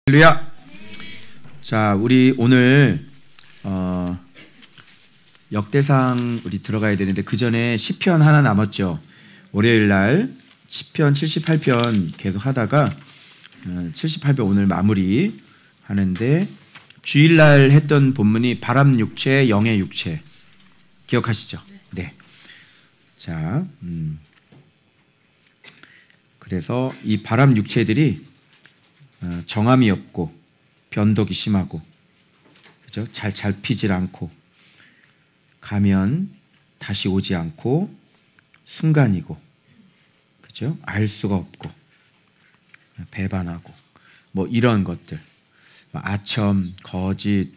할렐루야. 자, 우리 오늘 역대상 우리 들어가야 되는데 그 전에 시편 하나 남았죠. 월요일 날 시편 78편 계속 하다가 78편 오늘 마무리 하는데 주일날 했던 본문이 바람 육체, 영의 육체 기억하시죠? 네. 자, 그래서 이 바람 육체들이 정함이 없고 변덕이 심하고, 그죠? 잘 피질 않고 가면 다시 오지 않고 순간이고, 그죠? 알 수가 없고 배반하고 뭐 이런 것들, 아첨, 거짓,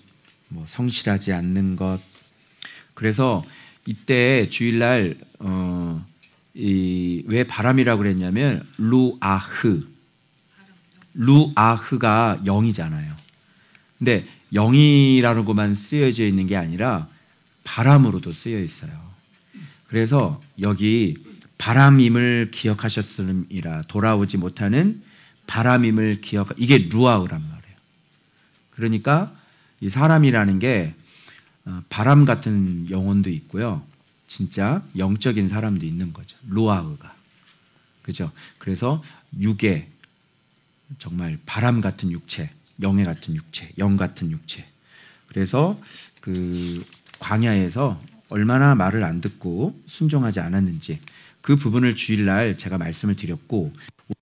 뭐 성실하지 않는 것. 그래서 이때 주일날 왜 바람이라고 그랬냐면 루아흐가 영이잖아요. 근데 영이라는 것만 쓰여져 있는 게 아니라 바람으로도 쓰여 있어요. 그래서 여기 바람임을 기억하셨음이라, 돌아오지 못하는 바람임을 이게 루아흐란 말이에요. 그러니까 이 사람이라는 게 바람 같은 영혼도 있고요, 진짜 영적인 사람도 있는 거죠. 루아흐가, 그죠? 그래서 육에 정말 바람 같은 육체, 영의 같은 육체, 영 같은 육체. 그래서 그 광야에서 얼마나 말을 안 듣고 순종하지 않았는지 그 부분을 주일날 제가 말씀을 드렸고,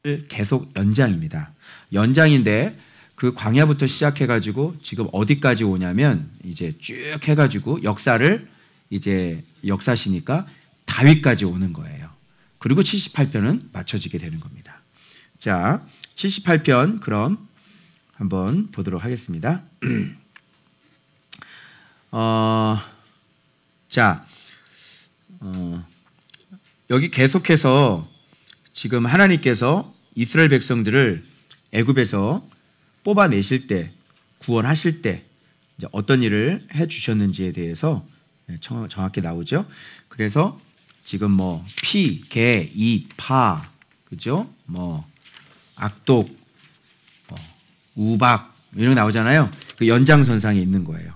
오늘 계속 연장입니다. 연장인데 그 광야부터 시작해가지고 지금 어디까지 오냐면 이제 쭉 해가지고 역사를 이제 역사시니까 다윗까지 오는 거예요. 그리고 78편은 맞춰지게 되는 겁니다. 자, 78편 그럼 한번 보도록 하겠습니다. 여기 계속해서 지금 하나님께서 이스라엘 백성들을 애굽에서 뽑아내실 때, 구원하실 때 이제 어떤 일을 해주셨는지에 대해서 정확히 나오죠. 그래서 지금 뭐 피, 개, 이, 파, 그죠? 뭐 악독, 우박 이런 거 나오잖아요. 그 연장선상에 있는 거예요.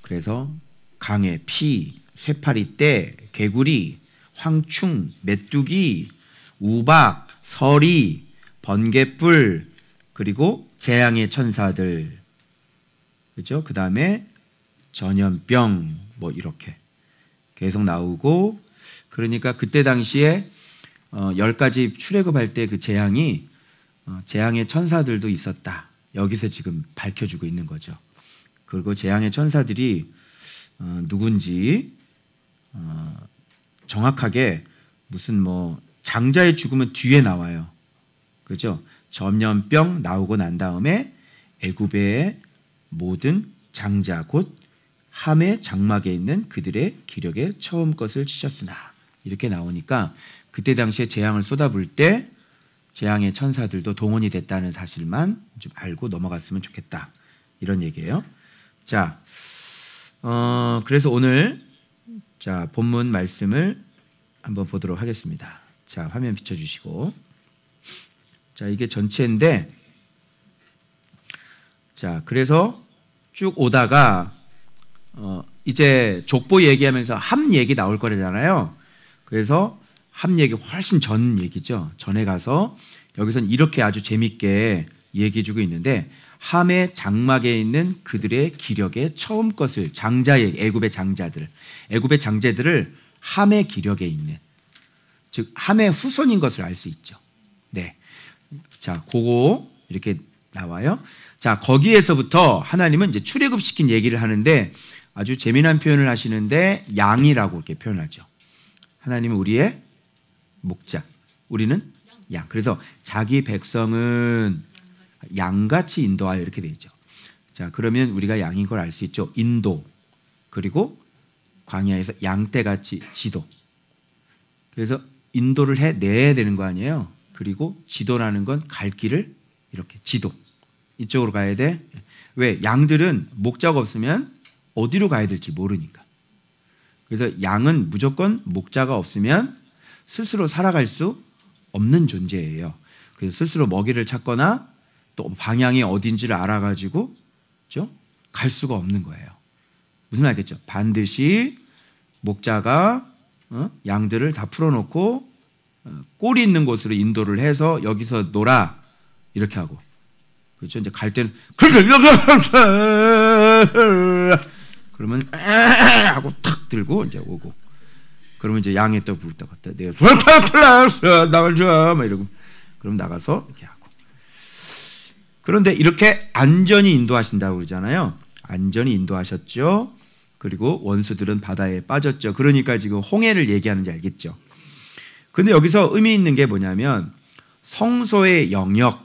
그래서 강에 피, 쇠파리 떼, 개구리, 황충, 메뚜기, 우박, 서리, 번갯불, 그리고 재앙의 천사들, 그죠? 그 다음에 전염병, 뭐 이렇게 계속 나오고, 그러니까 그때 당시에 10가지 출애굽할 때 그 재앙이 재앙의 천사들도 있었다. 여기서 지금 밝혀주고 있는 거죠. 그리고 재앙의 천사들이 누군지 정확하게 무슨 뭐 장자의 죽음은 뒤에 나와요. 그죠? 전염병 나오고 난 다음에 애굽의 모든 장자 곧 함의 장막에 있는 그들의 기력에 처음 것을 치셨으나, 이렇게 나오니까 그때 당시에 재앙을 쏟아부을 때 재앙의 천사들도 동원이 됐다는 사실만 좀 알고 넘어갔으면 좋겠다, 이런 얘기예요. 자, 그래서 오늘 자 본문 말씀을 한번 보도록 하겠습니다. 자, 화면 비춰주시고, 자 이게 전체인데, 자 그래서 쭉 오다가 이제 족보 얘기하면서 함 얘기 나올 거잖아요. 그래서 함 얘기 훨씬 전 얘기죠. 전에 가서 여기서는 이렇게 아주 재밌게 얘기해주고 있는데, 함의 장막에 있는 그들의 기력의 처음 것을, 장자의 애굽의 장자들을 함의 기력에 있는, 즉 함의 후손인 것을 알 수 있죠. 네, 자 그거 이렇게 나와요. 자, 거기에서부터 하나님은 이제 출애굽시킨 얘기를 하는데 아주 재미난 표현을 하시는데, 양이라고 이렇게 표현하죠. 하나님은 우리의 목자, 우리는 양. 그래서 자기 백성은 양같이 인도하여, 이렇게 되어 있죠. 자, 그러면 우리가 양인 걸 알 수 있죠. 인도, 그리고 광야에서 양떼같이 지도. 그래서 인도를 해내야 되는 거 아니에요. 그리고 지도라는 건 갈 길을 이렇게 지도, 이쪽으로 가야 돼. 왜? 양들은 목자가 없으면 어디로 가야 될지 모르니까. 그래서 양은 무조건 목자가 없으면 스스로 살아갈 수 없는 존재예요. 그래서 스스로 먹이를 찾거나 또 방향이 어딘지를 알아가지고 그렇죠? 갈 수가 없는 거예요. 무슨 말이겠죠? 반드시 목자가 양들을 다 풀어놓고 꼴이 있는 곳으로 인도를 해서 여기서 놀아 이렇게 하고 그렇죠? 이제 갈 때는 그러면 하고 탁 들고 이제 오고 그러면 이제 양이 또 부를 때 갔다 내가 나가자 막 이러고 그럼 나가서 이렇게 하고 그런데 이렇게 안전히 인도하신다고 그러잖아요. 안전히 인도하셨죠. 그리고 원수들은 바다에 빠졌죠. 그러니까 지금 홍해를 얘기하는지 알겠죠. 근데 여기서 의미 있는 게 뭐냐면 성소의 영역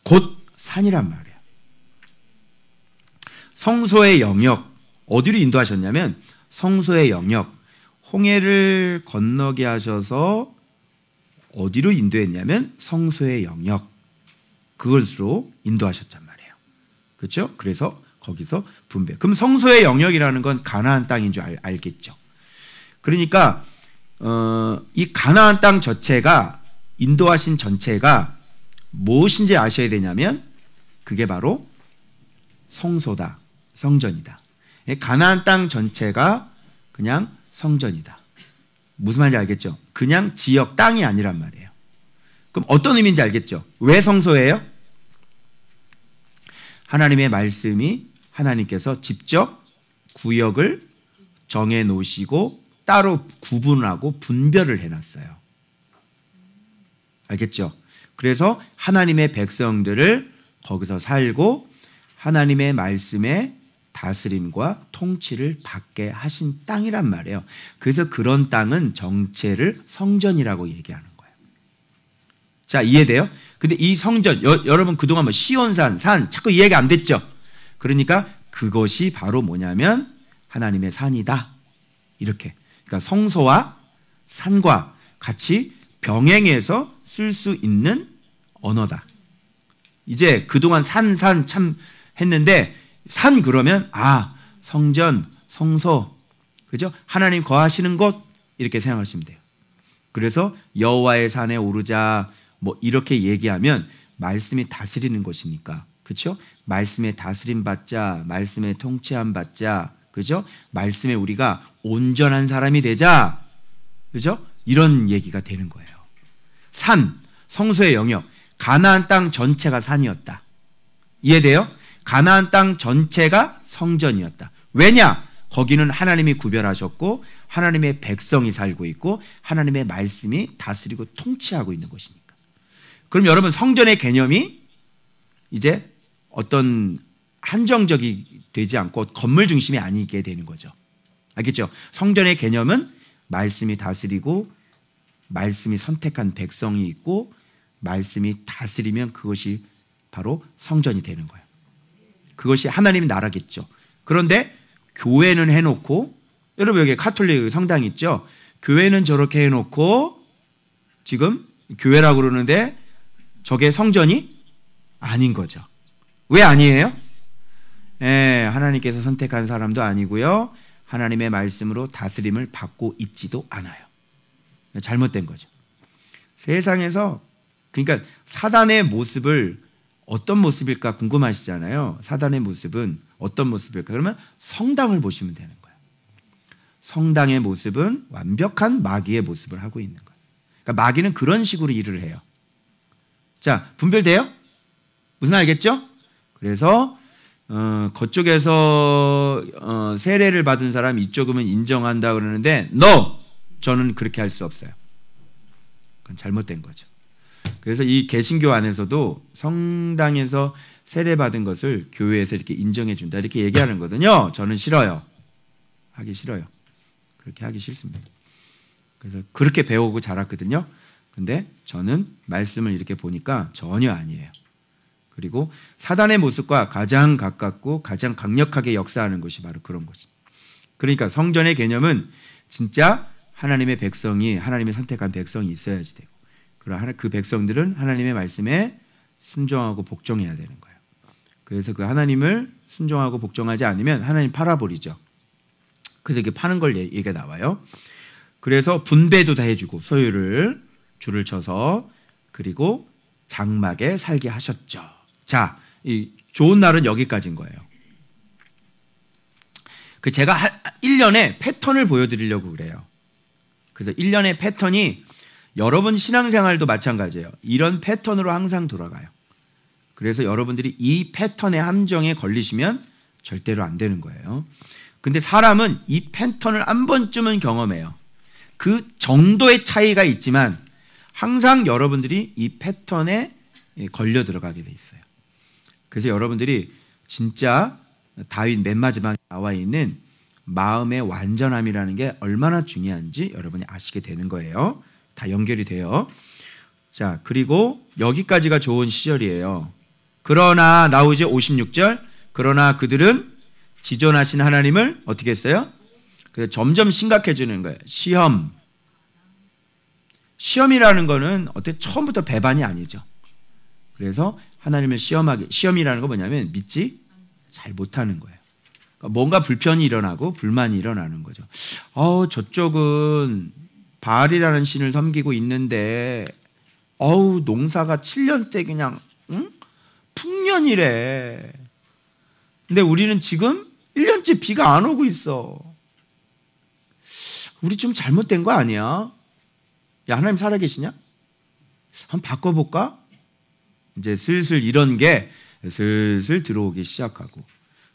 곧 산이란 말이에요. 성소의 영역 어디로 인도하셨냐면 성소의 영역 홍해를 건너게 하셔서 어디로 인도했냐면 성소의 영역 그것으로 인도하셨단 말이에요. 그렇죠? 그래서 거기서 분배. 그럼 성소의 영역이라는 건 가나안 땅인 줄 알겠죠. 그러니까 이 가나안 땅 전체가 인도하신 전체가 무엇인지 아셔야 되냐면 그게 바로 성소다. 성전이다. 가나안 땅 전체가 그냥 성전이다. 무슨 말인지 알겠죠? 그냥 지역 땅이 아니란 말이에요. 그럼 어떤 의미인지 알겠죠? 왜 성소예요? 하나님의 말씀이 하나님께서 직접 구역을 정해 놓으시고 따로 구분하고 분별을 해놨어요. 알겠죠? 그래서 하나님의 백성들을 거기서 살고 하나님의 말씀의 다스림과 통치를 받게 하신 땅이란 말이에요. 그래서 그런 땅은 정체를 성전이라고 얘기하는 거예요. 자, 이해돼요? 근데 이 성전, 여러분 그동안 뭐 시온산, 산 자꾸 이해가 안 됐죠? 그러니까 그것이 바로 뭐냐면 하나님의 산이다. 이렇게. 그러니까 성소와 산과 같이 병행해서 쓸 수 있는 언어다. 이제 그동안 산 참 했는데 산 그러면 성전, 성소, 그죠? 하나님 거하시는 곳 이렇게 생각하시면 돼요. 그래서 여호와의 산에 오르자 뭐 이렇게 얘기하면 말씀이 다스리는 것이니까, 그렇죠? 말씀에 다스림 받자, 말씀에 통치함 받자, 그죠? 말씀에 우리가 온전한 사람이 되자, 그죠? 이런 얘기가 되는 거예요. 산, 성소의 영역, 가나안 땅 전체가 산이었다. 이해돼요? 가나안 땅 전체가 성전이었다. 왜냐? 거기는 하나님이 구별하셨고 하나님의 백성이 살고 있고 하나님의 말씀이 다스리고 통치하고 있는 것이니까. 그럼 여러분 성전의 개념이 이제 어떤 한정적이 되지 않고 건물 중심이 아니게 되는 거죠. 알겠죠? 성전의 개념은 말씀이 다스리고 말씀이 선택한 백성이 있고 말씀이 다스리면 그것이 바로 성전이 되는 거예요. 그것이 하나님의 나라겠죠. 그런데 교회는 해놓고, 여러분 여기 가톨릭 성당 있죠? 교회는 저렇게 해놓고 지금 교회라고 그러는데 저게 성전이 아닌 거죠. 왜 아니에요? 하나님께서 선택한 사람도 아니고요. 하나님의 말씀으로 다스림을 받고 있지도 않아요. 잘못된 거죠. 세상에서 그러니까 사단의 모습을 어떤 모습일까 궁금하시잖아요. 사단의 모습은 어떤 모습일까? 그러면 성당을 보시면 되는 거예요. 성당의 모습은 완벽한 마귀의 모습을 하고 있는 거예요. 그러니까 마귀는 그런 식으로 일을 해요. 자, 분별돼요? 무슨 말 알겠죠? 그래서 그쪽에서 세례를 받은 사람 이쪽은 인정한다 그러는데 no! 저는 그렇게 할 수 없어요. 그건 잘못된 거죠. 그래서 이 개신교 안에서도 성당에서 세례받은 것을 교회에서 이렇게 인정해 준다 이렇게 얘기하는 거거든요. 저는 싫어요. 하기 싫어요. 그렇게 하기 싫습니다. 그래서 그렇게 배우고 자랐거든요. 근데 저는 말씀을 이렇게 보니까 전혀 아니에요. 그리고 사단의 모습과 가장 가깝고 가장 강력하게 역사하는 것이 바로 그런 것이. 그러니까 성전의 개념은 진짜 하나님의 백성이, 하나님의 선택한 백성이 있어야지 되고, 그러나 그 백성들은 하나님의 말씀에 순종하고 복종해야 되는 거예요. 그래서 그 하나님을 순종하고 복종하지 않으면 하나님 팔아버리죠. 그래서 이렇게 파는 걸 얘기가 나와요. 그래서 분배도 다 해주고 소유를 줄을 쳐서 그리고 장막에 살게 하셨죠. 자, 이 좋은 날은 여기까지인 거예요. 제가 1년에 패턴을 보여드리려고 그래요. 그래서 1년의 패턴이 여러분 신앙생활도 마찬가지예요. 이런 패턴으로 항상 돌아가요. 그래서 여러분들이 이 패턴의 함정에 걸리시면 절대로 안 되는 거예요. 근데 사람은 이 패턴을 한 번쯤은 경험해요. 그 정도의 차이가 있지만 항상 여러분들이 이 패턴에 걸려 들어가게 돼 있어요. 그래서 여러분들이 진짜 다윗 맨 마지막에 나와 있는 마음의 완전함이라는 게 얼마나 중요한지 여러분이 아시게 되는 거예요. 다 연결이 돼요. 자, 그리고 여기까지가 좋은 시절이에요. 그러나 나오죠. 56절. 그러나 그들은 지존하신 하나님을 어떻게 했어요? 그래서 점점 심각해지는 거예요. 시험이라는 거는 어떻게 처음부터 배반이 아니죠. 그래서 하나님을 시험이라는 거 뭐냐면 믿지 잘 못하는 거예요. 그러니까 뭔가 불편이 일어나고 불만이 일어나는 거죠. 저쪽은 바알이라는 신을 섬기고 있는데 농사가 7년째 그냥 풍년이래. 근데 우리는 지금 1년째 비가 안 오고 있어. 우리 좀 잘못된 거 아니야? 야, 하나님 살아계시냐? 한번 바꿔볼까? 이제 슬슬 이런 게 슬슬 들어오기 시작하고,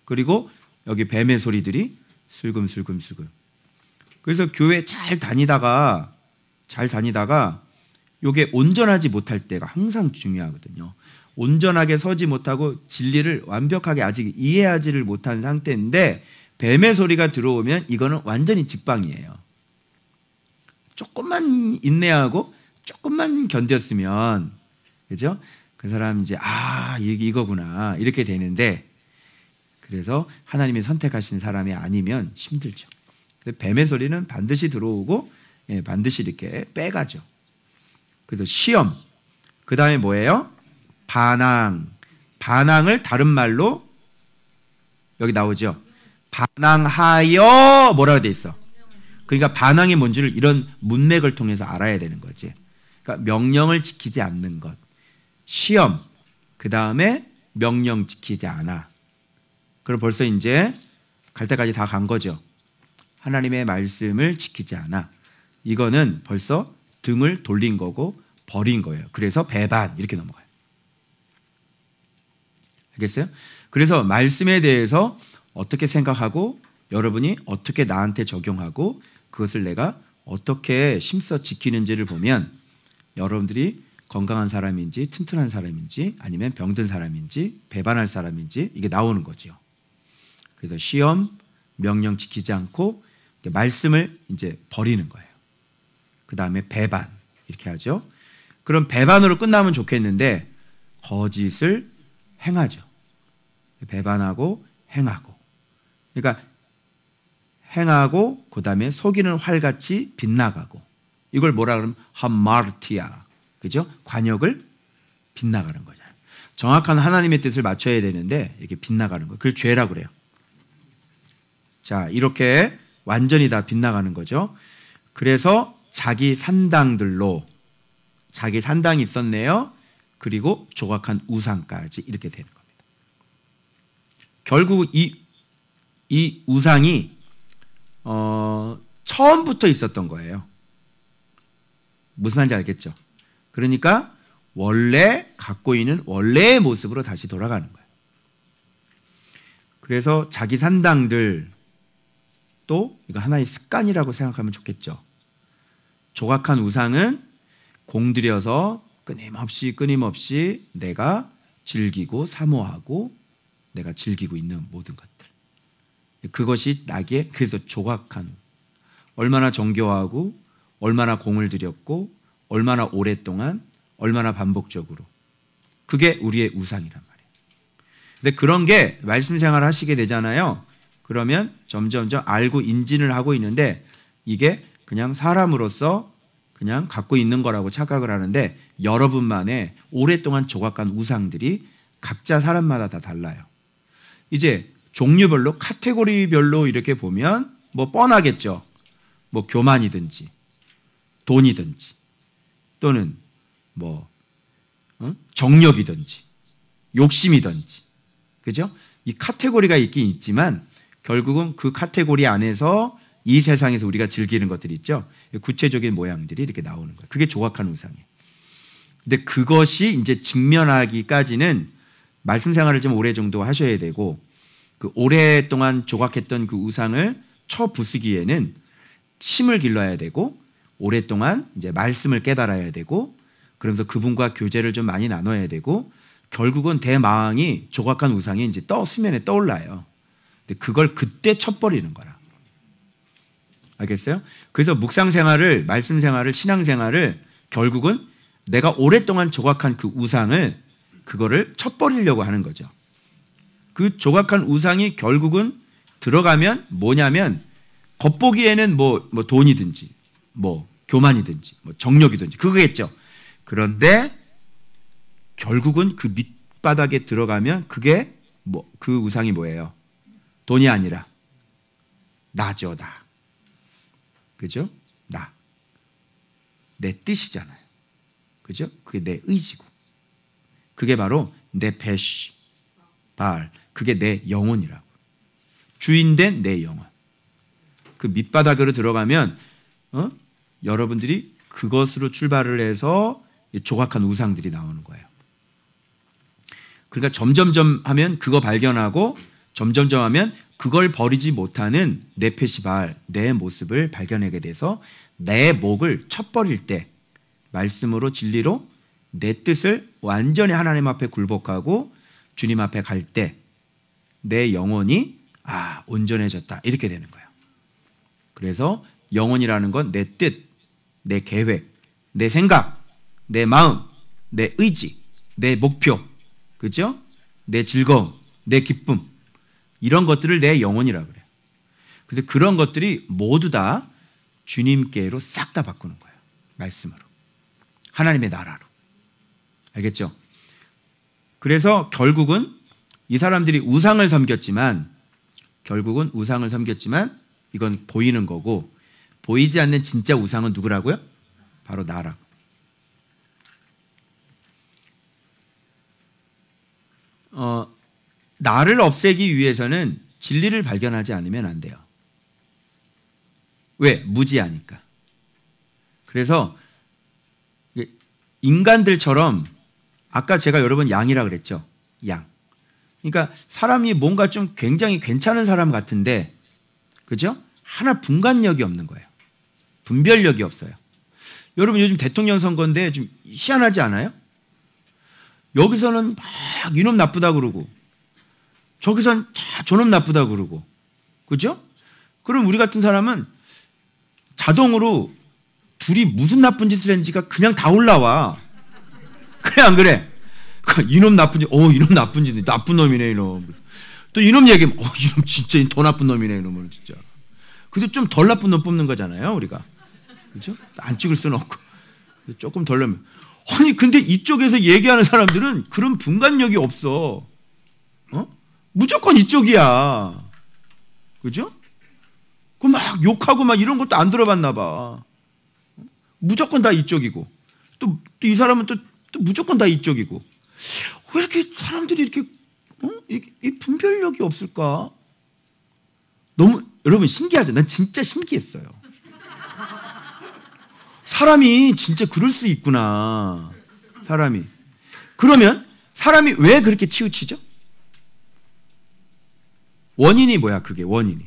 그리고 여기 뱀의 소리들이 슬금슬금. 그래서 교회 잘 다니다가 요게 온전하지 못할 때가 항상 중요하거든요. 온전하게 서지 못하고 진리를 완벽하게 아직 이해하지를 못한 상태인데 뱀의 소리가 들어오면 이거는 완전히 직방이에요. 조금만 인내하고 조금만 견뎠으면, 그죠? 그 사람 이제 이거구나 이렇게 되는데, 그래서 하나님이 선택하신 사람이 아니면 힘들죠. 뱀의 소리는 반드시 들어오고 반드시 이렇게 빼가죠. 그래서 시험, 그 다음에 뭐예요? 반항을 다른 말로 여기 나오죠. 반항하여 뭐라고 돼 있어? 그러니까 반항이 뭔지를 이런 문맥을 통해서 알아야 되는 거지. 그러니까 명령을 지키지 않는 것, 시험, 그 다음에 명령 지키지 않아. 그럼 벌써 이제 갈 때까지 다 간 거죠. 하나님의 말씀을 지키지 않아. 이거는 벌써 등을 돌린 거고 버린 거예요. 그래서 배반 이렇게 넘어가요. 알겠어요? 그래서 말씀에 대해서 어떻게 생각하고 여러분이 어떻게 나한테 적용하고 그것을 내가 어떻게 힘써 지키는지를 보면 여러분들이 건강한 사람인지 튼튼한 사람인지 아니면 병든 사람인지 배반할 사람인지 이게 나오는 거죠. 그래서 시험, 명령 지키지 않고 말씀을 이제 버리는 거예요. 그 다음에 배반 이렇게 하죠. 그럼 배반으로 끝나면 좋겠는데 거짓을 행하죠. 배반하고 행하고, 그러니까 행하고 그 다음에 속이는 활같이 빗나가고, 이걸 뭐라 그러면 하마르티아, 그죠? 관역을 빗나가는 거잖아요. 정확한 하나님의 뜻을 맞춰야 되는데 이렇게 빗나가는 거, 그걸 죄라고 그래요. 자, 이렇게 완전히 다 빗나가는 거죠. 그래서 자기 산당들로, 자기 산당이 있었네요. 그리고 조각한 우상까지 이렇게 되는 겁니다. 결국 이 우상이 처음부터 있었던 거예요. 무슨 말인지 알겠죠? 그러니까 원래 갖고 있는 원래의 모습으로 다시 돌아가는 거예요. 그래서 자기 산당들, 또 이거 하나의 습관이라고 생각하면 좋겠죠. 조각한 우상은 공들여서 끊임없이 내가 즐기고 사모하고 내가 즐기고 있는 모든 것들, 그것이 나에게, 그래서 조각한, 얼마나 정교하고 얼마나 공을 들였고 얼마나 오랫동안 얼마나 반복적으로, 그게 우리의 우상이란 말이에요. 근데 그런 게 말씀 생활을 하시게 되잖아요. 그러면 점점 알고 인진을 하고 있는데 이게 그냥 사람으로서 그냥 갖고 있는 거라고 착각을 하는데 여러분만의 오랫동안 조각한 우상들이 각자 사람마다 다 달라요. 이제 종류별로 카테고리별로 이렇게 보면 뭐 뻔하겠죠. 뭐 교만이든지 돈이든지 또는 뭐 정력이든지 욕심이든지, 그죠? 이 카테고리가 있긴 있지만 결국은 그 카테고리 안에서 이 세상에서 우리가 즐기는 것들이 있죠. 구체적인 모양들이 이렇게 나오는 거예요. 그게 조각한 우상이에요. 근데 그것이 이제 직면하기까지는 말씀 생활을 좀 오래 정도 하셔야 되고, 그 오랫동안 조각했던 그 우상을 쳐 부수기에는 심을 길러야 되고, 오랫동안 이제 말씀을 깨달아야 되고, 그러면서 그분과 교제를 좀 많이 나눠야 되고, 결국은 대마왕이 조각한 우상이 이제 수면에 떠올라요. 근데 그걸 그때 쳐버리는 거라. 알겠어요? 그래서 묵상 생활을, 말씀 생활을, 신앙 생활을 결국은 내가 오랫동안 조각한 그 우상을, 그거를 쳐버리려고 하는 거죠. 그 조각한 우상이 결국은 들어가면 뭐냐면, 겉보기에는 뭐 돈이든지, 뭐 교만이든지, 뭐 정력이든지 그거겠죠. 그런데 결국은 그 밑바닥에 들어가면 그게 그 우상이 뭐예요? 돈이 아니라 나죠, 나. 그죠? 나. 내 뜻이잖아요. 그죠? 그게 내 의지고. 그게 바로 내 페시, 바알. 그게 내 영혼이라고. 주인된 내 영혼. 그 밑바닥으로 들어가면 여러분들이 그것으로 출발을 해서 조각한 우상들이 나오는 거예요. 그러니까 점점점 하면 그거 발견하고, 점점점 하면 그걸 버리지 못하는 네페시발, 내 모습을 발견하게 돼서 내 목을 쳐버릴 때, 말씀으로 진리로 내 뜻을 완전히 하나님 앞에 굴복하고 주님 앞에 갈 때 내 영혼이 온전해졌다, 이렇게 되는 거예요. 그래서 영혼이라는 건 내 뜻, 내 계획, 내 생각, 내 마음, 내 의지, 내 목표, 그죠? 내 즐거움, 내 기쁨, 이런 것들을 내 영혼이라고 그래요. 그래서 그런 것들이 모두 다 주님께로 싹 다 바꾸는 거예요. 말씀으로. 하나님의 나라로. 알겠죠? 그래서 결국은 이 사람들이 우상을 섬겼지만, 이건 보이는 거고, 보이지 않는 진짜 우상은 누구라고요? 바로 나라고. 나를 없애기 위해서는 진리를 발견하지 않으면 안 돼요. 왜? 무지하니까. 그래서 인간들처럼, 아까 제가 여러 번 양이라 그랬죠. 양. 그러니까 사람이 뭔가 좀 굉장히 괜찮은 사람 같은데, 그죠? 하나 분간력이 없는 거예요. 분별력이 없어요. 여러분 요즘 대통령 선거인데 좀 희한하지 않아요? 여기서는 막 이놈 나쁘다 그러고, 저기서는 저놈 나쁘다 그러고, 그죠? 그럼 우리 같은 사람은 자동으로 둘이 무슨 나쁜 짓을 했는지가 그냥 다 올라와. 그래 안 그래? 이놈 나쁜 짓, 이놈 나쁜 짓, 나쁜 놈이네 이놈. 또 이놈 얘기하면 이놈 진짜 더 나쁜 놈이네 이놈은 진짜. 근데 좀 덜 나쁜 놈 뽑는 거잖아요 우리가. 그죠? 안 찍을 수는 없고 조금 덜 나면. 아니 근데 이쪽에서 얘기하는 사람들은 그런 분간력이 없어. 무조건 이쪽이야. 그죠? 그 막 욕하고 막 이런 것도 안 들어봤나 봐. 무조건 다 이쪽이고, 또 이 사람은 또 무조건 다 이쪽이고. 왜 이렇게 사람들이 이렇게 이 분별력이 없을까? 너무 여러분 신기하죠? 난 진짜 신기했어요. 사람이 진짜 그럴 수 있구나. 사람이. 그러면 사람이 왜 그렇게 치우치죠? 원인이 뭐야? 그게 원인이.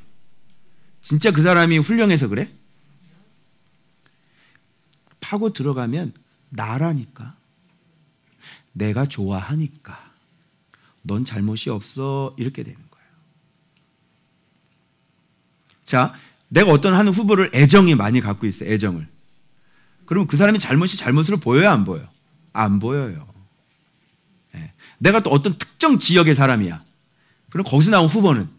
진짜 그 사람이 훌륭해서 그래? 파고 들어가면 나라니까. 내가 좋아하니까. 넌 잘못이 없어. 이렇게 되는 거예요. 자, 내가 어떤 한 후보를 애정이 많이 갖고 있어요. 애정을. 그러면 그 사람이 잘못이 잘못으로 보여요? 안 보여요? 안 보여요. 네. 내가 또 어떤 특정 지역의 사람이야. 그럼 거기서 나온 후보는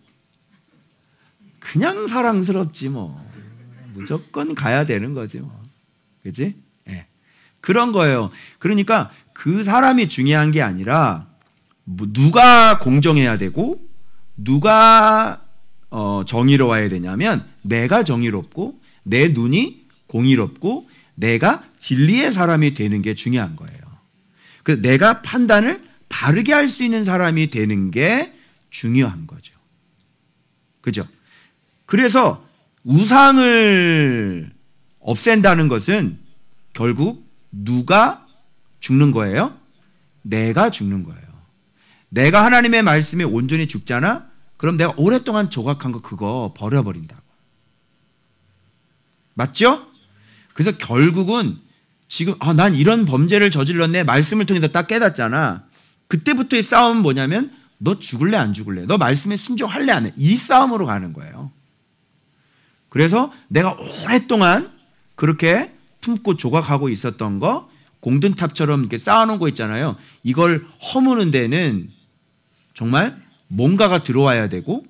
그냥 사랑스럽지 뭐. 무조건 가야 되는 거지 뭐. 그치? 네. 그런 거예요. 그러니까 그 사람이 중요한 게 아니라 누가 공정해야 되고 누가 정의로워야 되냐면 내가 정의롭고 내 눈이 공의롭고 내가 진리의 사람이 되는 게 중요한 거예요. 그래서 내가 판단을 바르게 할 수 있는 사람이 되는 게 중요한 거죠. 그죠? 그래서 우상을 없앤다는 것은 결국 누가 죽는 거예요? 내가 죽는 거예요. 내가 하나님의 말씀에 온전히 죽잖아? 그럼 내가 오랫동안 조각한 거 그거 버려버린다고. 맞죠? 그래서 결국은 지금 난 이런 범죄를 저질렀네. 말씀을 통해서 딱 깨닫잖아. 그때부터의 싸움은 뭐냐면 너 죽을래 안 죽을래? 너 말씀에 순종할래 안 해? 이 싸움으로 가는 거예요. 그래서 내가 오랫동안 그렇게 품고 조각하고 있었던 거 공든탑처럼 이렇게 쌓아놓은 거 있잖아요. 이걸 허무는 데는 정말 뭔가가 들어와야 되고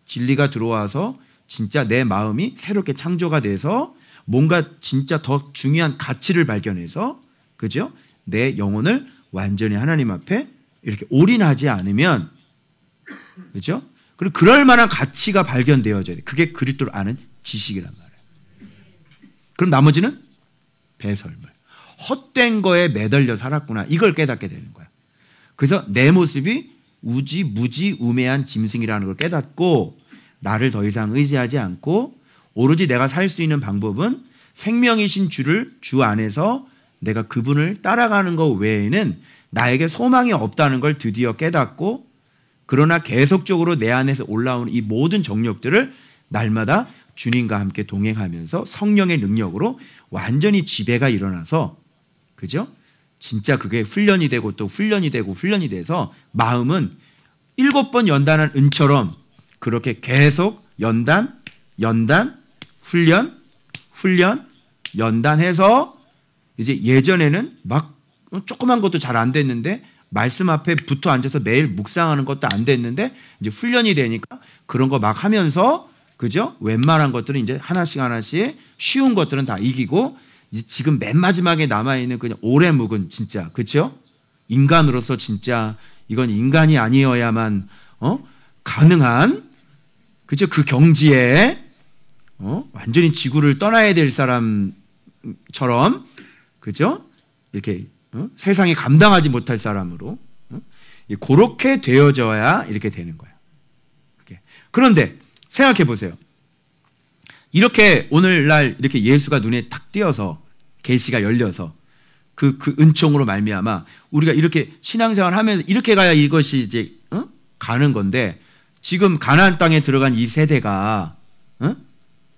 진리가 들어와서 진짜 내 마음이 새롭게 창조가 돼서 뭔가 진짜 더 중요한 가치를 발견해서 그죠? 내 영혼을 완전히 하나님 앞에 이렇게 올인하지 않으면 그죠? 그리고 그럴 만한 가치가 발견되어져야 돼. 그게 그리스도를 아는 지식이란 말이에요. 그럼 나머지는 배설물. 헛된 거에 매달려 살았구나. 이걸 깨닫게 되는 거야. 그래서 내 모습이 무지 우매한 짐승이라는 걸 깨닫고 나를 더 이상 의지하지 않고 오로지 내가 살 수 있는 방법은 생명이신 주를 주 안에서 내가 그분을 따라가는 것 외에는 나에게 소망이 없다는 걸 드디어 깨닫고 그러나 계속적으로 내 안에서 올라오는 이 모든 정력들을 날마다 주님과 함께 동행하면서 성령의 능력으로 완전히 지배가 일어나서 그죠? 진짜 그게 훈련이 되고 또 훈련이 되고 훈련이 돼서 마음은 7번 연단한 은처럼 그렇게 계속 연단, 훈련, 연단해서 이제 예전에는 막 조그만 것도 잘 안 됐는데 말씀 앞에 붙어 앉아서 매일 묵상하는 것도 안 됐는데 이제 훈련이 되니까 그런 거 막 하면서 그죠? 웬만한 것들은 이제 하나씩 쉬운 것들은 다 이기고 이제 지금 맨 마지막에 남아있는 그냥 오래 묵은 진짜 그렇죠? 인간으로서 진짜 이건 인간이 아니어야만 가능한 그죠? 그 경지에 완전히 지구를 떠나야 될 사람처럼 그죠? 이렇게 세상에 감당하지 못할 사람으로 그렇게 되어져야 이렇게 되는 거예요. 그런데 생각해 보세요. 이렇게 오늘날 이렇게 예수가 눈에 탁 띄어서 계시가 열려서 그 은총으로 말미암아 우리가 이렇게 신앙생활 하면서 이렇게 가야 이것이 이제 가는 건데 지금 가나안 땅에 들어간 이 세대가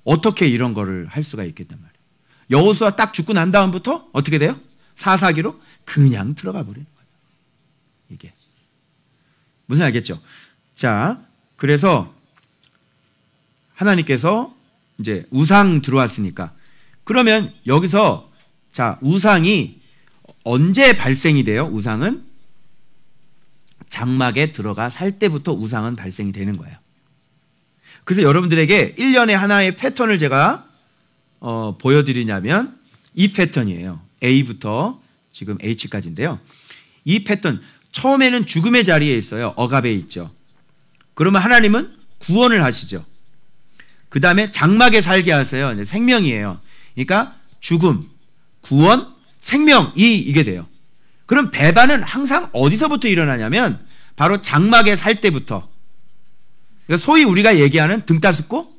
어떻게 이런 거를 할 수가 있겠단 말이에요. 여호수아 딱 죽고 난 다음부터 어떻게 돼요? 사사기로 그냥 들어가 버리는 거예요. 이게 무슨 알겠죠? 자, 그래서 하나님께서 이제 우상 들어왔으니까 그러면 여기서 자 우상이 언제 발생이 돼요? 우상은 장막에 들어가 살 때부터 우상은 발생이 되는 거예요. 그래서 여러분들에게 1년에 하나의 패턴을 제가 보여드리냐면 이 패턴이에요. A부터 지금 H까지인데요. 이 패턴 처음에는 죽음의 자리에 있어요. 억압에 있죠. 그러면 하나님은 구원을 하시죠. 그 다음에 장막에 살게 하세요. 이제 생명이에요. 그러니까 죽음, 구원, 생명 이게 돼요. 그럼 배반은 항상 어디서부터 일어나냐면 바로 장막에 살 때부터. 그러니까 소위 우리가 얘기하는 등 따스고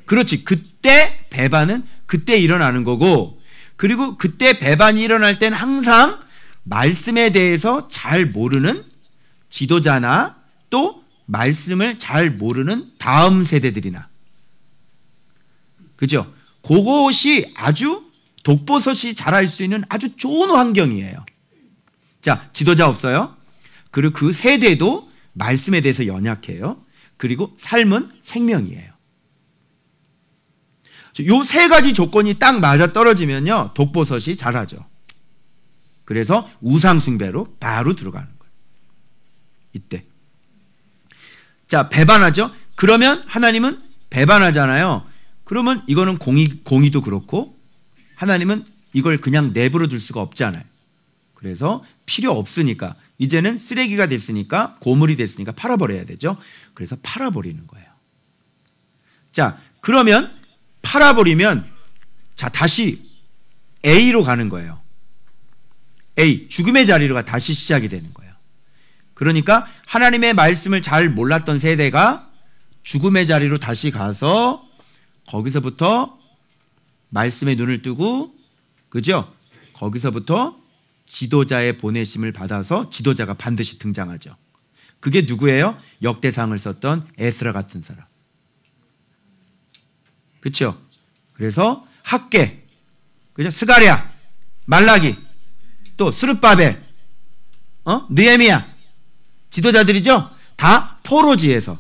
그렇지. 그때 배반은 그때 일어나는 거고 그리고 그때 배반이 일어날 때는 항상 말씀에 대해서 잘 모르는 지도자나 또 말씀을 잘 모르는 다음 세대들이나 그죠? 그것이 아주 독버섯이 자랄 수 있는 아주 좋은 환경이에요. 자, 지도자 없어요. 그리고 그 세대도 말씀에 대해서 연약해요. 그리고 삶은 생명이에요. 요 세 가지 조건이 딱 맞아 떨어지면요 독버섯이 자라죠. 그래서 우상숭배로 바로 들어가는 거예요. 이때. 자, 배반하죠. 그러면 하나님은 배반하잖아요. 그러면 이거는 공의도 그렇고 하나님은 이걸 그냥 내버려 둘 수가 없잖아요. 그래서 필요 없으니까 이제는 쓰레기가 됐으니까 고물이 됐으니까 팔아버려야 되죠. 그래서 팔아버리는 거예요. 자, 그러면 팔아버리면 자 다시 A로 가는 거예요. A, 죽음의 자리로가 다시 시작이 되는 거예요. 그러니까 하나님의 말씀을 잘 몰랐던 세대가 죽음의 자리로 다시 가서 거기서부터 말씀에 눈을 뜨고, 그죠? 거기서부터 지도자의 보내심을 받아서 지도자가 반드시 등장하죠. 그게 누구예요? 역대상을 썼던 에스라 같은 사람. 그렇죠? 그래서 학계, 그죠? 스가랴, 말라기, 또 스룹바벨, 느헤미야, 지도자들이죠? 다 포로지에서.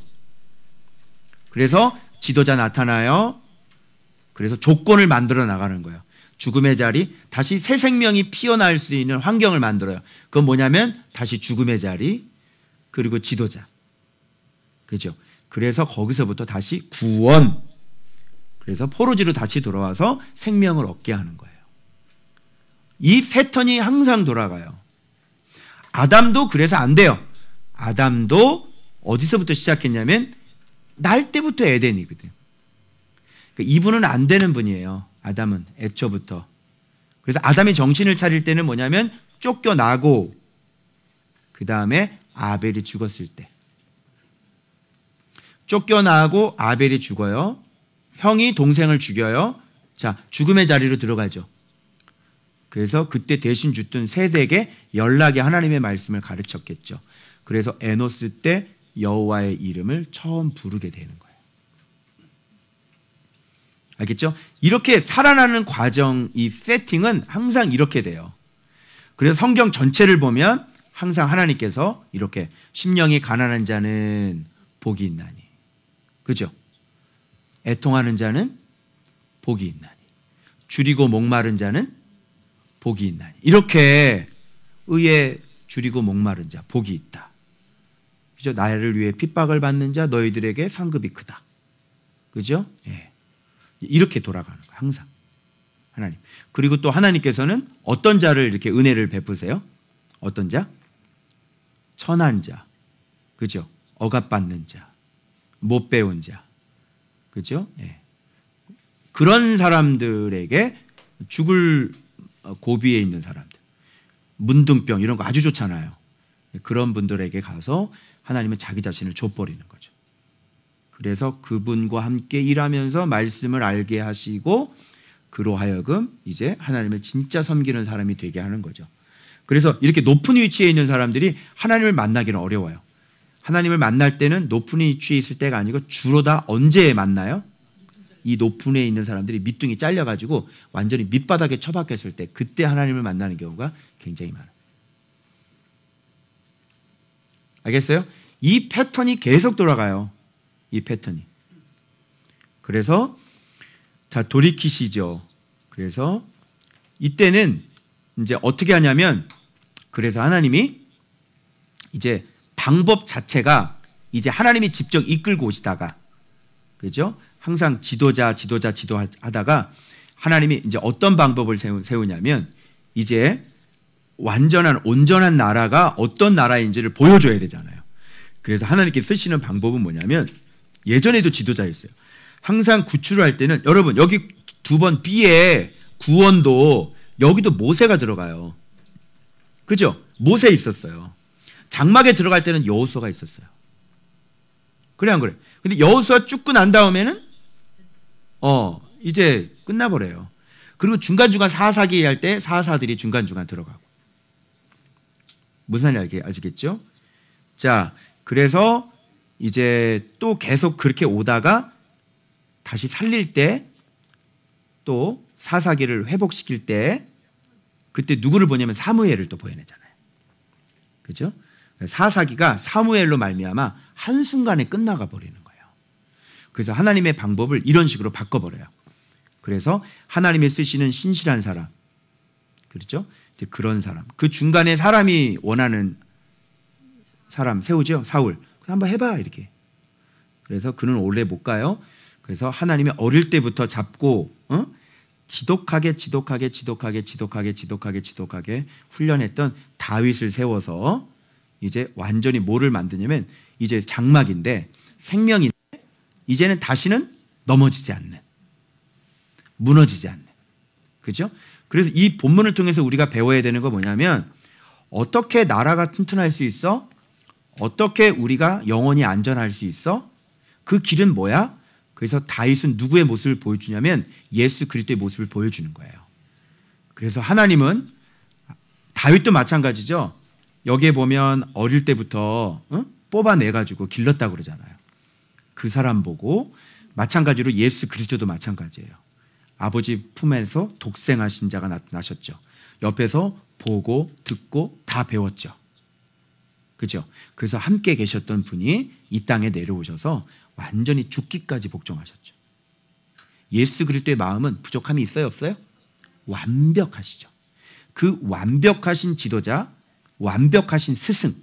그래서 지도자 나타나요. 그래서 조건을 만들어 나가는 거예요. 죽음의 자리, 다시 새 생명이 피어날 수 있는 환경을 만들어요. 그건 뭐냐면 다시 죽음의 자리, 그리고 지도자. 그죠? 그래서 거기서부터 다시 구원. 그래서 포로지로 다시 돌아와서 생명을 얻게 하는 거예요. 이 패턴이 항상 돌아가요. 아담도 그래서 안 돼요. 아담도 어디서부터 시작했냐면 날 때부터 에덴이거든. 그러니까 이분은 안 되는 분이에요. 아담은 애초부터. 그래서 아담이 정신을 차릴 때는 뭐냐면 쫓겨나고, 그 다음에 아벨이 죽었을 때. 쫓겨나고 아벨이 죽어요. 형이 동생을 죽여요. 자, 죽음의 자리로 들어가죠. 그래서 그때 대신 죽던 셋에게 연락이 하나님의 말씀을 가르쳤겠죠. 그래서 에노스 때 여호와의 이름을 처음 부르게 되는 거예요. 알겠죠? 이렇게 살아나는 과정, 이 세팅은 항상 이렇게 돼요. 그래서 성경 전체를 보면 항상 하나님께서 이렇게 심령이 가난한 자는 복이 있나니, 그죠? 애통하는 자는 복이 있나니, 줄이고 목마른 자는 복이 있나니, 이렇게 의에 줄이고 목마른 자 복이 있다. 그죠? 나를 위해 핍박을 받는 자 너희들에게 상급이 크다. 그죠? 예. 이렇게 돌아가는 거예요. 항상 하나님. 그리고 또 하나님께서는 어떤 자를 이렇게 은혜를 베푸세요? 어떤 자? 천한 자, 그죠? 억압받는 자, 못 배운 자, 그죠? 예. 그런 사람들에게, 죽을 고비에 있는 사람들, 문둥병 이런 거 아주 좋잖아요. 그런 분들에게 가서 하나님은 자기 자신을 줘버리는 거죠. 그래서 그분과 함께 일하면서 말씀을 알게 하시고, 그로 하여금 이제 하나님을 진짜 섬기는 사람이 되게 하는 거죠. 그래서 이렇게 높은 위치에 있는 사람들이 하나님을 만나기는 어려워요. 하나님을 만날 때는 높은 위치에 있을 때가 아니고 주로 다 언제 만나요? 이 높은 위에 있는 사람들이 밑둥이 잘려가지고 완전히 밑바닥에 처박혔을 때, 그때 하나님을 만나는 경우가 굉장히 많아요. 알겠어요? 이 패턴이 계속 돌아가요. 이 패턴이. 그래서 자, 돌이키시죠. 그래서 이때는 이제 어떻게 하냐면, 그래서 하나님이 이제 방법 자체가 이제 하나님이 직접 이끌고 오시다가, 그죠? 항상 지도하다가 하나님이 이제 어떤 방법을 세우냐면, 이제 완전한 온전한 나라가 어떤 나라인지를 보여줘야 되잖아요. 그래서 하나님께 쓰시는 방법은 뭐냐면, 예전에도 지도자였어요. 항상 구출을 할 때는, 여러분 여기 두 번 B에 구원도 여기도 모세가 들어가요. 그죠? 모세 있었어요. 장막에 들어갈 때는 여호수아가 있었어요. 그래 안 그래? 근데 여호수아 죽고 난 다음에는 이제 끝나버려요. 그리고 중간중간 사사기 할 때 사사들이 중간중간 들어가고. 무슨 말인지 아시겠죠? 자, 그래서 이제 또 계속 그렇게 오다가 다시 살릴 때, 또 사사기를 회복시킬 때, 그때 누구를 보냐면 사무엘을 또 보여내잖아요. 그죠? 사사기가 사무엘로 말미암아 한순간에 끝나가 버리는 거예요. 그래서 하나님의 방법을 이런 식으로 바꿔버려요. 그래서 하나님이 쓰시는 신실한 사람, 그렇죠? 그런 사람, 그 중간에 사람이 원하는 사람 세우죠. 사울. 한번 해봐 이렇게. 그래서 그는 오래 못 가요. 그래서 하나님이 어릴 때부터 잡고 지독하게 훈련했던 다윗을 세워서 이제 완전히 뭐를 만드냐면, 이제 장막인데 생명인데 이제는 다시는 넘어지지 않는, 무너지지 않는, 그죠? 그래서 이 본문을 통해서 우리가 배워야 되는 거 뭐냐면, 어떻게 나라가 튼튼할 수 있어? 어떻게 우리가 영원히 안전할 수 있어? 그 길은 뭐야? 그래서 다윗은 누구의 모습을 보여주냐면 예수 그리스도의 모습을 보여주는 거예요. 그래서 하나님은 다윗도 마찬가지죠. 여기에 보면 어릴 때부터 뽑아내가지고 길렀다고 그러잖아요. 그 사람 보고 마찬가지로 예수 그리스도도 마찬가지예요. 아버지 품에서 독생하신 자가 나타나셨죠. 옆에서 보고 듣고 다 배웠죠. 그죠? 그래서 함께 계셨던 분이 이 땅에 내려오셔서 완전히 죽기까지 복종하셨죠. 예수 그리스도의 마음은 부족함이 있어요, 없어요? 완벽하시죠. 그 완벽하신 지도자, 완벽하신 스승,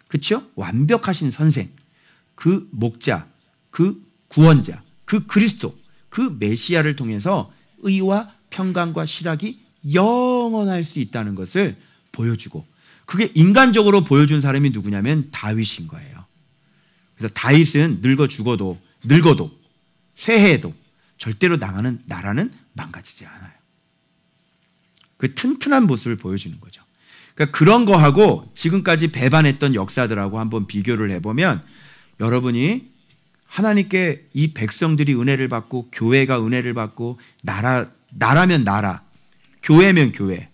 그렇죠? 완벽하신 선생, 그 목자, 그 구원자, 그 그리스도, 그 메시아를 통해서 의와 평강과 실학이 영원할 수 있다는 것을 보여주고, 그게 인간적으로 보여준 사람이 누구냐면 다윗인 거예요. 그래서 다윗은 늙어도 쇠해도 절대로 나라는 망가지지 않아요. 그 튼튼한 모습을 보여주는 거죠. 그러니까 그런 거하고 지금까지 배반했던 역사들하고 한번 비교를 해보면, 여러분이 하나님께 이 백성들이 은혜를 받고 교회가 은혜를 받고 나라면 나라, 교회면 교회,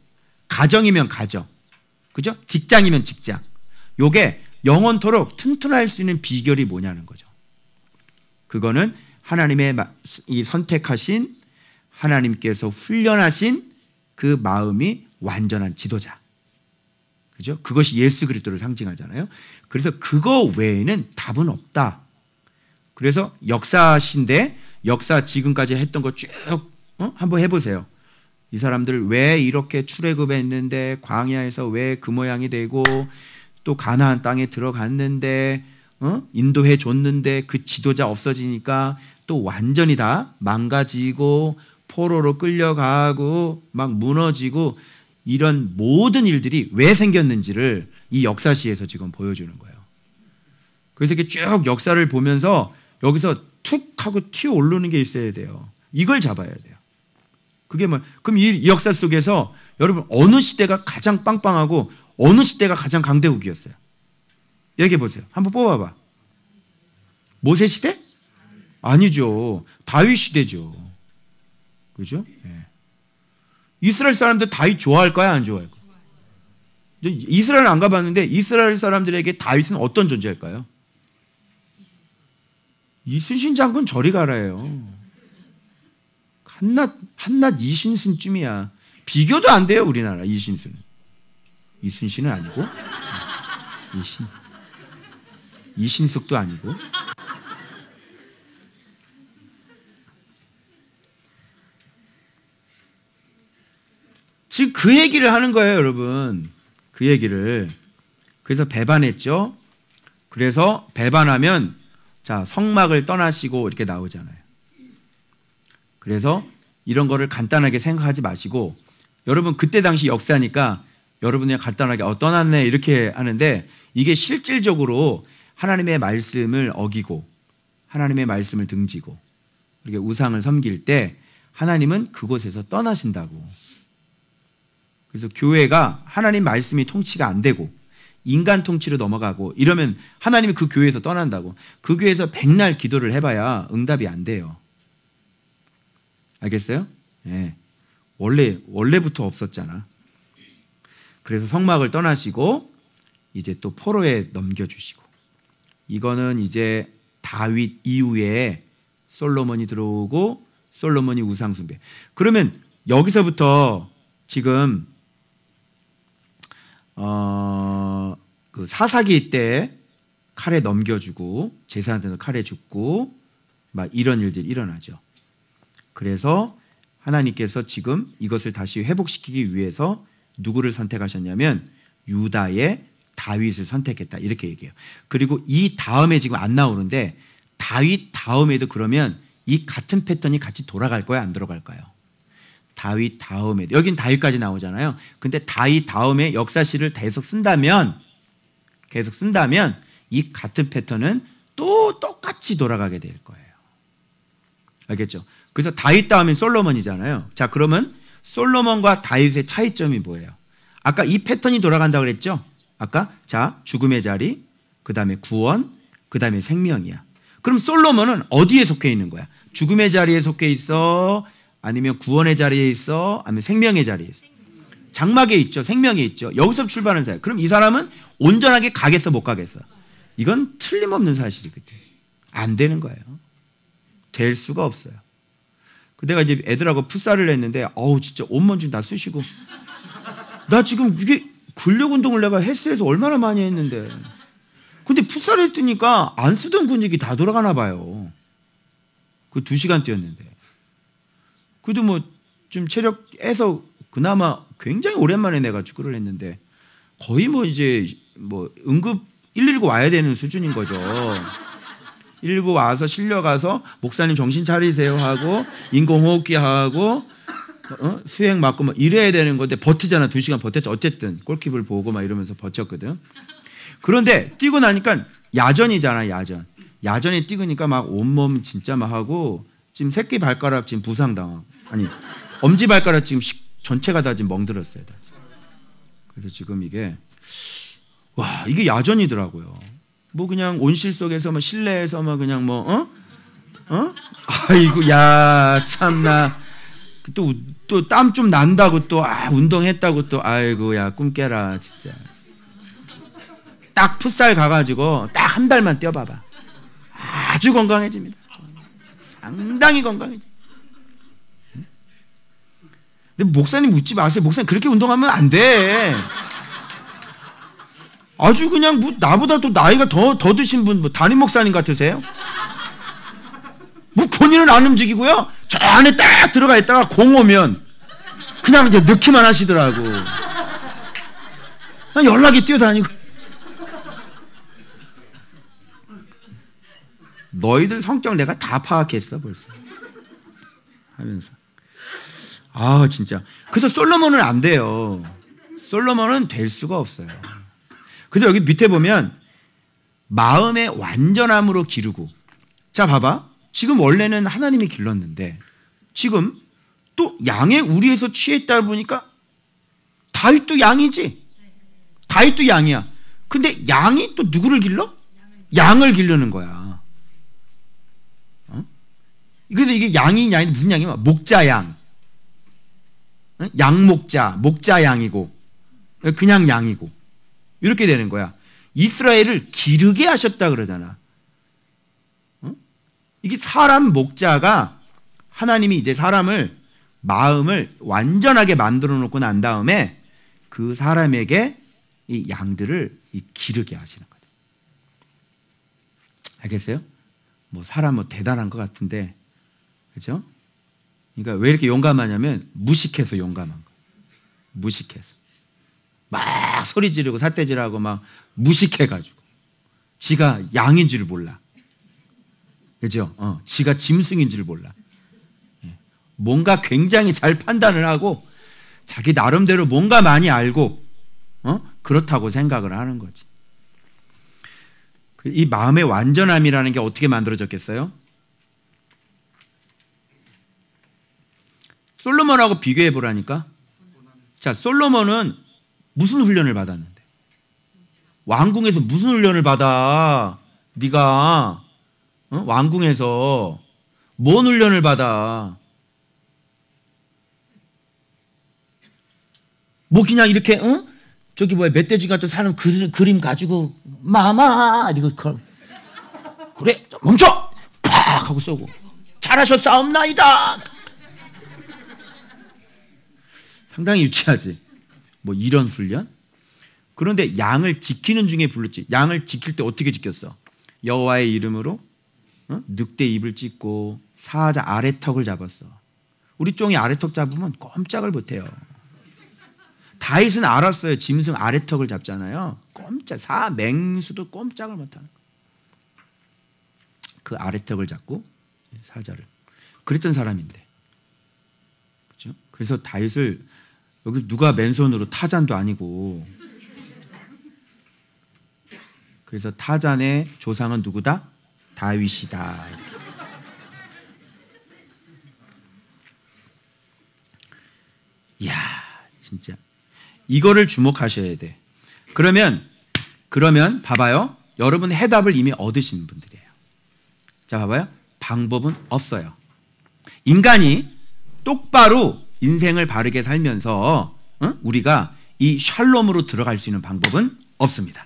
가정이면 가정, 그죠? 직장이면 직장, 요게 영원토록 튼튼할 수 있는 비결이 뭐냐는 거죠. 그거는 하나님의 이 선택하신, 하나님께서 훈련하신 그 마음이 완전한 지도자, 그죠? 그것이 예수 그리스도를 상징하잖아요. 그래서 그거 외에는 답은 없다. 그래서 역사신데, 역사 지금까지 했던 거 쭉 한번 해보세요. 이 사람들 왜 이렇게 출애굽했는데, 광야에서 왜 그 모양이 되고, 또 가나안 땅에 들어갔는데, 인도해 줬는데 그 지도자 없어지니까 또 완전히 다 망가지고 포로로 끌려가고 막 무너지고, 이런 모든 일들이 왜 생겼는지를 이 역사시에서 지금 보여주는 거예요. 그래서 이렇게 쭉 역사를 보면서 여기서 툭 하고 튀어 오르는 게 있어야 돼요. 이걸 잡아야 돼요. 그게 뭐, 그럼 이 역사 속에서 여러분 어느 시대가 가장 빵빵하고 어느 시대가 가장 강대국이었어요? 얘기해 보세요. 한번 뽑아봐. 모세 시대? 아니죠. 다윗 시대죠. 그죠? 네. 이스라엘 사람들 다윗 좋아할 거야, 안 좋아할 거야? 이스라엘 안 가봤는데 이스라엘 사람들에게 다윗은 어떤 존재일까요? 이순신 장군 저리 가라예요. 한낱 이신순쯤이야. 비교도 안 돼요, 우리나라 이신순. 이순신은 아니고, 이신숙도 아니고. 지금 그 얘기를 하는 거예요, 여러분. 그 얘기를. 그래서 배반했죠. 그래서 배반하면 자, 성막을 떠나시고 이렇게 나오잖아요. 그래서 이런 거를 간단하게 생각하지 마시고, 여러분 그때 당시 역사니까 여러분이 간단하게 떠났네 이렇게 하는데, 이게 실질적으로 하나님의 말씀을 어기고 하나님의 말씀을 등지고 이렇게 우상을 섬길 때 하나님은 그곳에서 떠나신다고. 그래서 교회가 하나님 말씀이 통치가 안 되고 인간 통치로 넘어가고 이러면 하나님이 그 교회에서 떠난다고. 그 교회에서 백날 기도를 해봐야 응답이 안 돼요. 알겠어요? 네. 원래부터 없었잖아. 그래서 성막을 떠나시고 이제 또 포로에 넘겨주시고, 이거는 이제 다윗 이후에 솔로몬이 들어오고 솔로몬이 우상 숭배. 그러면 여기서부터 지금 그 사사기 때 칼에 넘겨주고 제사한테는 칼에 죽고 막 이런 일들이 일어나죠. 그래서 하나님께서 지금 이것을 다시 회복시키기 위해서 누구를 선택하셨냐면 유다의 다윗을 선택했다, 이렇게 얘기해요. 그리고 이 다음에 지금 안 나오는데 다윗 다음에도 그러면 이 같은 패턴이 같이 돌아갈 거야, 안 들어갈까요? 다윗 다음에, 여긴 다윗까지 나오잖아요. 근데 다윗 다음에 역사시를 계속 쓴다면 이 같은 패턴은 또 똑같이 돌아가게 될 거예요. 알겠죠? 그래서 다윗 다음엔 솔로몬이잖아요. 자, 그러면 솔로몬과 다윗의 차이점이 뭐예요? 아까 이 패턴이 돌아간다고 그랬죠? 아까 자, 죽음의 자리, 그 다음에 구원, 그 다음에 생명이야. 그럼 솔로몬은 어디에 속해 있는 거야? 죽음의 자리에 속해 있어? 아니면 구원의 자리에 있어? 아니면 생명의 자리에 있어? 장막에 있죠. 생명에 있죠. 여기서 출발하는 사람. 그럼 이 사람은 온전하게 가겠어, 못 가겠어? 이건 틀림없는 사실이거든. 안 되는 거예요. 될 수가 없어요. 내가 이제 애들하고 풋살을 했는데, 진짜 온몸 좀 다 쑤시고. 나 지금 이게 근력 운동을 내가 헬스에서 얼마나 많이 했는데. 근데 풋살을 했으니까 안 쓰던 근육이 다 돌아가나 봐요. 그 2시간 뛰었는데. 그래도 뭐 좀 체력에서 그나마 굉장히 오랜만에 내가 축구를 했는데 거의 뭐 이제 뭐 응급 119 와야 되는 수준인 거죠. 119 와서 실려가서 목사님 정신 차리세요 하고 인공호흡기 하고 수행 맞고 막 이래야 되는 건데 버티잖아. 2시간 버텼죠. 어쨌든 골키퍼를 보고 막 이러면서 버텼거든. 그런데 뛰고 나니까 야전이잖아. 야전에 뛰니까 막 온몸 진짜 막 하고 지금 새끼 발가락 지금 부상당하고 아니 엄지 발가락 지금 전체가 다 지금 멍들었어요. 다. 그래서 지금 이게 야전이더라고요. 뭐 그냥 온실 속에서 뭐 실내에서 뭐 그냥 뭐 아이고 야 참나 또 땀 좀 난다고 또 운동했다고 또 아이고 야 꿈 깨라 진짜. 딱 풋살 가가지고 딱 한 달만 뛰어봐봐. 아주 건강해집니다. 상당히 건강해져. 근데 목사님 웃지 마세요. 목사님 그렇게 운동하면 안 돼. 아주 그냥 뭐 나보다 또 나이가 더 드신 분, 뭐 담임 목사님 같으세요? 뭐 본인은 안 움직이고요. 저 안에 딱 들어가 있다가 공 오면 그냥 이제 넣기만 하시더라고. 연락이 뛰어다니고. 너희들 성격 내가 다 파악했어 벌써. 하면서. 진짜. 그래서 솔로몬은 안 돼요. 솔로몬은 될 수가 없어요. 그래서 여기 밑에 보면 마음의 완전함으로 기르고. 자 봐봐. 지금 원래는 하나님이 길렀는데 지금 또 양의 우리에서 취했다 보니까 다윗도 양이지. 다윗도 양이야. 근데 양이 또 누구를 길러? 양을 기르는 거야. 그래서 이게 양이냐 무슨 양이야? 목자양. 양목자, 목자양이고 그냥 양이고 이렇게 되는 거야. 이스라엘을 기르게 하셨다 그러잖아. 이게 사람 목자가 하나님이 이제 사람을 마음을 완전하게 만들어 놓고 난 다음에 그 사람에게 이 양들을 기르게 하시는 거죠. 알겠어요? 뭐 사람 뭐 대단한 것 같은데 그죠? 그러니까 왜 이렇게 용감하냐면 무식해서 용감한 거예요. 무식해서. 막 소리 지르고 삿대질하고 막 무식해가지고 지가 양인 줄 몰라. 그죠? 지가 짐승인 줄 몰라. 뭔가 굉장히 잘 판단을 하고 자기 나름대로 뭔가 많이 알고 그렇다고 생각을 하는 거지. 이 마음의 완전함이라는 게 어떻게 만들어졌겠어요? 솔로몬하고 비교해 보라니까. 자, 솔로몬은 무슨 훈련을 받았는데? 왕궁에서 무슨 훈련을 받아? 네가 왕궁에서 뭔 훈련을 받아? 뭐 그냥 이렇게 저기 뭐야 멧돼지 같은 사람 그림 가지고 마마 이거 그래 멈춰 팍 하고 쏘고 잘하셨사옵나이다. 상당히 유치하지. 뭐 이런 훈련? 그런데 양을 지키는 중에 불렀지. 양을 지킬 때 어떻게 지켰어? 여호와의 이름으로 늑대 입을 찢고 사자 아래턱을 잡았어. 우리 쫑이 아래턱 잡으면 꼼짝을 못해요. 다윗은 알았어요. 짐승 아래턱을 잡잖아요. 맹수도 꼼짝을 못하는 거예요. 그 아래턱을 잡고 사자를. 그랬던 사람인데. 그렇죠? 그래서 다윗을 여기 누가 맨손으로 타잔도 아니고 그래서 타잔의 조상은 누구다? 다윗이다. 이야 진짜 이거를 주목하셔야 돼. 그러면 봐봐요. 여러분 해답을 이미 얻으신 분들이에요. 자, 봐봐요. 방법은 없어요. 인간이 똑바로 인생을 바르게 살면서 우리가 이 샬롬으로 들어갈 수 있는 방법은 없습니다.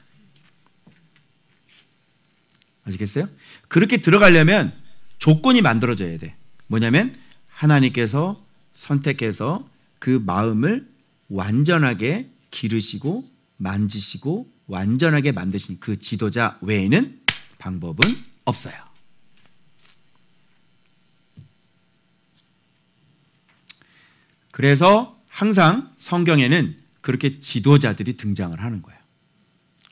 아시겠어요? 그렇게 들어가려면 조건이 만들어져야 돼. 뭐냐면 하나님께서 선택해서 그 마음을 완전하게 기르시고 만지시고 완전하게 만드신 그 지도자 외에는 방법은 없어요. 그래서 항상 성경에는 그렇게 지도자들이 등장을 하는 거예요.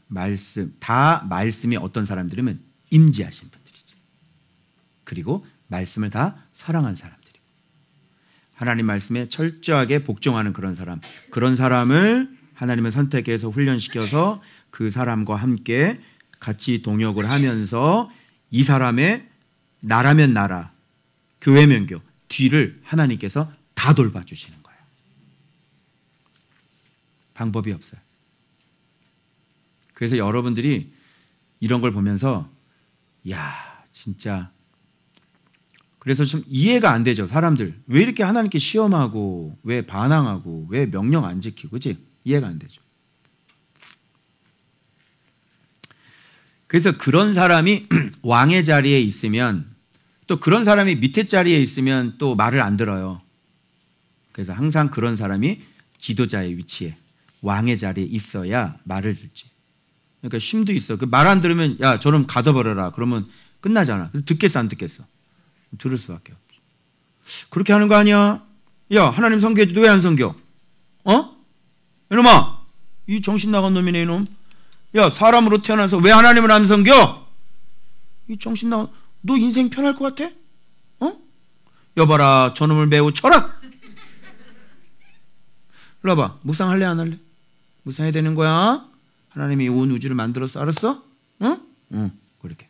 말씀이 어떤 사람들이면 임재하신 분들이죠. 그리고 말씀을 다 사랑한 사람들이고 하나님 말씀에 철저하게 복종하는 그런 사람을 하나님은 선택해서 훈련시켜서 그 사람과 함께 같이 동역을 하면서 이 사람의 나라면 나라, 교회면 교 뒤를 하나님께서 다 돌봐주시는 거예요. 방법이 없어요. 그래서 여러분들이 이런 걸 보면서 야, 진짜 그래서 좀 이해가 안 되죠. 사람들 왜 이렇게 하나님께 시험하고 왜 반항하고 왜 명령 안 지키고, 그렇지? 이해가 안 되죠. 그래서 그런 사람이 왕의 자리에 있으면 또 그런 사람이 밑에 자리에 있으면 또 말을 안 들어요. 그래서 항상 그런 사람이 지도자의 위치에 왕의 자리에 있어야 말을 듣지. 그러니까 쉼도 있어. 그 말 안 들으면 야, 저놈 가둬버려라. 그러면 끝나잖아. 듣겠어 안 듣겠어? 들을 수밖에 없어. 그렇게 하는 거 아니야? 야, 하나님 섬겨야지 왜 안 섬겨? 이놈아, 이 정신 나간 놈이네 이놈. 야, 사람으로 태어나서 왜 하나님을 안 섬겨? 이 정신 나간, 너 인생 편할 것 같아? 여봐라, 저놈을 매우 쳐라. 일로 와봐. 묵상할래 안 할래? 묵상해야 되는 거야. 하나님이 온 우주를 만들었어. 알았어? 응, 그렇게.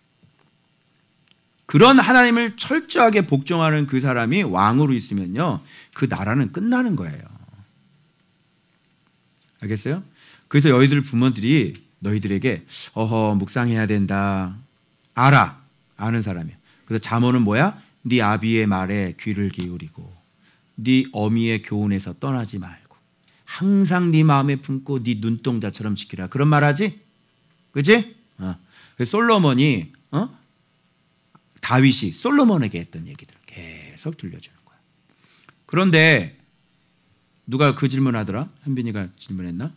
그런 하나님을 철저하게 복종하는 그 사람이 왕으로 있으면요, 그 나라는 끝나는 거예요. 알겠어요? 그래서 너희들 부모들이 너희들에게 묵상해야 된다. 알아. 아는 사람이야. 그래서 잠언은 뭐야? 네 아비의 말에 귀를 기울이고 네 어미의 교훈에서 떠나지 말고 항상 네 마음에 품고 네 눈동자처럼 지키라. 그런 말 하지? 그치? 솔로몬이 다윗이 솔로몬에게 했던 얘기들을 계속 들려주는 거야. 그런데 누가 그 질문하더라? 현빈이가 질문했나?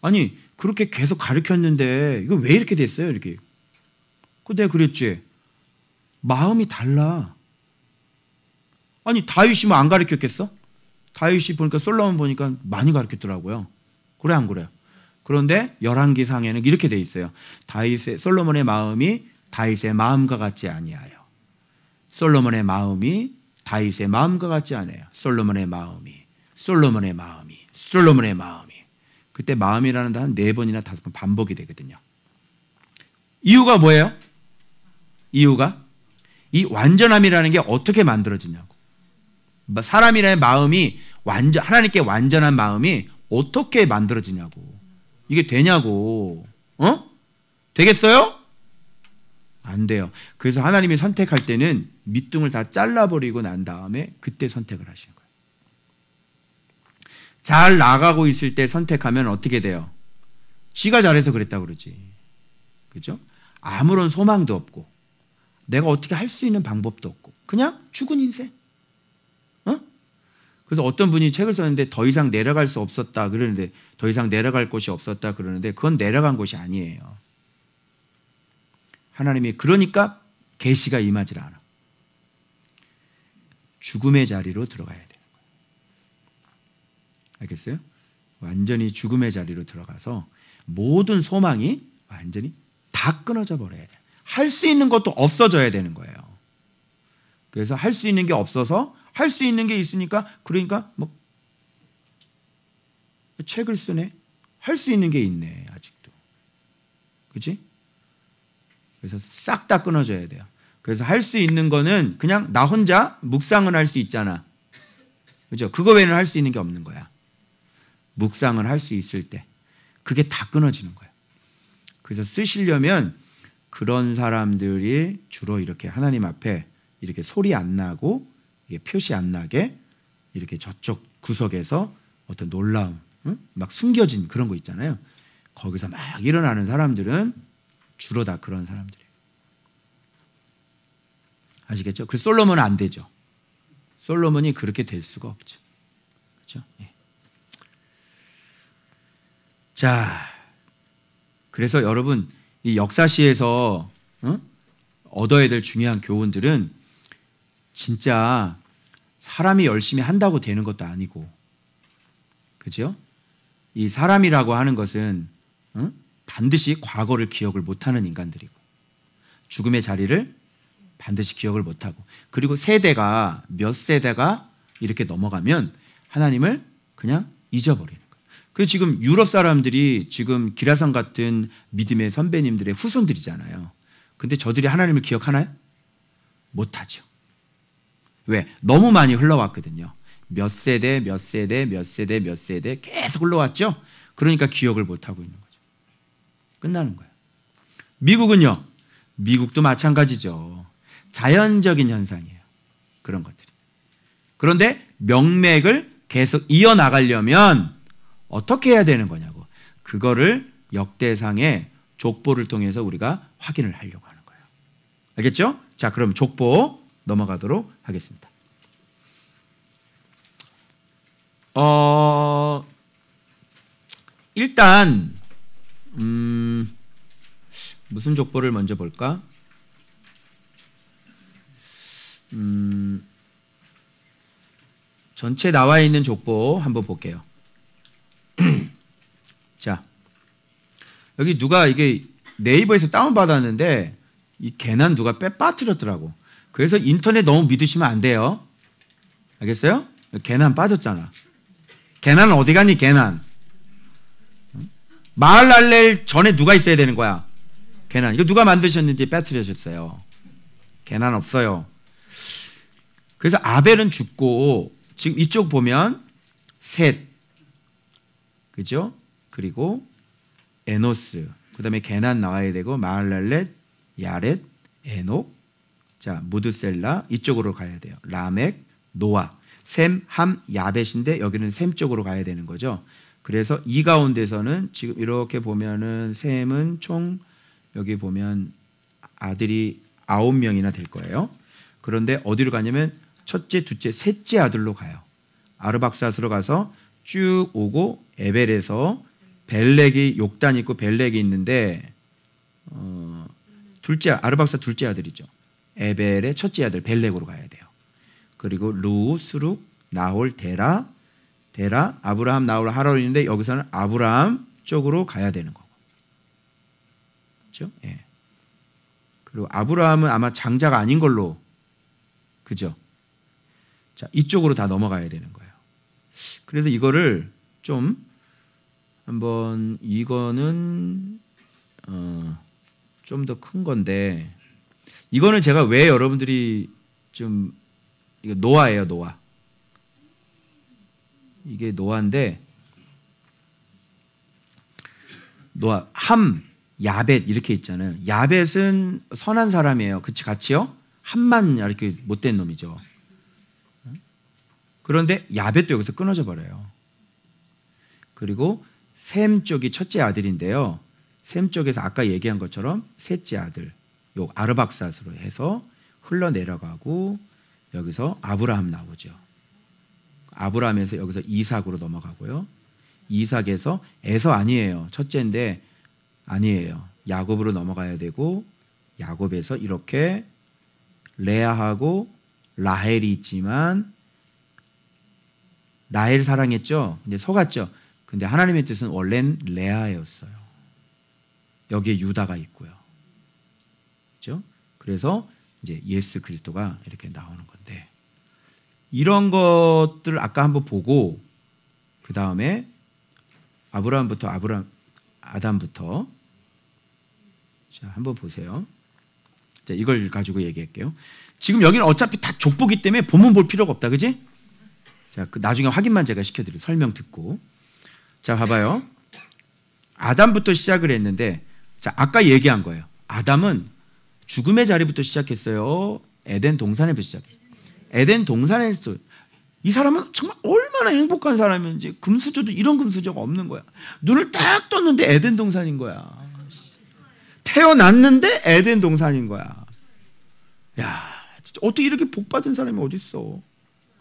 아니, 그렇게 계속 가르쳤는데 이거 왜 이렇게 됐어요? 이렇게. 내가 그랬지. 마음이 달라. 아니, 다윗이 뭐 안 가르쳤겠어? 다윗이 보니까 솔로몬 보니까 많이 가르쳤더라고요. 그래 안 그래요? 그런데 열왕기상에는 이렇게 돼 있어요. 솔로몬의 마음이 다윗의 마음과 같지 아니하여. 솔로몬의 마음이 다윗의 마음과 같지 않아요. 솔로몬의 마음이. 그때 마음이라는 단 4번이나 5번 반복이 되거든요. 이유가 뭐예요? 이유가 이 완전함이라는 게 어떻게 만들어지냐고. 사람이라는 마음이 하나님께 완전한 마음이 어떻게 만들어지냐고. 이게 되냐고. 되겠어요? 안 돼요. 그래서 하나님이 선택할 때는 밑둥을 다 잘라버리고 난 다음에 그때 선택을 하시는 거예요. 잘 나가고 있을 때 선택하면 어떻게 돼요? 지가 잘해서 그랬다고 그러지. 그죠? 아무런 소망도 없고 내가 어떻게 할 수 있는 방법도 없고 그냥 죽은 인생. 그래서 어떤 분이 책을 썼는데 더 이상 내려갈 수 없었다 그러는데, 더 이상 내려갈 곳이 없었다 그러는데 그건 내려간 곳이 아니에요. 하나님이 그러니까 계시가 임하질 않아. 죽음의 자리로 들어가야 되는 거예요. 알겠어요? 완전히 죽음의 자리로 들어가서 모든 소망이 완전히 다 끊어져 버려야 돼요. 할 수 있는 것도 없어져야 되는 거예요. 그래서 할 수 있는 게 없어서 할 수 있는 게 있으니까, 그러니까 뭐 책을 쓰네. 할 수 있는 게 있네 아직도. 그렇지? 그래서 싹 다 끊어져야 돼요. 그래서 할 수 있는 거는 그냥 나 혼자 묵상을 할 수 있잖아. 그죠? 그거 외에는 할 수 있는 게 없는 거야. 묵상을 할 수 있을 때 그게 다 끊어지는 거예요. 그래서 쓰시려면 그런 사람들이 주로 이렇게 하나님 앞에 이렇게 소리 안 나고 이게 표시 안 나게 이렇게 저쪽 구석에서 어떤 놀라움, 응? 막 숨겨진 그런 거 있잖아요. 거기서 막 일어나는 사람들은 주로 다 그런 사람들이에요. 아시겠죠? 그 솔로몬은 안 되죠. 솔로몬이 그렇게 될 수가 없죠. 그렇죠? 예. 자, 그래서 여러분 이 역사시에서 얻어야 될 중요한 교훈들은 진짜 사람이 열심히 한다고 되는 것도 아니고, 그죠? 이 사람이라고 하는 것은 반드시 과거를 기억을 못하는 인간들이고 죽음의 자리를 반드시 기억을 못하고, 그리고 세대가 몇 세대가 이렇게 넘어가면 하나님을 그냥 잊어버리는 거예요. 그 지금 유럽 사람들이 지금 기라성 같은 믿음의 선배님들의 후손들이잖아요. 근데 저들이 하나님을 기억하나요? 못하죠. 왜? 너무 많이 흘러왔거든요. 몇 세대, 몇 세대, 몇 세대, 몇 세대 계속 흘러왔죠. 그러니까 기억을 못하고 있는 거죠. 끝나는 거예요. 미국은요? 미국도 마찬가지죠. 자연적인 현상이에요. 그런 것들이. 그런데 명맥을 계속 이어나가려면 어떻게 해야 되는 거냐고. 그거를 역대상의 족보를 통해서 우리가 확인을 하려고 하는 거예요. 알겠죠? 자, 그럼 족보 넘어가도록 하겠습니다. 일단 무슨 족보를 먼저 볼까? 전체 나와 있는 족보 한번 볼게요. 자, 여기 누가 이게 네이버에서 다운받았는데 이 개난 누가 빠뜨렸더라고. 그래서 인터넷 너무 믿으시면 안 돼요. 알겠어요? 개난 빠졌잖아. 개난은 어디 갔니, 개난? 마할랄렐 전에 누가 있어야 되는 거야? 개난. 이거 누가 만드셨는지 빠뜨려졌어요. 개난 없어요. 그래서 아벨은 죽고 지금 이쪽 보면 셋, 그죠? 그리고 에노스, 그 다음에 게난 나와야 되고 마할랄렛, 야렛, 에녹, 자 무드셀라 이쪽으로 가야 돼요. 라멕, 노아, 셈, 함, 야벳인데 여기는 셈 쪽으로 가야 되는 거죠. 그래서 이 가운데서는 지금 이렇게 보면은 셈은 총 여기 보면 아들이 9명이나 될 거예요. 그런데 어디로 가냐면 첫째, 둘째, 셋째 아들로 가요. 아르박삿으로 가서 쭉 오고 에벨에서 벨렉이 욕단 있고 벨렉이 있는데 둘째 아르박삿 둘째 아들이죠. 에벨의 첫째 아들 벨렉으로 가야 돼요. 그리고 루, 스룩, 나홀, 데라, 아브라함, 나홀, 하롤인데 여기서는 아브라함 쪽으로 가야 되는 거고, 그렇죠? 예. 그리고 아브라함은 아마 장자가 아닌 걸로, 그죠? 자, 이쪽으로 다 넘어가야 되는 거예요. 그래서 이거를 좀 한번 이거는 좀 더 큰 건데 이거는 제가 왜 여러분들이 좀 이거 노아예요, 노아. 이게 노아인데 노아, 함, 야벳 이렇게 있잖아요. 야벳은 선한 사람이에요. 그치 같이요? 함만 이렇게 못된 놈이죠. 그런데 야벳도 여기서 끊어져 버려요. 그리고 셈 쪽이 첫째 아들인데요. 셈 쪽에서 아까 얘기한 것처럼 셋째 아들, 요 아르박삿으로 해서 흘러내려가고 여기서 아브라함 나오죠. 아브라함에서 여기서 이삭으로 넘어가고요. 이삭에서 에서 아니에요. 첫째인데 아니에요. 야곱으로 넘어가야 되고 야곱에서 이렇게 레아하고 라헬이 있지만 라헬 사랑했죠. 근데 속았죠. 근데 하나님의 뜻은 원래는 레아였어요. 여기에 유다가 있고요. 그렇죠? 그래서 이제 예수 그리스도가 이렇게 나오는 건데 이런 것들을 아까 한번 보고 그 다음에 아담부터 자 한번 보세요. 자 이걸 가지고 얘기할게요. 지금 여기는 어차피 다 족보기 때문에 본문 볼 필요가 없다, 그지? 자, 그 나중에 확인만 제가 시켜드려요. 설명 듣고. 자, 봐봐요. 아담부터 시작을 했는데, 자, 아까 얘기한 거예요. 아담은 죽음의 자리부터 시작했어요. 에덴 동산에부터 시작했어요. 에덴 동산에서 이 사람은 정말 얼마나 행복한 사람인지 금수저도 이런 금수저가 없는 거야. 눈을 딱 떴는데 에덴 동산인 거야. 태어났는데 에덴 동산인 거야. 야, 진짜 어떻게 이렇게 복 받은 사람이 어디 있어?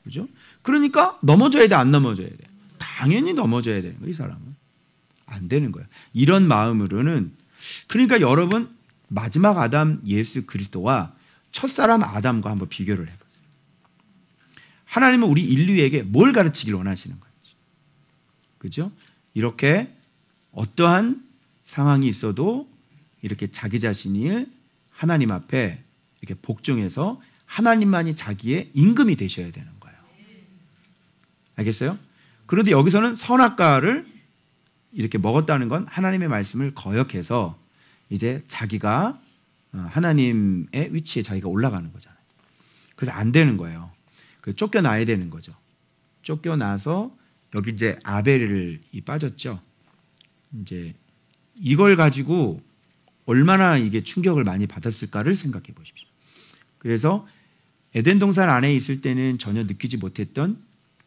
그죠? 그러니까 넘어져야 돼, 안 넘어져야 돼? 당연히 넘어져야 되는 거야, 이 사람은. 안 되는 거야. 이런 마음으로는 그러니까 여러분 마지막 아담 예수 그리스도와 첫사람 아담과 한번 비교를 해봐요. 하나님은 우리 인류에게 뭘 가르치길 원하시는 거예요? 그죠? 이렇게 어떠한 상황이 있어도 이렇게 자기 자신을 하나님 앞에 이렇게 복종해서 하나님만이 자기의 임금이 되셔야 되는 거예요. 알겠어요? 그런데 여기서는 선악과를 이렇게 먹었다는 건 하나님의 말씀을 거역해서 이제 자기가 하나님의 위치에 자기가 올라가는 거잖아요. 그래서 안 되는 거예요. 쫓겨나야 되는 거죠. 쫓겨나서 여기 이제 아벨이 빠졌죠. 이제 이걸 가지고 얼마나 이게 충격을 많이 받았을까를 생각해 보십시오. 그래서 에덴 동산 안에 있을 때는 전혀 느끼지 못했던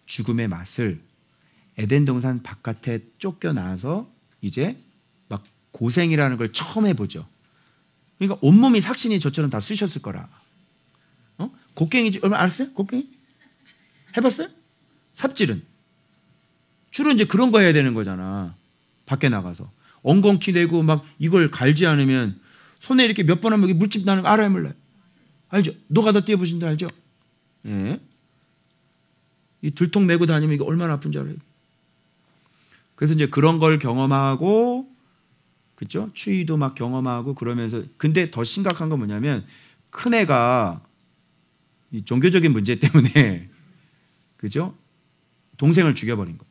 죽음의 맛을 에덴 동산 바깥에 쫓겨나서 이제 막 고생이라는 걸 처음 해보죠. 그러니까 온몸이 삭신이 저처럼 다 쑤셨을 거라. 곡괭이 얼마 알았어요? 곡괭이? 해봤어요? 삽질은 주로 이제 그런 거 해야 되는 거잖아. 밖에 나가서 엉겅퀴 내고 막 이걸 갈지 않으면 손에 이렇게 몇 번 하면 물집 나는 거 알아요, 몰라요? 알죠? 노가다 뛰어보신 분 알죠? 예. 이 들통 메고 다니면 이게 얼마나 아픈지 알아요? 그래서 이제 그런 걸 경험하고, 그죠? 추위도 막 경험하고 그러면서, 근데 더 심각한 건 뭐냐면 큰 애가 이 종교적인 문제 때문에, 그죠? 동생을 죽여버린 거죠.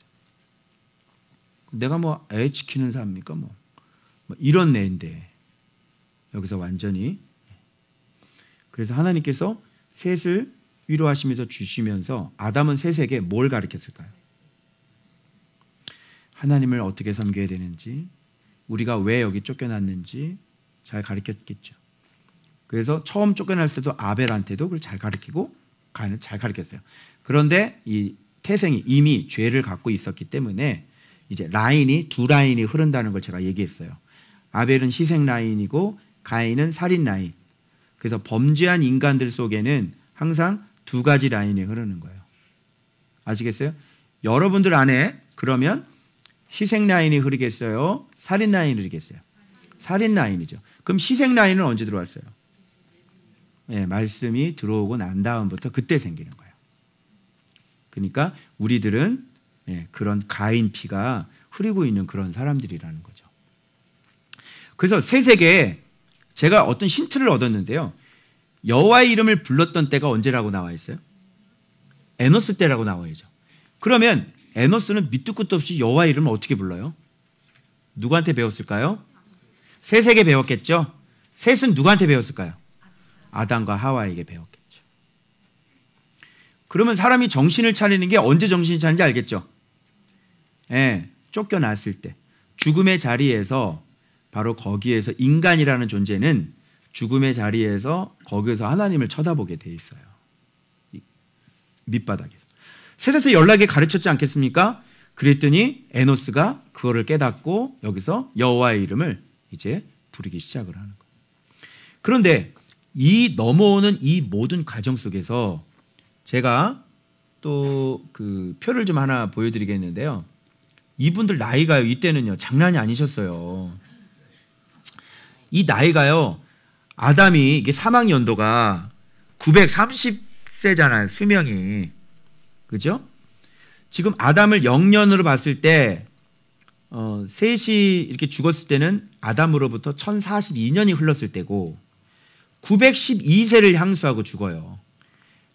내가 뭐 애 지키는 사람입니까? 뭐 이런 애인데 여기서 완전히. 그래서 하나님께서 셋을 위로하시면서 주시면서 아담은 셋에게 뭘 가르쳤을까요? 하나님을 어떻게 섬겨야 되는지, 우리가 왜 여기 쫓겨났는지 잘 가르쳤겠죠. 그래서 처음 쫓겨났을 때도 아벨한테도 그걸 잘 가르치고 가인을 잘 가르쳤어요. 그런데 이 태생이 이미 죄를 갖고 있었기 때문에 이제 라인이 두 라인이 흐른다는 걸 제가 얘기했어요. 아벨은 희생 라인이고 가인은 살인 라인. 그래서 범죄한 인간들 속에는 항상 두 가지 라인이 흐르는 거예요. 아시겠어요? 여러분들 안에 그러면 희생 라인이 흐르겠어요? 살인 라인이 흐르겠어요? 살인 라인이죠. 그럼 희생 라인은 언제 들어왔어요? 네, 말씀이 들어오고 난 다음부터 그때 생기는 거예요. 그러니까 우리들은 그런 가인 피가 흐르고 있는 그런 사람들이라는 거죠. 그래서 셋에게 제가 어떤 힌트를 얻었는데요. 여호와의 이름을 불렀던 때가 언제라고 나와 있어요? 에노스 때라고 나와야죠. 그러면 에노스는 밑도 끝도 없이 여호와의 이름을 어떻게 불러요? 누구한테 배웠을까요? 셋에게 배웠겠죠. 셋은 누구한테 배웠을까요? 아담과 하와에게 배웠겠죠. 그러면 사람이 정신을 차리는 게 언제 정신이 차리는지 알겠죠? 쫓겨났을 때 죽음의 자리에서, 바로 거기에서 인간이라는 존재는 죽음의 자리에서 거기서 하나님을 쳐다보게 돼 있어요. 밑바닥에서. 셋에서 연락에 가르쳤지 않겠습니까? 그랬더니 에노스가 그거를 깨닫고 여기서 여호와의 이름을 이제 부르기 시작을 하는 거예요. 그런데 이 넘어오는 이 모든 과정 속에서 제가 또 그 표를 좀 하나 보여드리겠는데요. 이분들 나이가요, 이때는요 장난이 아니셨어요. 이 나이가요, 아담이 이게 사망 연도가 930세잖아요, 수명이. 그죠? 지금 아담을 영년으로 봤을 때 셋이 이렇게 죽었을 때는 아담으로부터 1042년이 흘렀을 때고 912세를 향수하고 죽어요.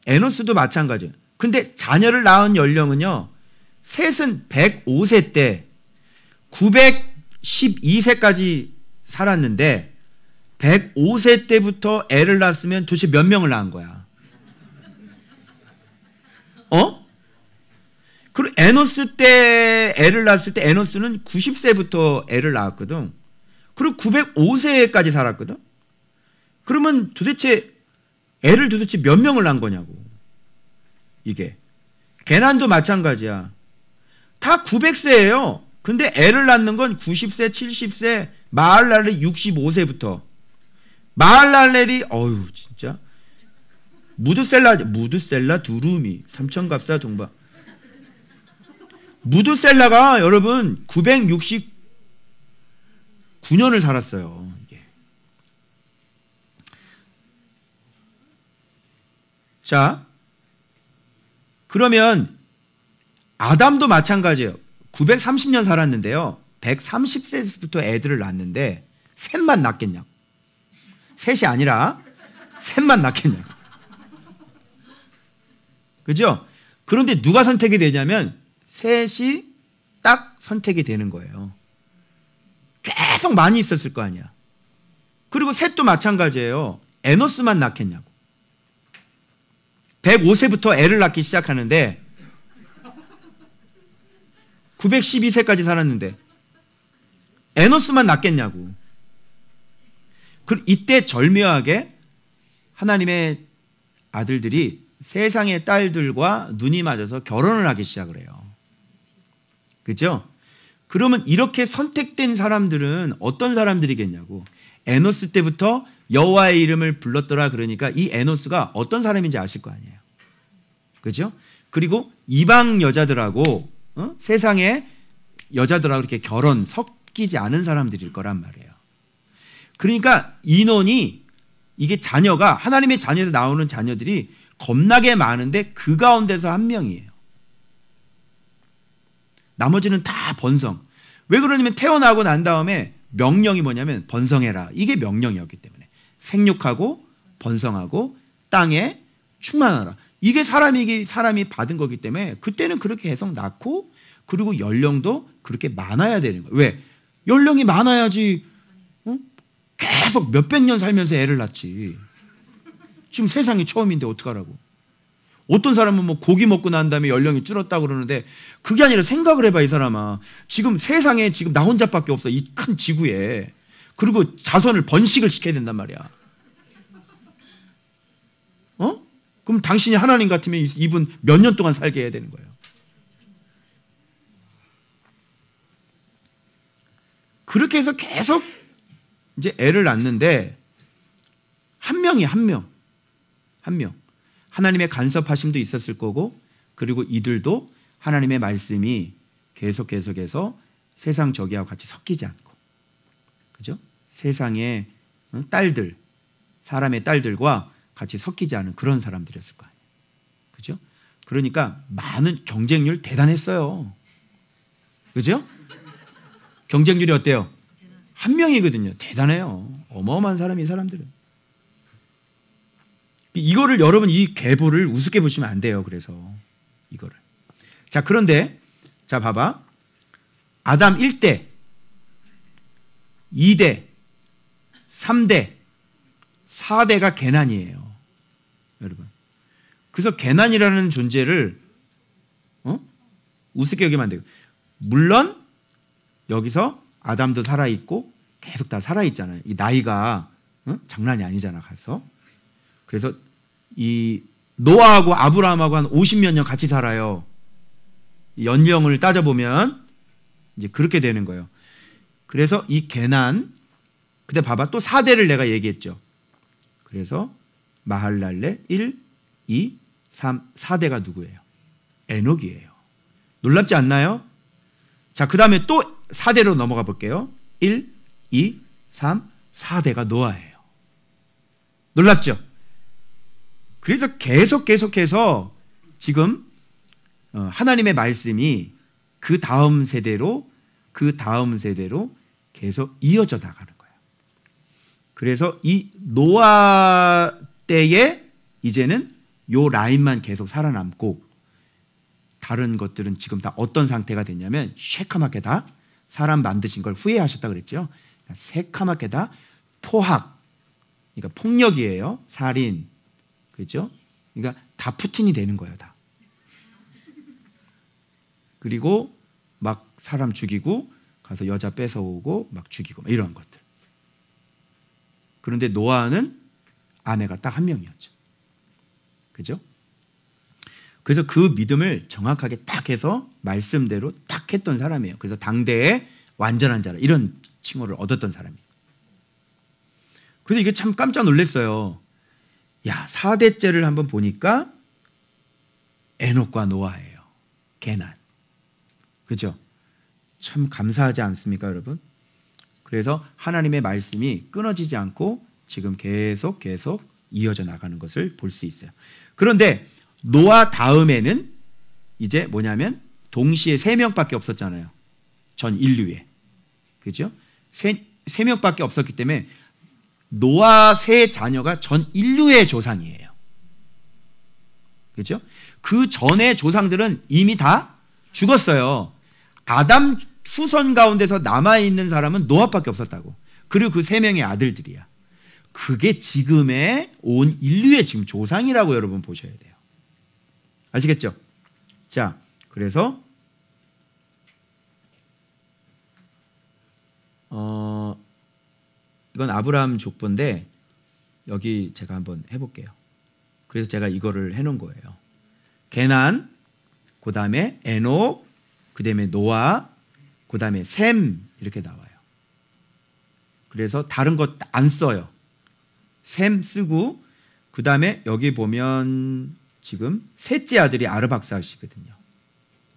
에노스도 마찬가지예요. 근데 자녀를 낳은 연령은요, 셋은 105세 때 912세까지 살았는데 105세 때부터 애를 낳았으면 도대체 몇 명을 낳은 거야? 그리고 에노스 때 애를 낳았을 때 에노스는 90세부터 애를 낳았거든. 그리고 905세까지 살았거든. 그러면 도대체 애를 도대체 몇 명을 낳은 거냐고. 이게 개난도 마찬가지야. 다 900세예요. 근데 애를 낳는 건 90세, 70세, 마할랄렐 65세부터. 마할랄렐이 어휴 진짜 무드셀라 두루미 삼천갑사 동바. 무드셀라가 여러분 969년을 살았어요. 이게. 자, 그러면 아담도 마찬가지예요. 930년 살았는데요. 130세부터 애들을 낳았는데 셋만 낳겠냐고. 셋이 아니라 셋만 낳겠냐고. 그죠? 그런데 누가 선택이 되냐면 셋이 딱 선택이 되는 거예요. 계속 많이 있었을 거 아니야. 그리고 셋도 마찬가지예요. 에노스만 낳겠냐고. 105세부터 애를 낳기 시작하는데 912세까지 살았는데 에노스만 낳겠냐고. 이때 절묘하게 하나님의 아들들이 세상의 딸들과 눈이 맞아서 결혼을 하기 시작을 해요. 그렇죠? 그러면 이렇게 선택된 사람들은 어떤 사람들이겠냐고. 에노스 때부터 여호와의 이름을 불렀더라. 그러니까 이 에노스가 어떤 사람인지 아실 거 아니에요. 그렇죠? 그리고 이방 여자들하고 세상의 여자들하고 이렇게 섞이지 않은 사람들일 거란 말이에요. 그러니까 인원이 이게 자녀가 하나님의 자녀에서 나오는 자녀들이 겁나게 많은데 그 가운데서 한 명이에요. 나머지는 다 번성. 왜 그러냐면 태어나고 난 다음에 명령이 뭐냐면 번성해라. 이게 명령이었기 때문에 생육하고 번성하고 땅에 충만하라. 이게 사람이 받은 거기 때문에 그때는 그렇게 계속 낳고 그리고 연령도 그렇게 많아야 되는 거예요. 왜? 연령이 많아야지 계속 몇백 년 살면서 애를 낳지. 지금 세상이 처음인데 어떡하라고. 어떤 사람은 뭐 고기 먹고 난 다음에 연령이 줄었다고 그러는데 그게 아니라 생각을 해봐. 이 사람아. 지금 세상에 지금 나 혼자밖에 없어. 이 큰 지구에. 그리고 자손을 번식을 시켜야 된단 말이야. 그럼 당신이 하나님 같으면 이분 몇 년 동안 살게 해야 되는 거예요. 그렇게 해서 계속 이제 애를 낳는데 한 명. 하나님의 간섭하심도 있었을 거고 그리고 이들도 하나님의 말씀이 계속해서 세상 저기하고 같이 섞이지 않고 그죠? 세상의 딸들, 사람의 딸들과 같이 섞이지 않은 그런 사람들이었을 거 아니에요. 그죠? 그러니까 많은 경쟁률 대단했어요. 그죠? 경쟁률이 어때요? 한 명이거든요. 대단해요. 어마어마한 사람이 이 사람들은. 이거를 여러분 이 계보를 우습게 보시면 안 돼요. 그래서 이거를. 자, 그런데 자 봐봐. 아담 1대, 2대, 3대, 4대가 개난이에요. 여러분. 그래서 개난이라는 존재를 우습게 여기면 안 돼요. 물론 여기서 아담도 살아있고 계속 다 살아있잖아요. 이 나이가 장난이 아니잖아. 가서. 그래서 이 노아하고 아브라함하고 한 50몇 년 같이 살아요. 연령을 따져보면 이제 그렇게 되는 거예요. 그래서 이 개난, 근데 봐봐 또 4대를 내가 얘기했죠. 그래서 마할랄렐 1, 2, 3, 4대가 누구예요? 에녹이에요. 놀랍지 않나요? 자, 그 다음에 또 4대로 넘어가 볼게요. 1, 2, 3, 4대가 노아예요. 놀랍죠? 그래서 계속해서 지금 하나님의 말씀이 그 다음 세대로 계속 이어져 나가는 거예요. 그래서 이 노아 때에 이제는 요 라인만 계속 살아남고 다른 것들은 지금 다 어떤 상태가 됐냐면 새카맣게 다 사람 만드신 걸 후회하셨다 그랬죠. 새카맣게 다 포악, 그러니까 폭력이에요. 살인, 그렇죠? 그러니까 다 푸틴이 되는 거예요, 다. 그리고 막 사람 죽이고 가서 여자 뺏어오고 막 죽이고 막 이런 것들. 그런데 노아는 아내가 딱 한 명이었죠. 그죠? 그래서 그 믿음을 정확하게 딱 해서 말씀대로 딱 했던 사람이에요. 그래서 당대의 완전한 자라 이런 칭호를 얻었던 사람이에요. 그래서 이게 참 깜짝 놀랐어요. 야, 4대째를 한번 보니까 에녹과 노아예요. 게난. 그죠? 참 감사하지 않습니까, 여러분? 그래서 하나님의 말씀이 끊어지지 않고 지금 계속 이어져 나가는 것을 볼 수 있어요. 그런데 노아 다음에는 이제 뭐냐면 동시에 3명밖에 없었잖아요. 전 인류에. 그죠? 3명밖에 없었기 때문에 노아 3자녀가 전 인류의 조상이에요. 그죠? 그 전에 조상들은 이미 다 죽었어요. 아담 후손 가운데서 남아있는 사람은 노아밖에 없었다고. 그리고 그 3명의 아들들이야. 그게 지금의 온 인류의 지금 조상이라고 여러분 보셔야 돼요. 아시겠죠? 자, 그래서 이건 아브라함 족보인데 여기 제가 한번 해볼게요. 그래서 제가 이거를 해놓은 거예요. 게난, 그 다음에 에녹, 그 다음에 노아, 그 다음에 셈 이렇게 나와요. 그래서 다른 것 안 써요. 셈 쓰고 그 다음에 여기 보면 지금 셋째 아들이 아르박사시거든요.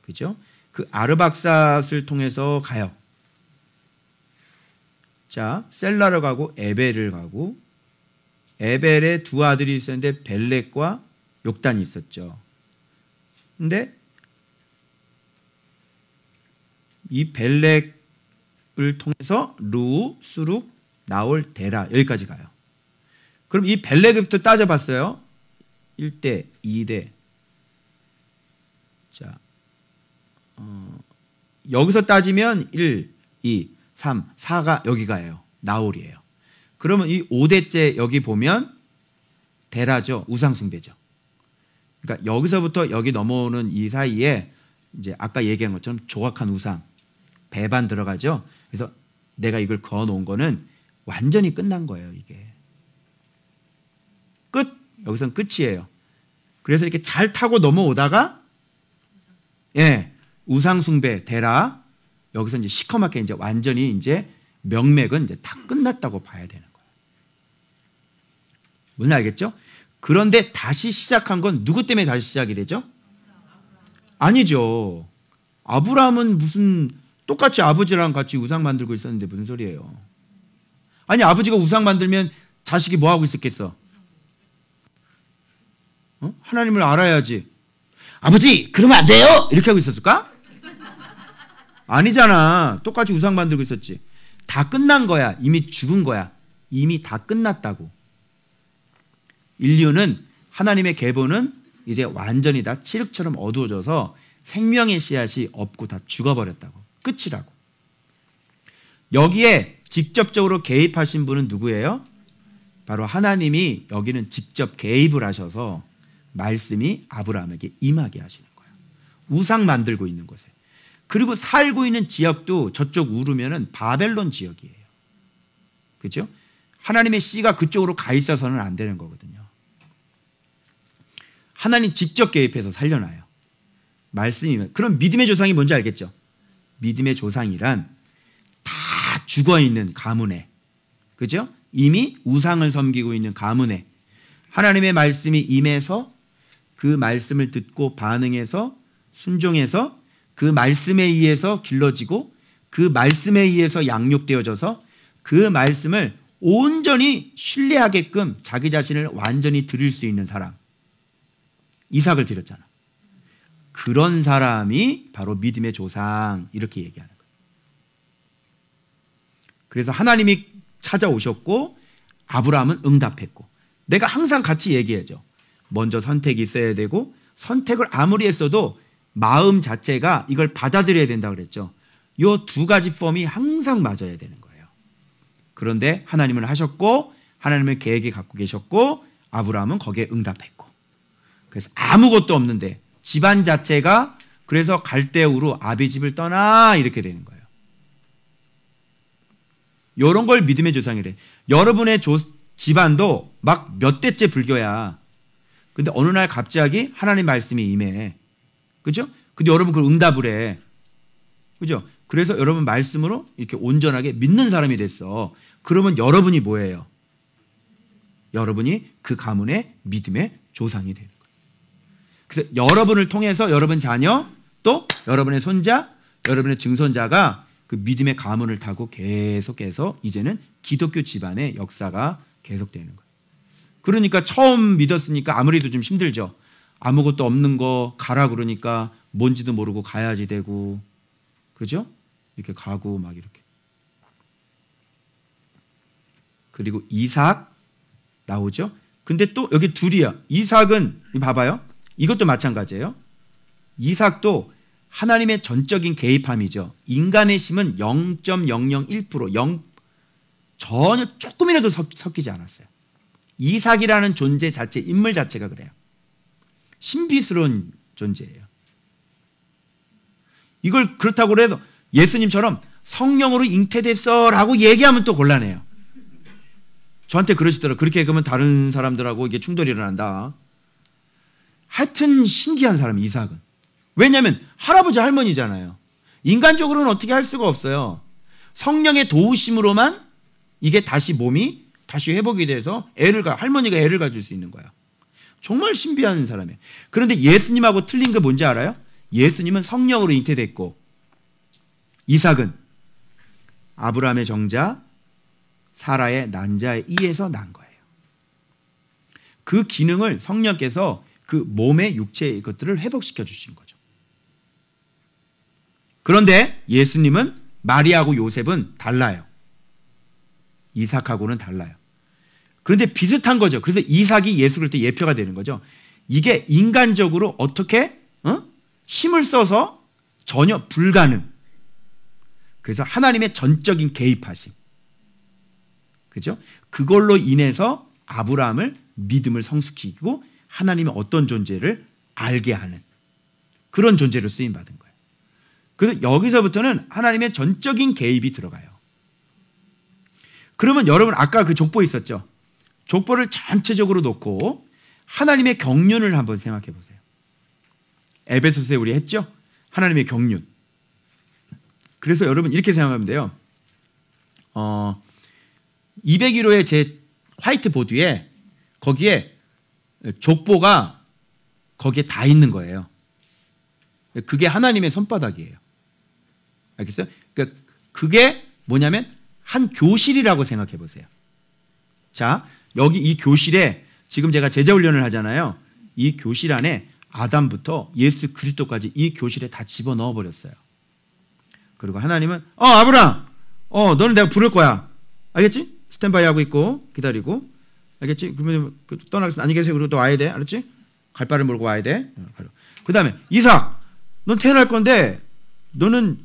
그죠? 그 아르박삿을 통해서 가요. 자, 셀라를 가고 에벨을 가고 에벨의 2 아들이 있었는데 벨렉과 욕단이 있었죠. 근데 이 벨렉을 통해서 루, 수룩, 나올, 데라 여기까지 가요. 그럼 이 벨렉부터 따져봤어요. 1대, 2대. 자, 여기서 따지면 1, 2, 3, 4가 여기 가요. 나홀이에요. 그러면 이 5대째 여기 보면 데라죠. 우상숭배죠. 그러니까 여기서부터 여기 넘어오는 이 사이에 이제 아까 얘기한 것처럼 조각한 우상, 배반 들어가죠. 그래서 내가 이걸 그어놓은 거는 완전히 끝난 거예요. 이게 끝. 여기선 끝이에요. 그래서 이렇게 잘 타고 넘어오다가 우상숭배 데라 여기서 이제 시커멓게 이제 완전히 이제 명맥은 이제 다 끝났다고 봐야 되는 거예요. 무슨 알겠죠? 그런데 다시 시작한 건 누구 때문에 다시 시작이 되죠? 아니죠. 아브라함은 무슨 똑같이 아버지랑 같이 우상 만들고 있었는데 무슨 소리예요? 아니 아버지가 우상 만들면 자식이 뭐 하고 있었겠어? 하나님을 알아야지. 아버지 그러면 안 돼요! 이렇게 하고 있었을까? 아니잖아. 똑같이 우상 만들고 있었지. 다 끝난 거야. 이미 죽은 거야. 이미 다 끝났다고. 인류는 하나님의 계보는 이제 완전히 다 칠흑처럼 어두워져서 생명의 씨앗이 없고 다 죽어버렸다고. 끝이라고. 여기에 직접적으로 개입하신 분은 누구예요? 바로 하나님이 여기는 직접 개입을 하셔서 말씀이 아브라함에게 임하게 하시는 거예요. 우상 만들고 있는 곳에. 그리고 살고 있는 지역도 저쪽 우르면은 바벨론 지역이에요. 그렇죠? 하나님의 씨가 그쪽으로 가 있어서는 안 되는 거거든요. 하나님 직접 개입해서 살려놔요. 말씀이면. 그럼 믿음의 조상이 뭔지 알겠죠? 믿음의 조상이란 다 죽어있는 가문에, 그죠? 이미 우상을 섬기고 있는 가문에 하나님의 말씀이 임해서 그 말씀을 듣고 반응해서 순종해서 그 말씀에 의해서 길러지고 그 말씀에 의해서 양육되어져서 그 말씀을 온전히 신뢰하게끔 자기 자신을 완전히 드릴 수 있는 사람. 이삭을 드렸잖아. 그런 사람이 바로 믿음의 조상 이렇게 얘기하는 거예요. 그래서 하나님이 찾아오셨고 아브라함은 응답했고 내가 항상 같이 얘기해줘. 먼저 선택이 있어야 되고 선택을 아무리 했어도 마음 자체가 이걸 받아들여야 된다고 그랬죠. 이 2가지 폼이 항상 맞아야 되는 거예요. 그런데 하나님은 하셨고 하나님은 계획이 갖고 계셨고 아브라함은 거기에 응답했고 그래서 아무것도 없는데 집안 자체가 그래서 갈대우로 아비 집을 떠나 이렇게 되는 거예요. 이런 걸 믿음의 조상이래. 여러분의 집안도 막 몇 대째 불교야. 근데 어느 날 갑자기 하나님 말씀이 임해. 그죠? 근데 여러분 그걸 응답을 해. 그죠? 그래서 여러분 말씀으로 이렇게 온전하게 믿는 사람이 됐어. 그러면 여러분이 뭐예요? 여러분이 그 가문의 믿음의 조상이 되는 거예요. 그래서 여러분을 통해서 여러분 자녀, 또 여러분의 손자, 여러분의 증손자가 그 믿음의 가문을 타고 계속해서 이제는 기독교 집안의 역사가 계속되는 거예요. 그러니까 처음 믿었으니까 아무래도 좀 힘들죠. 아무것도 없는 거 가라 그러니까 뭔지도 모르고 가야지 되고, 그죠? 이렇게 가고 막 이렇게. 그리고 이삭 나오죠. 근데 또 여기 둘이야. 이삭은 봐봐요. 이것도 마찬가지예요. 이삭도 하나님의 전적인 개입함이죠. 인간의 심은 0.001%, 전혀 조금이라도 섞이지 않았어요. 이삭이라는 존재 자체, 인물 자체가 그래요. 신비스러운 존재예요. 이걸 그렇다고 해서 예수님처럼 성령으로 잉태됐어라고 얘기하면 또 곤란해요. 저한테 그러시더라고요. 그렇게 그러면 다른 사람들하고 이게 충돌이 일어난다. 하여튼 신기한 사람 이삭은. 왜냐하면 할아버지 할머니잖아요. 인간적으로는 어떻게 할 수가 없어요. 성령의 도우심으로만 이게 다시 몸이 다시 회복이 돼서 할머니가 애를 가질 수 있는 거야. 정말 신비한 사람이에요. 그런데 예수님하고 틀린 게 뭔지 알아요? 예수님은 성령으로 잉태됐고 이삭은 아브라함의 정자 사라의 난자에 의해서 난 거예요. 그 기능을 성령께서 그 몸의 육체의 것들을 회복시켜 주신 거죠. 그런데 예수님은 마리아하고 요셉은 달라요. 이삭하고는 달라요. 그런데 비슷한 거죠. 그래서 이삭이 예수 그리스도 예표가 되는 거죠. 이게 인간적으로 어떻게 힘을 써서 전혀 불가능. 그래서 하나님의 전적인 개입하심. 그죠? 그걸로 인해서 아브라함을 믿음을 성숙시키고 하나님의 어떤 존재를 알게 하는 그런 존재로 쓰임받은 거예요. 그래서 여기서부터는 하나님의 전적인 개입이 들어가요. 그러면 여러분 아까 그 족보 있었죠? 족보를 전체적으로 놓고 하나님의 경륜을 한번 생각해 보세요. 에베소서에 우리 했죠? 하나님의 경륜. 그래서 여러분 이렇게 생각하면 돼요. 201호의 제 화이트보드에 거기에 족보가 거기에 다 있는 거예요. 그게 하나님의 손바닥이에요. 알겠어요? 그러니까 그게 뭐냐면 한 교실이라고 생각해 보세요. 자, 여기 이 교실에 지금 제가 제자훈련을 하잖아요. 이 교실 안에 아담부터 예수 그리스도까지 이 교실에 다 집어넣어 버렸어요. 그리고 하나님은 아브라함 너는 내가 부를 거야. 알겠지? 스탠바이 하고 있고 기다리고 알겠지? 그러면 떠나겠습니다. 안녕히 계세요. 그리고 또 와야 돼. 알았지? 갈 바를 모르고 와야 돼. 그 다음에 이삭 넌 태어날 건데 너는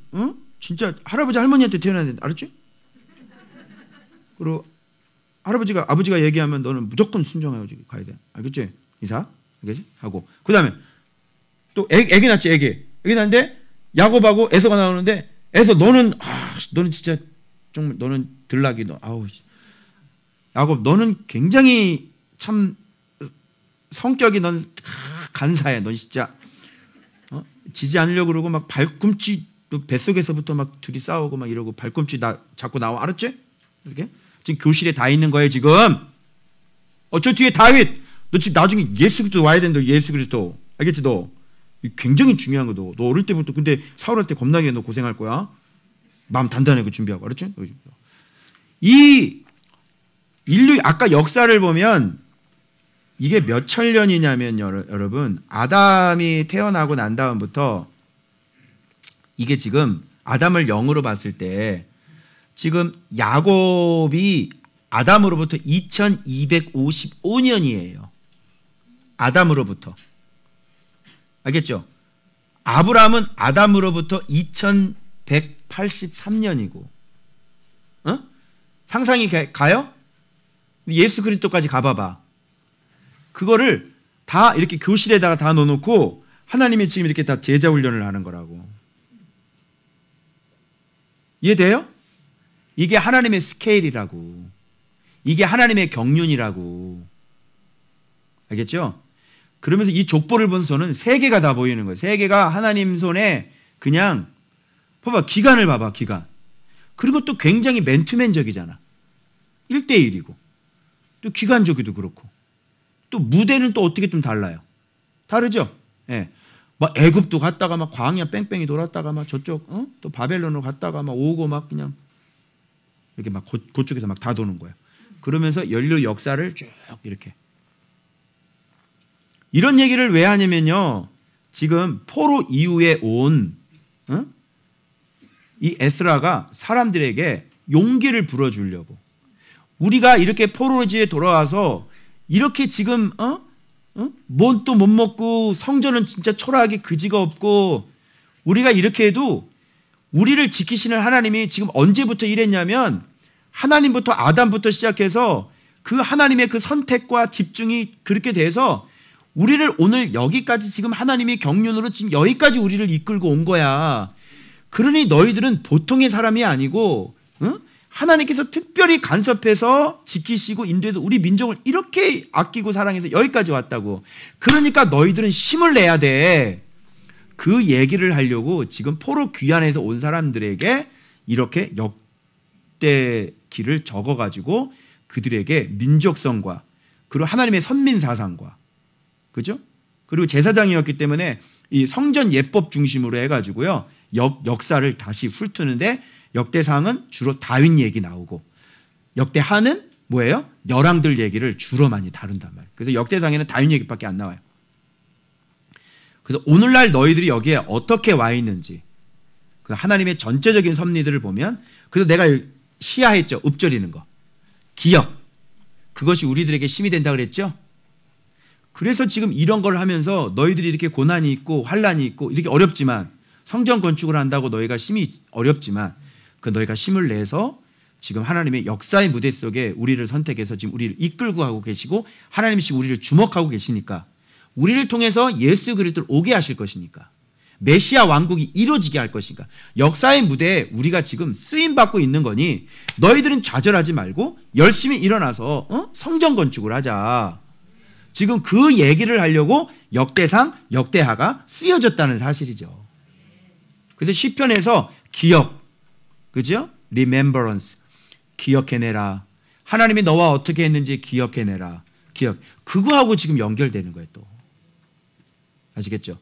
진짜 할아버지 할머니한테 태어나야 된다. 알았지? 그리고 아버지가 얘기하면 너는 무조건 순종하고 가야 돼. 알겠지? 이삭 알겠지? 하고 그 다음에 또 애기 낳지. 애기 낳는데 야곱하고 에서가 나오는데 에서 너는 진짜 정말 너는 들락이 야곱 너는 굉장히 참 성격이 넌 간사해. 넌 진짜 지지 않으려고 그러고 막 발꿈치 뱃속에서부터 막 둘이 싸우고 막 이러고 발꿈치 자꾸 나와. 알았지? 이렇게 지금 교실에 다 있는 거예요 지금. 저 뒤에 다윗 너 지금 나중에 예수 그리스도 와야 된다. 예수 그리스도 알겠지? 너 굉장히 중요한 거. 너 어릴 때부터 근데 사울할 때 겁나게 너 고생할 거야. 마음 단단하게 준비하고. 알았지? 이 인류 아까 역사를 보면 이게 몇 천 년이냐면 여러분 아담이 태어나고 난 다음부터 이게 지금 아담을 0으로 봤을 때 지금 야곱이 아담으로부터 2255년이에요. 아담으로부터. 알겠죠? 아브라함은 아담으로부터 2183년이고 상상이 가요? 예수 그리스도까지 가봐봐. 그거를 다 이렇게 교실에다가 다 넣어놓고 하나님이 지금 이렇게 다 제자 훈련을 하는 거라고. 이해돼요? 이게 하나님의 스케일이라고. 이게 하나님의 경륜이라고. 알겠죠? 그러면서 이 족보를 보면서 저는 세계가 다 보이는 거예요. 세계가 하나님 손에 그냥 봐봐. 기간을 봐봐. 기간. 그리고 또 굉장히 맨투맨적이잖아. 1대1이고 또 기간적이도 그렇고 또 무대는 또 어떻게 좀 달라요. 다르죠? 예. 막 애굽도 갔다가 막 광야 뺑뺑이 돌았다가 막 저쪽 또 바벨론으로 갔다가 막 오고 막 그냥 이렇게 막 그쪽에서 막 다 도는 거예요. 그러면서 인류 역사를 쭉 이렇게. 이런 얘기를 왜 하냐면요. 지금 포로 이후에 온 이 에스라가 사람들에게 용기를 불어주려고. 우리가 이렇게 포로지에 돌아와서 이렇게 지금 뭔 또 못 먹고 성전은 진짜 초라하게 그지가 없고 우리가 이렇게 해도 우리를 지키시는 하나님이 지금 언제부터 이랬냐면 하나님부터 아담부터 시작해서 그 하나님의 그 선택과 집중이 그렇게 돼서 우리를 오늘 여기까지 지금 하나님의 경륜으로 지금 여기까지 우리를 이끌고 온 거야. 그러니 너희들은 보통의 사람이 아니고 하나님께서 특별히 간섭해서 지키시고 인도해서 우리 민족을 이렇게 아끼고 사랑해서 여기까지 왔다고. 그러니까 너희들은 힘을 내야 돼. 그 얘기를 하려고 지금 포로 귀환에서 온 사람들에게 이렇게 역대기를 적어가지고 그들에게 민족성과 그리고 하나님의 선민사상과 그죠? 그리고 제사장이었기 때문에 이 성전 예법 중심으로 해가지고요 역사를 다시 훑는데 역대상은 주로 다윗 얘기 나오고 역대하는 뭐예요? 열왕들 얘기를 주로 많이 다룬단 말이에요. 그래서 역대상에는 다윗 얘기밖에 안 나와요. 그래서 오늘날 너희들이 여기에 어떻게 와 있는지 그 하나님의 전체적인 섭리들을 보면 그래서 내가 시야했죠. 읊조리는 거. 기억. 그것이 우리들에게 힘이 된다 그랬죠. 그래서 지금 이런 걸 하면서 너희들이 이렇게 고난이 있고 환란이 있고 이렇게 어렵지만 성전 건축을 한다고 너희가 힘이 어렵지만 그 너희가 힘을 내서 지금 하나님의 역사의 무대 속에 우리를 선택해서 지금 우리를 이끌고 가고 계시고 하나님이 지금 우리를 주목하고 계시니까 우리를 통해서 예수 그리스도를 오게 하실 것이니까 메시아 왕국이 이루어지게 할 것이니까 역사의 무대에 우리가 지금 쓰임받고 있는 거니 너희들은 좌절하지 말고 열심히 일어나서 성전 건축을 하자. 지금 그 얘기를 하려고 역대상, 역대하가 쓰여졌다는 사실이죠. 그래서 시편에서 기억, 그죠? remembrance, 기억해내라. 하나님이 너와 어떻게 했는지 기억해내라. 기억. 그거하고 지금 연결되는 거예요, 또. 아시겠죠?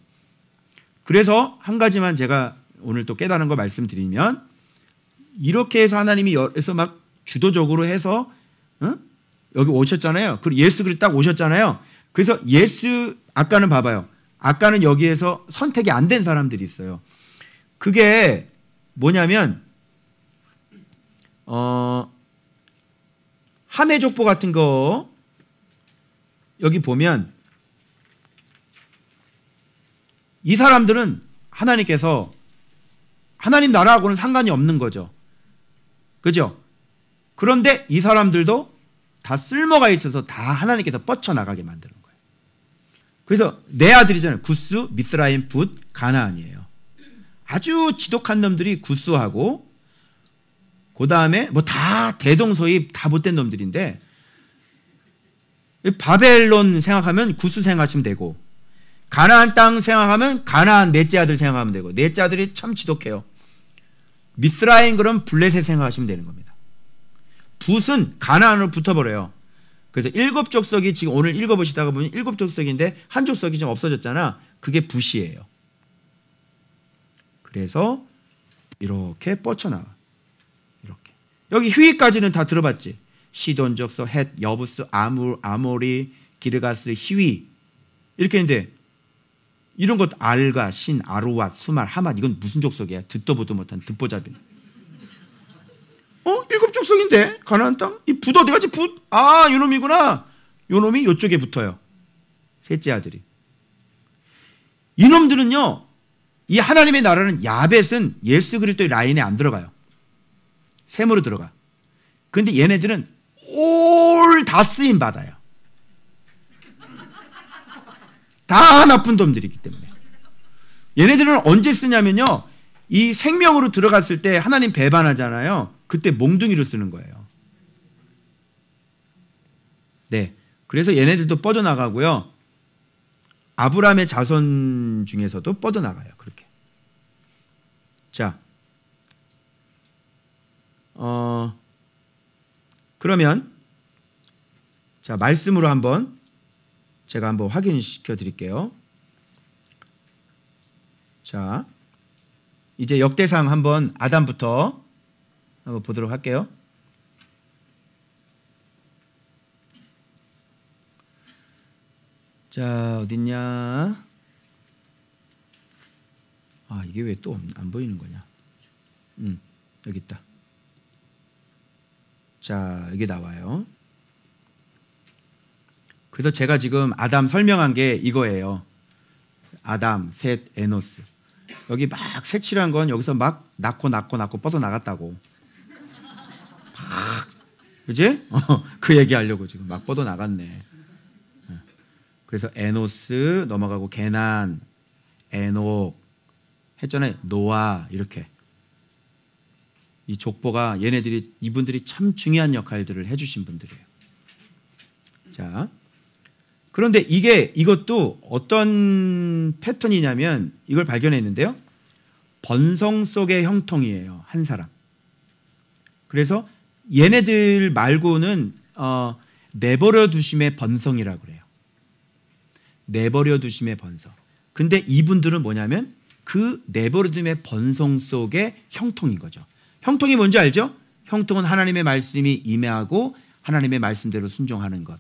그래서 한 가지만 제가 오늘 또 깨달은 거 말씀드리면 이렇게 해서 하나님이 여기서 막 주도적으로 해서 여기 오셨잖아요. 그리고 예수 그리스도 딱 오셨잖아요. 그래서 예수 아까는 봐봐요. 아까는 여기에서 선택이 안 된 사람들이 있어요. 그게 뭐냐면 함의 족보 같은 거 여기 보면 이 사람들은 하나님께서 하나님 나라하고는 상관이 없는 거죠. 그죠? 그런데 이 사람들도 다 쓸모가 있어서 다 하나님께서 뻗쳐나가게 만드는 거예요. 그래서 네 아들이잖아요. 구스, 미스라임, 붓, 가나안이에요. 아주 지독한 놈들이 구스하고 그 다음에 뭐 다 대동소이 다 못된 놈들인데 바벨론 생각하면 구스 생각하시면 되고 가나안 땅 생각하면 가나안 넷째 아들 생각하면 되고 넷째 아들이 참 지독해요. 미스라임 그럼 블레셋 생각하시면 되는 겁니다. 붓은 가나안으로 붙어버려요. 그래서 일곱 족속이 지금 오늘 읽어보시다가 보면 일곱 족속인데 한 족속이 좀 없어졌잖아. 그게 붓이에요. 그래서 이렇게 뻗쳐나와. 이렇게. 여기 휴이까지는 다 들어봤지. 시돈 족속, 헷, 여부스, 아모리, 기르가스, 히위 이렇게 했는데 이런 것 알가, 신, 아루와, 수말, 하맛 이건 무슨 족속이야? 듣도 보도 못한 듣보잡이. 일곱 족속인데 가나안 땅? 이 붓 어디 갔지? 붓? 아, 요놈이구나. 요놈이 요쪽에 붙어요. 셋째 아들이. 이놈들은요. 이 하나님의 나라는 야벳은 예수 그리스도의 라인에 안 들어가요. 셈으로 들어가. 그런데 얘네들은 올 다 쓰임 받아요. 다 나쁜 놈들이기 때문에. 얘네들은 언제 쓰냐면요. 이 생명으로 들어갔을 때 하나님 배반하잖아요. 그때 몽둥이로 쓰는 거예요. 네. 그래서 얘네들도 뻗어나가고요. 아브라함의 자손 중에서도 뻗어나가요. 그렇게. 자, 그러면 자, 말씀으로 한번 제가 한번 확인시켜 드릴게요. 자, 이제 역대상 한번 아담부터 한번 보도록 할게요. 자, 어딨냐? 아, 이게 왜 또 안 보이는 거냐? 여기 있다. 자, 이게 나와요. 그래서 제가 지금 아담 설명한 게 이거예요. 아담, 셋, 에노스. 여기 막 색칠한 건 여기서 막 낳고 뻗어나갔다고. 막, 그지? 그 얘기하려고 지금 막 뻗어나갔네. 그래서 에노스 넘어가고 게난, 에녹 했잖아요. 노아 이렇게. 이 족보가 이분들이 참 중요한 역할들을 해주신 분들이에요. 자, 그런데 이것도 어떤 패턴이냐면 이걸 발견했는데요. 번성 속의 형통이에요. 한 사람. 그래서 얘네들 말고는 내버려 두심의 번성이라고 그래요. 내버려 두심의 번성. 근데 이분들은 뭐냐면 그 내버려 두심의 번성 속의 형통인 거죠. 형통이 뭔지 알죠? 형통은 하나님의 말씀이 임하고 하나님의 말씀대로 순종하는 것.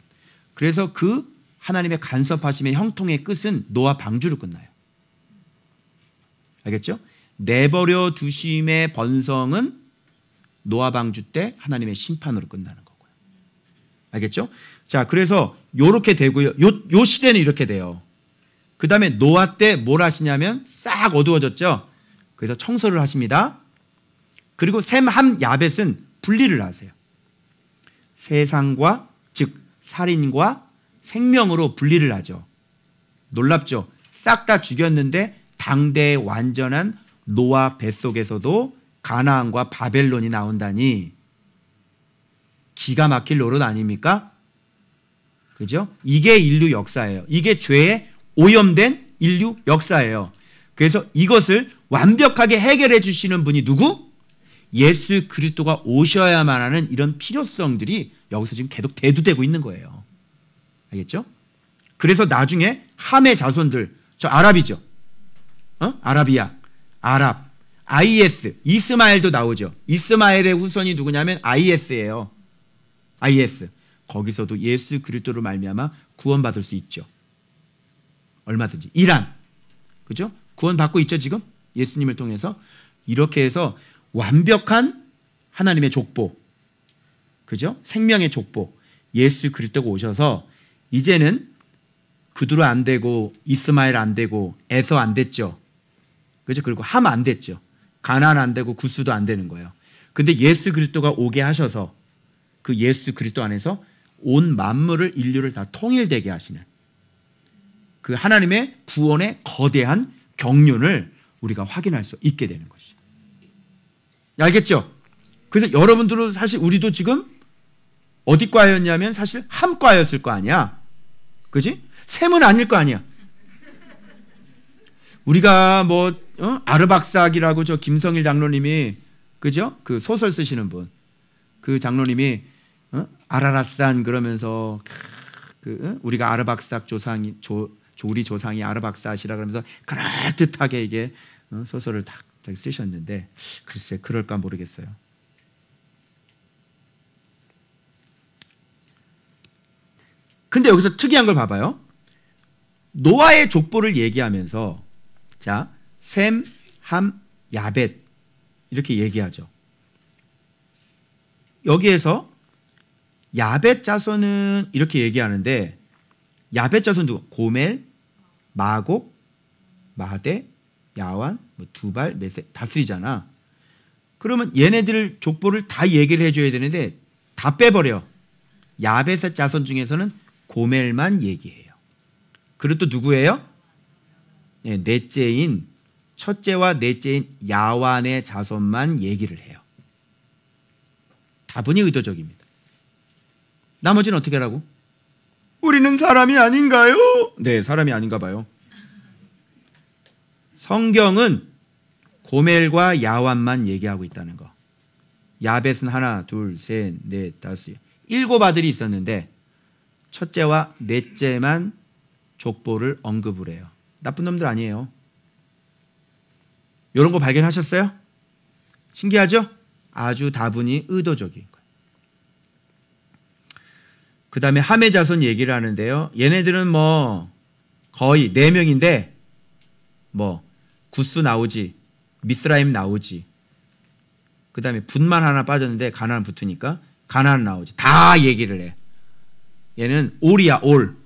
그래서 그 하나님의 간섭하심의 형통의 끝은 노아 방주로 끝나요. 알겠죠? 내버려 두심의 번성은 노아 방주 때 하나님의 심판으로 끝나는 거고요. 알겠죠? 자, 그래서 요렇게 되고요. 요 시대는 이렇게 돼요. 그 다음에 노아 때 뭘 하시냐면 싹 어두워졌죠? 그래서 청소를 하십니다. 그리고 셈, 함, 야벳은 분리를 하세요. 세상과, 즉 살인과 생명으로 분리를 하죠. 놀랍죠? 싹 다 죽였는데 당대의 완전한 노아 뱃속에서도 가나안과 바벨론이 나온다니 기가 막힐 노릇 아닙니까? 그죠? 이게 인류 역사예요. 이게 죄에 오염된 인류 역사예요. 그래서 이것을 완벽하게 해결해 주시는 분이 누구? 예수 그리스도가 오셔야만 하는 이런 필요성들이 여기서 지금 계속 대두되고 있는 거예요. 알겠죠? 그래서 나중에 함의 자손들, 저 아랍이죠. 아라비아, 아랍, IS, 이스마엘도 나오죠. 이스마엘의 후손이 누구냐면 IS예요. IS. 거기서도 예수 그리스도로 말미암아 구원받을 수 있죠. 얼마든지. 이란, 그죠? 구원받고 있죠 지금? 예수님을 통해서. 이렇게 해서 완벽한 하나님의 족보, 그죠? 생명의 족보, 예수 그리스도가 오셔서 이제는 그두로 안 되고 이스마엘 안 되고 에서 안 됐죠. 그죠? 그리고 함 안 됐죠. 가나안 안 되고 구스도 안 되는 거예요. 근데 예수 그리스도가 오게 하셔서 그 예수 그리스도 안에서 온 만물을 인류를 다 통일되게 하시는 그 하나님의 구원의 거대한 경륜을 우리가 확인할 수 있게 되는 것이죠. 알겠죠? 그래서 여러분들은 사실 우리도 지금 어디 과였냐면 사실 함과였을 거 아니야. 그지? 셈은 아닐 거 아니야. 우리가 뭐 아르박삭이라고 저 김성일 장로님이 그죠? 그 소설 쓰시는 분. 그 장로님이 아라라산 그러면서 우리가 아르박삭 조상이 우리 조상이 아르박삭이라 그러면서 그럴듯하게 이게 소설을 딱 쓰셨는데 글쎄 그럴까 모르겠어요. 근데 여기서 특이한 걸 봐봐요. 노아의 족보를 얘기하면서 자, 셈, 함, 야벳 이렇게 얘기하죠. 여기에서 야벳 자손은 이렇게 얘기하는데 야벳 자손 누구? 고멜, 마곡, 마대, 야완, 두발, 메셋, 다스리잖아. 그러면 얘네들 족보를 다 얘기를 해줘야 되는데 다 빼버려. 야벳의 자손 중에서는 고멜만 얘기해요. 그리고 또 누구예요? 네, 넷째인 첫째와 넷째인 야완의 자손만 얘기를 해요. 다분히 의도적입니다. 나머지는 어떻게 하라고? 우리는 사람이 아닌가요? 네, 사람이 아닌가 봐요. 성경은 고멜과 야완만 얘기하고 있다는 거. 야벳은 하나, 둘, 셋, 넷, 다섯, 일곱 아들이 있었는데 첫째와 넷째만 족보를 언급을 해요. 나쁜 놈들 아니에요. 이런 거 발견하셨어요? 신기하죠? 아주 다분히 의도적인 거예요. 그 다음에 함의 자손 얘기를 하는데요. 얘네들은 뭐 거의 4명인데 뭐 구스 나오지, 미스라임 나오지, 그 다음에 분만 하나 빠졌는데 가나안 붙으니까 가나안 나오지. 다 얘기를 해. 얘는 올이야, 올.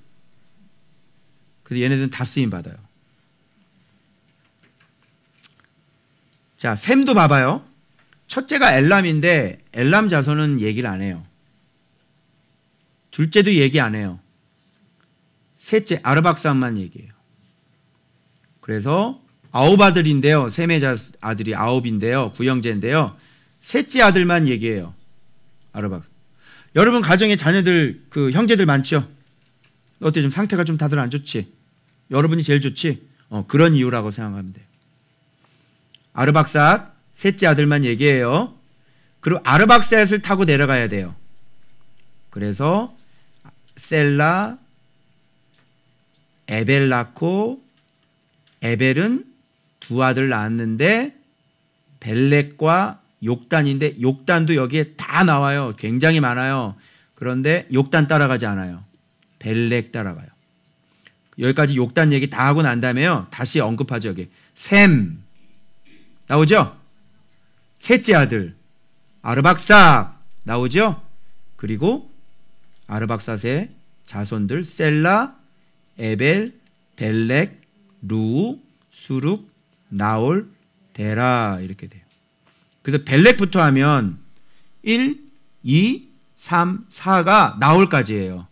그래서 얘네들은 다 쓰임 받아요. 자, 셈도 봐봐요. 첫째가 엘람인데 엘람 자손은 얘기를 안 해요. 둘째도 얘기 안 해요. 셋째 아르박삭만 얘기해요. 그래서 9아들인데요. 셈의 아들이 9인데요. 구형제인데요. 셋째 아들만 얘기해요. 아르박삭. 여러분 가정에 자녀들 그 형제들 많죠? 어때? 좀 상태가 좀 다들 안 좋지? 여러분이 제일 좋지? 그런 이유라고 생각하면 돼요. 아르박삭 셋째 아들만 얘기해요. 그리고 아르박삭을 타고 내려가야 돼요. 그래서 셀라, 에벨 낳고, 에벨은 2아들 낳았는데 벨렉과 욕단인데 욕단도 여기에 다 나와요. 굉장히 많아요. 그런데 욕단 따라가지 않아요. 벨렉 따라가요. 여기까지 욕단 얘기 다 하고 난 다음에요. 다시 언급하죠. 여기 셈 나오죠? 셋째 아들 아르박삭 나오죠? 그리고 아르박삭의 자손들 셀라, 에벨, 벨렉, 루, 수룩, 나올, 데라 이렇게 돼요. 그래서 벨렉부터 하면 1, 2, 3, 4가 나올까지예요.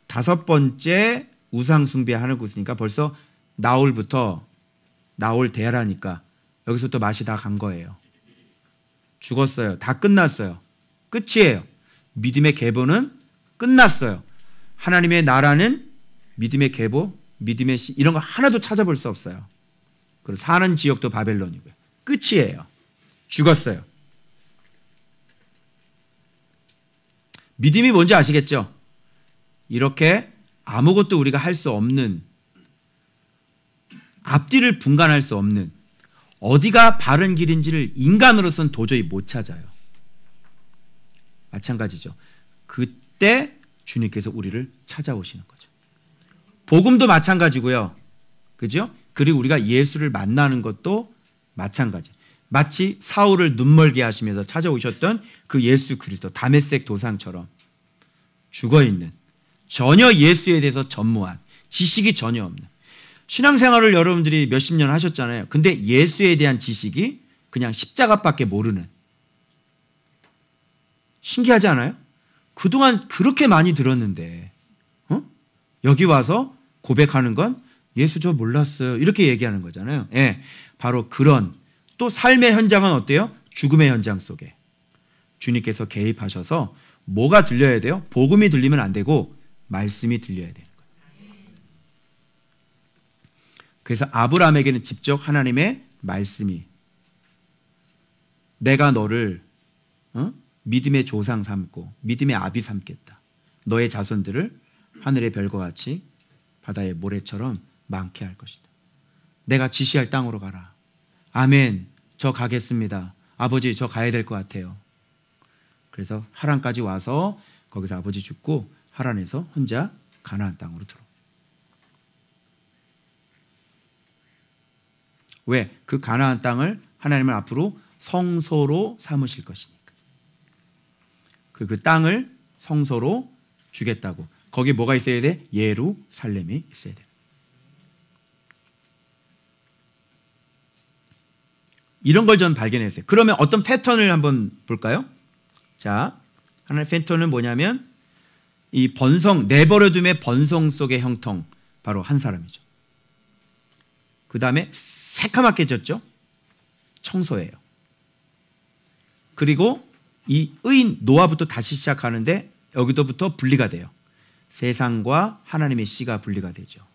5번째 우상 숭배하는 곳이니까 벌써 나올부터 나올 데라니까 여기서부터 맛이 다 간 거예요. 죽었어요. 다 끝났어요. 끝이에요. 믿음의 계보는 끝났어요. 하나님의 나라는 믿음의 계보, 믿음의 씨 이런 거 하나도 찾아볼 수 없어요. 그리고 사는 지역도 바벨론이고요. 끝이에요. 죽었어요. 믿음이 뭔지 아시겠죠? 이렇게 아무것도 우리가 할 수 없는, 앞뒤를 분간할 수 없는, 어디가 바른 길인지를 인간으로서는 도저히 못 찾아요. 마찬가지죠. 그때 주님께서 우리를 찾아오시는 거죠. 복음도 마찬가지고요. 그죠? 그리고 우리가 예수를 만나는 것도 마찬가지. 마치 사울을 눈멀게 하시면서 찾아오셨던 그 예수 그리스도 다메섹 도상처럼 죽어있는, 전혀 예수에 대해서 전무한, 지식이 전혀 없는, 신앙생활을 여러분들이 몇십 년 하셨잖아요. 근데 예수에 대한 지식이 그냥 십자가밖에 모르는, 신기하지 않아요? 그동안 그렇게 많이 들었는데 여기 와서 고백하는 건 예수 저 몰랐어요 이렇게 얘기하는 거잖아요. 예, 바로 그런, 또 삶의 현장은 어때요? 죽음의 현장 속에 주님께서 개입하셔서 뭐가 들려야 돼요? 복음이 들리면 안 되고 말씀이 들려야 되는 거예요. 그래서 아브라함에게는 직접 하나님의 말씀이, 내가 너를 믿음의 조상 삼고 믿음의 아비 삼겠다. 너의 자손들을 하늘의 별과 같이 바다의 모래처럼 많게 할 것이다. 내가 지시할 땅으로 가라. 아멘. 저 가겠습니다. 아버지 저 가야 될 것 같아요. 그래서 하란까지 와서 거기서 아버지 죽고 하란에서 혼자 가나안 땅으로 들어. 왜? 그 가나안 땅을 하나님은 앞으로 성소로 삼으실 것이니까. 그 땅을 성소로 주겠다고. 거기 뭐가 있어야 돼? 예루살렘이 있어야 돼. 이런 걸 전 발견했어요. 그러면 어떤 패턴을 한번 볼까요? 자, 하나의 패턴은 뭐냐면 이 번성, 내버려둠의 번성 속의 형통, 바로 한 사람이죠. 그 다음에 새카맣게 졌죠? 청소예요. 그리고 이 의인 노아부터 다시 시작하는데 여기서부터 분리가 돼요. 세상과 하나님의 씨가 분리가 되죠.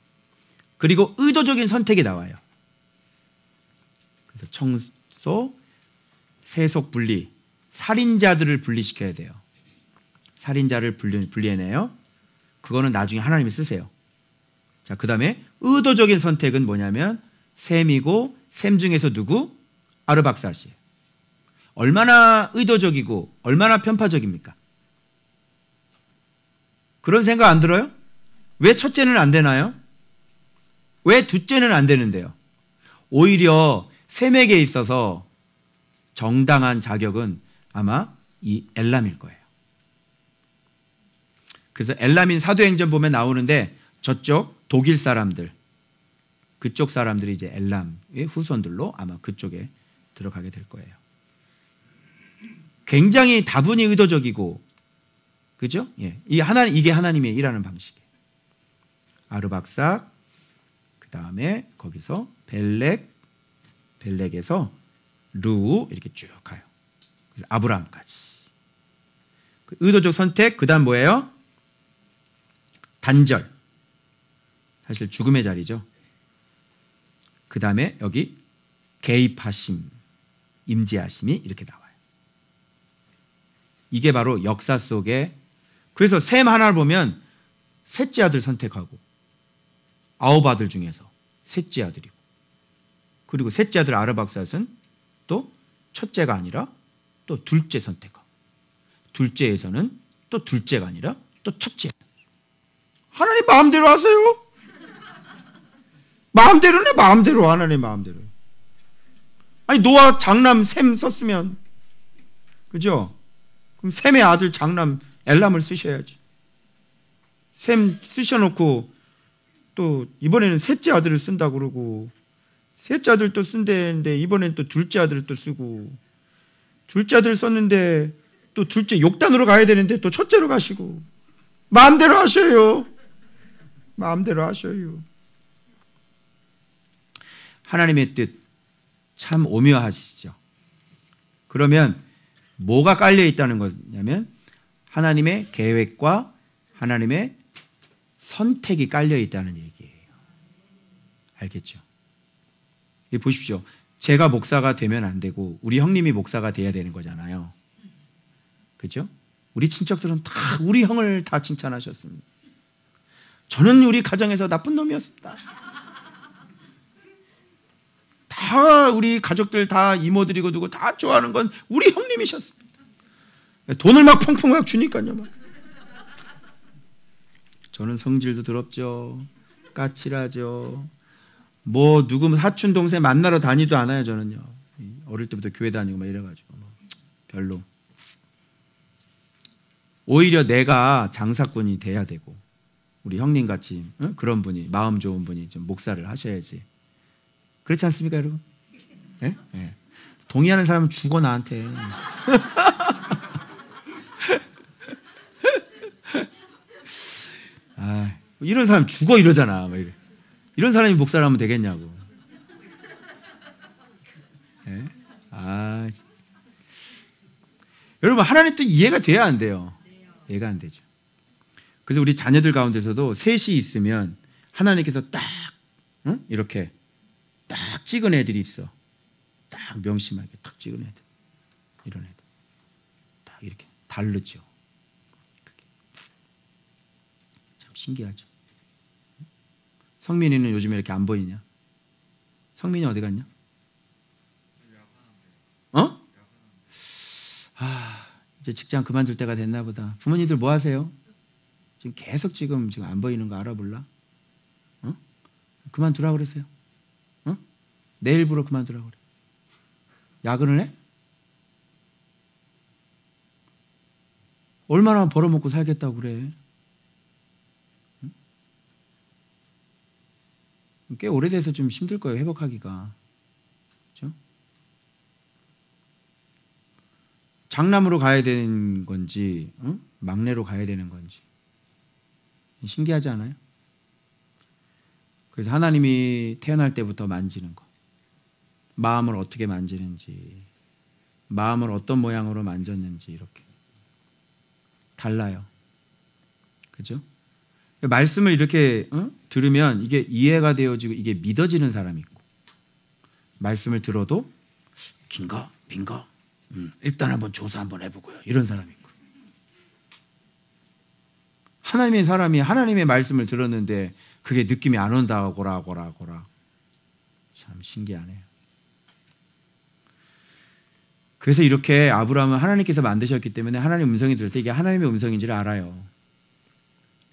그리고 의도적인 선택이 나와요. 그래서 청소, 세속 분리, 살인자들을 분리시켜야 돼요. 살인자를 분리해내요. 그거는 나중에 하나님이 쓰세요. 자, 그 다음에 의도적인 선택은 뭐냐면 셈이고, 셈 중에서 누구? 아르박사시예요. 얼마나 의도적이고 얼마나 편파적입니까? 그런 생각 안 들어요? 왜 첫째는 안 되나요? 왜 둘째는 안 되는데요? 오히려 셈에게 있어서 정당한 자격은 아마 이 엘람일 거예요. 그래서 엘람인 사도행전 보면 나오는데 저쪽 독일 사람들, 그쪽 사람들이 이제 엘람의 후손들로 아마 그쪽에 들어가게 될 거예요. 굉장히 다분히 의도적이고, 그죠? 예. 이게 하나님의 일하는 방식이에요. 아르박삭, 그 다음에 거기서 벨렉에서 루 이렇게 쭉 가요. 그래서 아브라함까지. 의도적 선택, 그 다음 뭐예요? 단절. 사실 죽음의 자리죠. 그 다음에 여기 개입하심, 임재하심이 이렇게 나와요. 이게 바로 역사 속에, 그래서 셈 하나를 보면 셋째 아들 선택하고 9 아들 중에서 셋째 아들이고, 그리고 셋째 아들 아르박삿은 또 첫째가 아니라 또 둘째 선택하고, 둘째에서는 또 둘째가 아니라 또 첫째. 하나님 마음대로 하세요. 마음대로네, 마음대로. 하나님 마음대로. 아니 노아 장남 셈 썼으면, 그죠? 그럼 셈의 아들 장남 엘람을 쓰셔야지. 셈 쓰셔놓고 또 이번에는 셋째 아들을 쓴다고 그러고, 셋째 아들 또 쓴다는데 이번엔 또 둘째 아들을 또 쓰고, 둘째 아들 썼는데 또 둘째 욕단으로 가야 되는데 또 첫째로 가시고. 마음대로 하셔요. 마음대로 하셔요. 하나님의 뜻 참 오묘하시죠. 그러면 뭐가 깔려 있다는 거냐면 하나님의 계획과 하나님의 선택이 깔려 있다는 얘기예요. 알겠죠? 보십시오. 제가 목사가 되면 안 되고 우리 형님이 목사가 돼야 되는 거잖아요. 그죠? 우리 친척들은 다 우리 형을 다 칭찬하셨습니다. 저는 우리 가정에서 나쁜 놈이었습니다. 다 우리 가족들 다 이모들이고 누구 다 좋아하는 건 우리 형님이셨습니다. 돈을 막 펑펑 막 주니까요. 막. 저는 성질도 더럽죠. 까칠하죠. 뭐 누구 사촌 동생 만나러 다니도 않아요. 저는요. 어릴 때부터 교회 다니고 막 이래가지고 별로. 오히려 내가 장사꾼이 돼야 되고 우리 형님 같이 그런 분이, 마음 좋은 분이 좀 목사를 하셔야지. 그렇지 않습니까, 여러분? 네? 네. 동의하는 사람은 죽어 나한테. 아, 이런 사람 죽어 이러잖아. 막 이래. 이런 사람이 목사를 하면 되겠냐고. 네? 아, 여러분 하나님 또 이해가 돼야 안 돼요. 이해가 안 되죠. 그래서 우리 자녀들 가운데서도 셋이 있으면 하나님께서 딱 이렇게 딱 찍은 애들이 있어. 딱 명심하게 딱 찍은 애들. 이런 애들. 딱 이렇게 다르죠. 참 신기하죠. 성민이는 요즘에 이렇게 안 보이냐? 성민이 어디 갔냐? 어? 아, 이제 직장 그만둘 때가 됐나 보다. 부모님들 뭐 하세요? 지금 계속 지금 안 보이는 거 알아볼라? 어? 그만두라 그러세요. 어? 내일부로 그만두라 그래. 야근을 해? 얼마나 벌어먹고 살겠다고 그래. 응? 꽤 오래돼서 좀 힘들 거예요, 회복하기가. 그렇죠? 장남으로 가야 되는 건지, 막내로 가야 되는 건지 신기하지 않아요? 그래서 하나님이 태어날 때부터 만지는 거, 마음을 어떻게 만지는지, 마음을 어떤 모양으로 만졌는지 이렇게 달라요. 그죠? 말씀을 이렇게 들으면 이게 이해가 되어지고 이게 믿어지는 사람이 있고, 말씀을 들어도 긴가 민가 일단 한번 조사 한번 해보고요, 이런 사람이 있고, 하나님의 사람이 하나님의 말씀을 들었는데 그게 느낌이 안 온다고라. 참 신기하네요. 그래서 이렇게 아브라함은 하나님께서 만드셨기 때문에 하나님의 음성이 들을 때 이게 하나님의 음성인지를 알아요.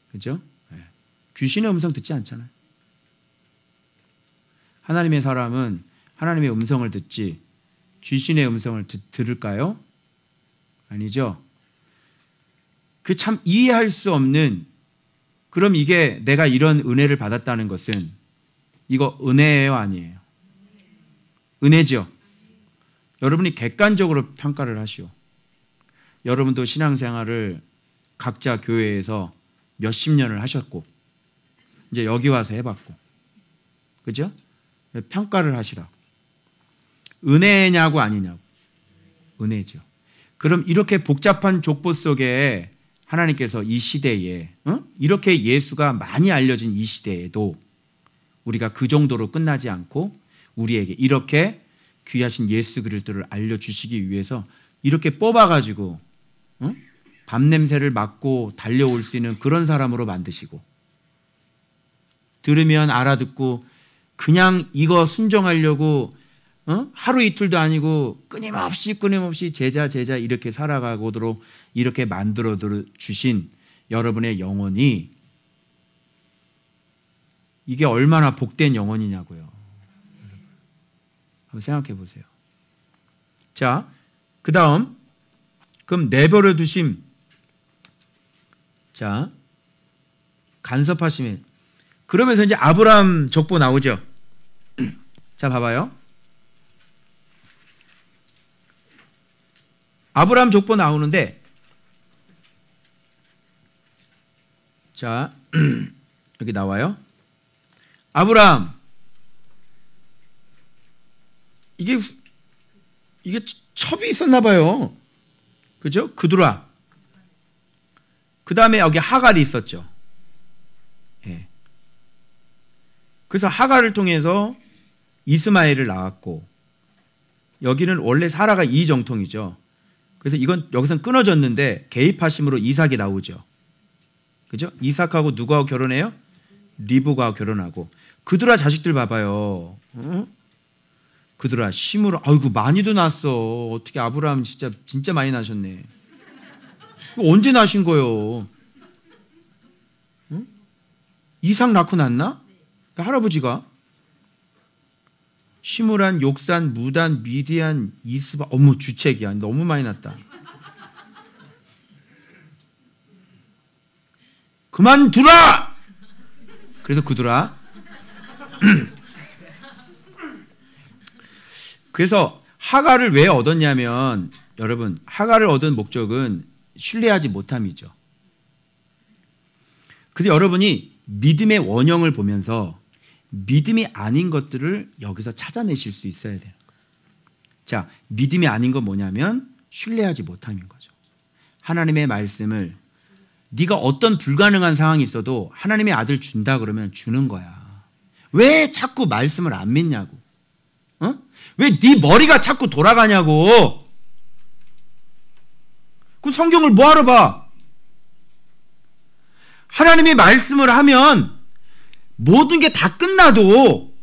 그렇죠? 네. 귀신의 음성 듣지 않잖아요. 하나님의 사람은 하나님의 음성을 듣지 귀신의 음성을 들을까요? 아니죠. 그 참 이해할 수 없는, 그럼 이게 내가 이런 은혜를 받았다는 것은 이거 은혜예요, 아니에요? 은혜죠. 여러분이 객관적으로 평가를 하시오. 여러분도 신앙생활을 각자 교회에서 몇십 년을 하셨고 이제 여기 와서 해봤고, 그죠? 평가를 하시라고. 은혜냐고 아니냐고. 은혜죠. 그럼 이렇게 복잡한 족보 속에 하나님께서 이 시대에 이렇게 예수가 많이 알려진 이 시대에도 우리가 그 정도로 끝나지 않고 우리에게 이렇게 귀하신 예수 그리스도를 알려주시기 위해서 이렇게 뽑아가지고 밤냄새를 맡고 달려올 수 있는 그런 사람으로 만드시고, 들으면 알아듣고 그냥 이거 순종하려고 하루 이틀도 아니고 끊임없이 제자 이렇게 살아가도록 이렇게 만들어 주신 여러분의 영혼이 이게 얼마나 복된 영혼이냐고요. 한번 생각해 보세요. 자, 그 다음 그럼 내버려 두심, 자 간섭하심에, 그러면서 이제 아브라함 족보 나오죠. 자 봐봐요. 아브라함 족보 나오는데, 자 여기 나와요. 아브라함, 이게 첩이 있었나 봐요. 그죠? 그두라. 그 다음에 여기 하갈이 있었죠. 예. 그래서 하갈을 통해서 이스마엘을 낳았고, 여기는 원래 사라가 이정통이죠. 그래서 이건 여기서는 끊어졌는데 개입하심으로 이삭이 나오죠. 그죠? 이삭하고 누구하고 결혼해요? 리브가하고 결혼하고. 그두라 자식들 봐봐요. 그두라, 시므라, 아이고 많이도 낳았어. 어떻게 아브라함 진짜 많이 낳으셨네. 언제 낳으신 거예요? 이삭 낳고 났나? 할아버지가. 시므란, 욕산, 무단, 미디안, 이스바. 어머 주책이야. 너무 많이 낳았다. 그만두라! 그래서 그두라. 그래서 하갈을 왜 얻었냐면, 여러분 하갈을 얻은 목적은 신뢰하지 못함이죠. 그래서 여러분이 믿음의 원형을 보면서 믿음이 아닌 것들을 여기서 찾아내실 수 있어야 돼요. 자, 믿음이 아닌 건 뭐냐면 신뢰하지 못함인 거죠. 하나님의 말씀을, 네가 어떤 불가능한 상황이 있어도 하나님의 아들 준다 그러면 주는 거야. 왜 자꾸 말씀을 안 믿냐고. 왜 네 머리가 자꾸 돌아가냐고. 그 성경을 뭐하러 봐. 하나님의 말씀을 하면 모든 게 다 끝나도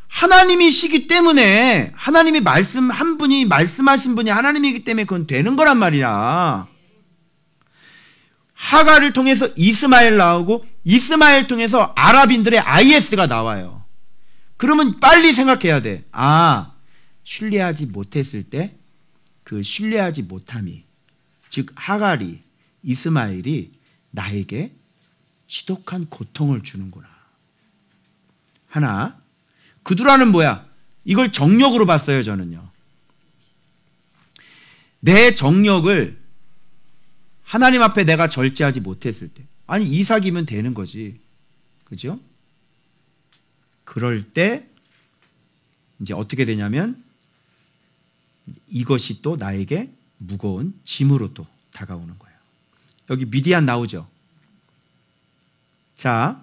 하나님이시기 때문에, 하나님이 말씀 한 분이 말씀하신 분이 하나님이기 때문에 그건 되는 거란 말이야. 하갈을 통해서 이스마엘 나오고, 이스마엘 통해서 아랍인들의 IS가 나와요. 그러면 빨리 생각해야 돼. 아, 신뢰하지 못했을 때 그 신뢰하지 못함이, 즉 하갈이, 이스마엘이 나에게 지독한 고통을 주는구나. 하나, 그두라는 뭐야? 이걸 정력으로 봤어요, 저는요. 내 정력을 하나님 앞에 내가 절제하지 못했을 때, 아니 이삭이면 되는 거지, 그죠? 그럴 때 이제 어떻게 되냐면 이것이 또 나에게 무거운 짐으로 또 다가오는 거예요. 여기 미디안 나오죠. 자,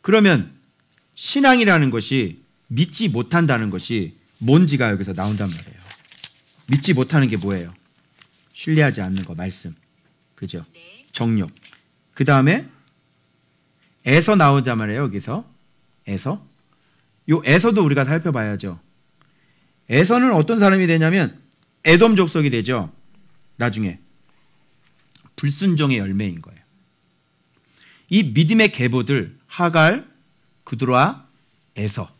그러면 신앙이라는 것이 믿지 못한다는 것이 뭔지가 여기서 나온단 말이에요. 믿지 못하는 게 뭐예요? 신뢰하지 않는 거, 말씀. 그죠? 정욕. 그 다음에 에서 나오단 말이에요. 여기서 에서. 요 에서도 우리가 살펴봐야죠. 에서는 어떤 사람이 되냐면 에돔 족속이 되죠. 나중에 불순종의 열매인 거예요. 이 믿음의 계보들 하갈, 그드라, 에서,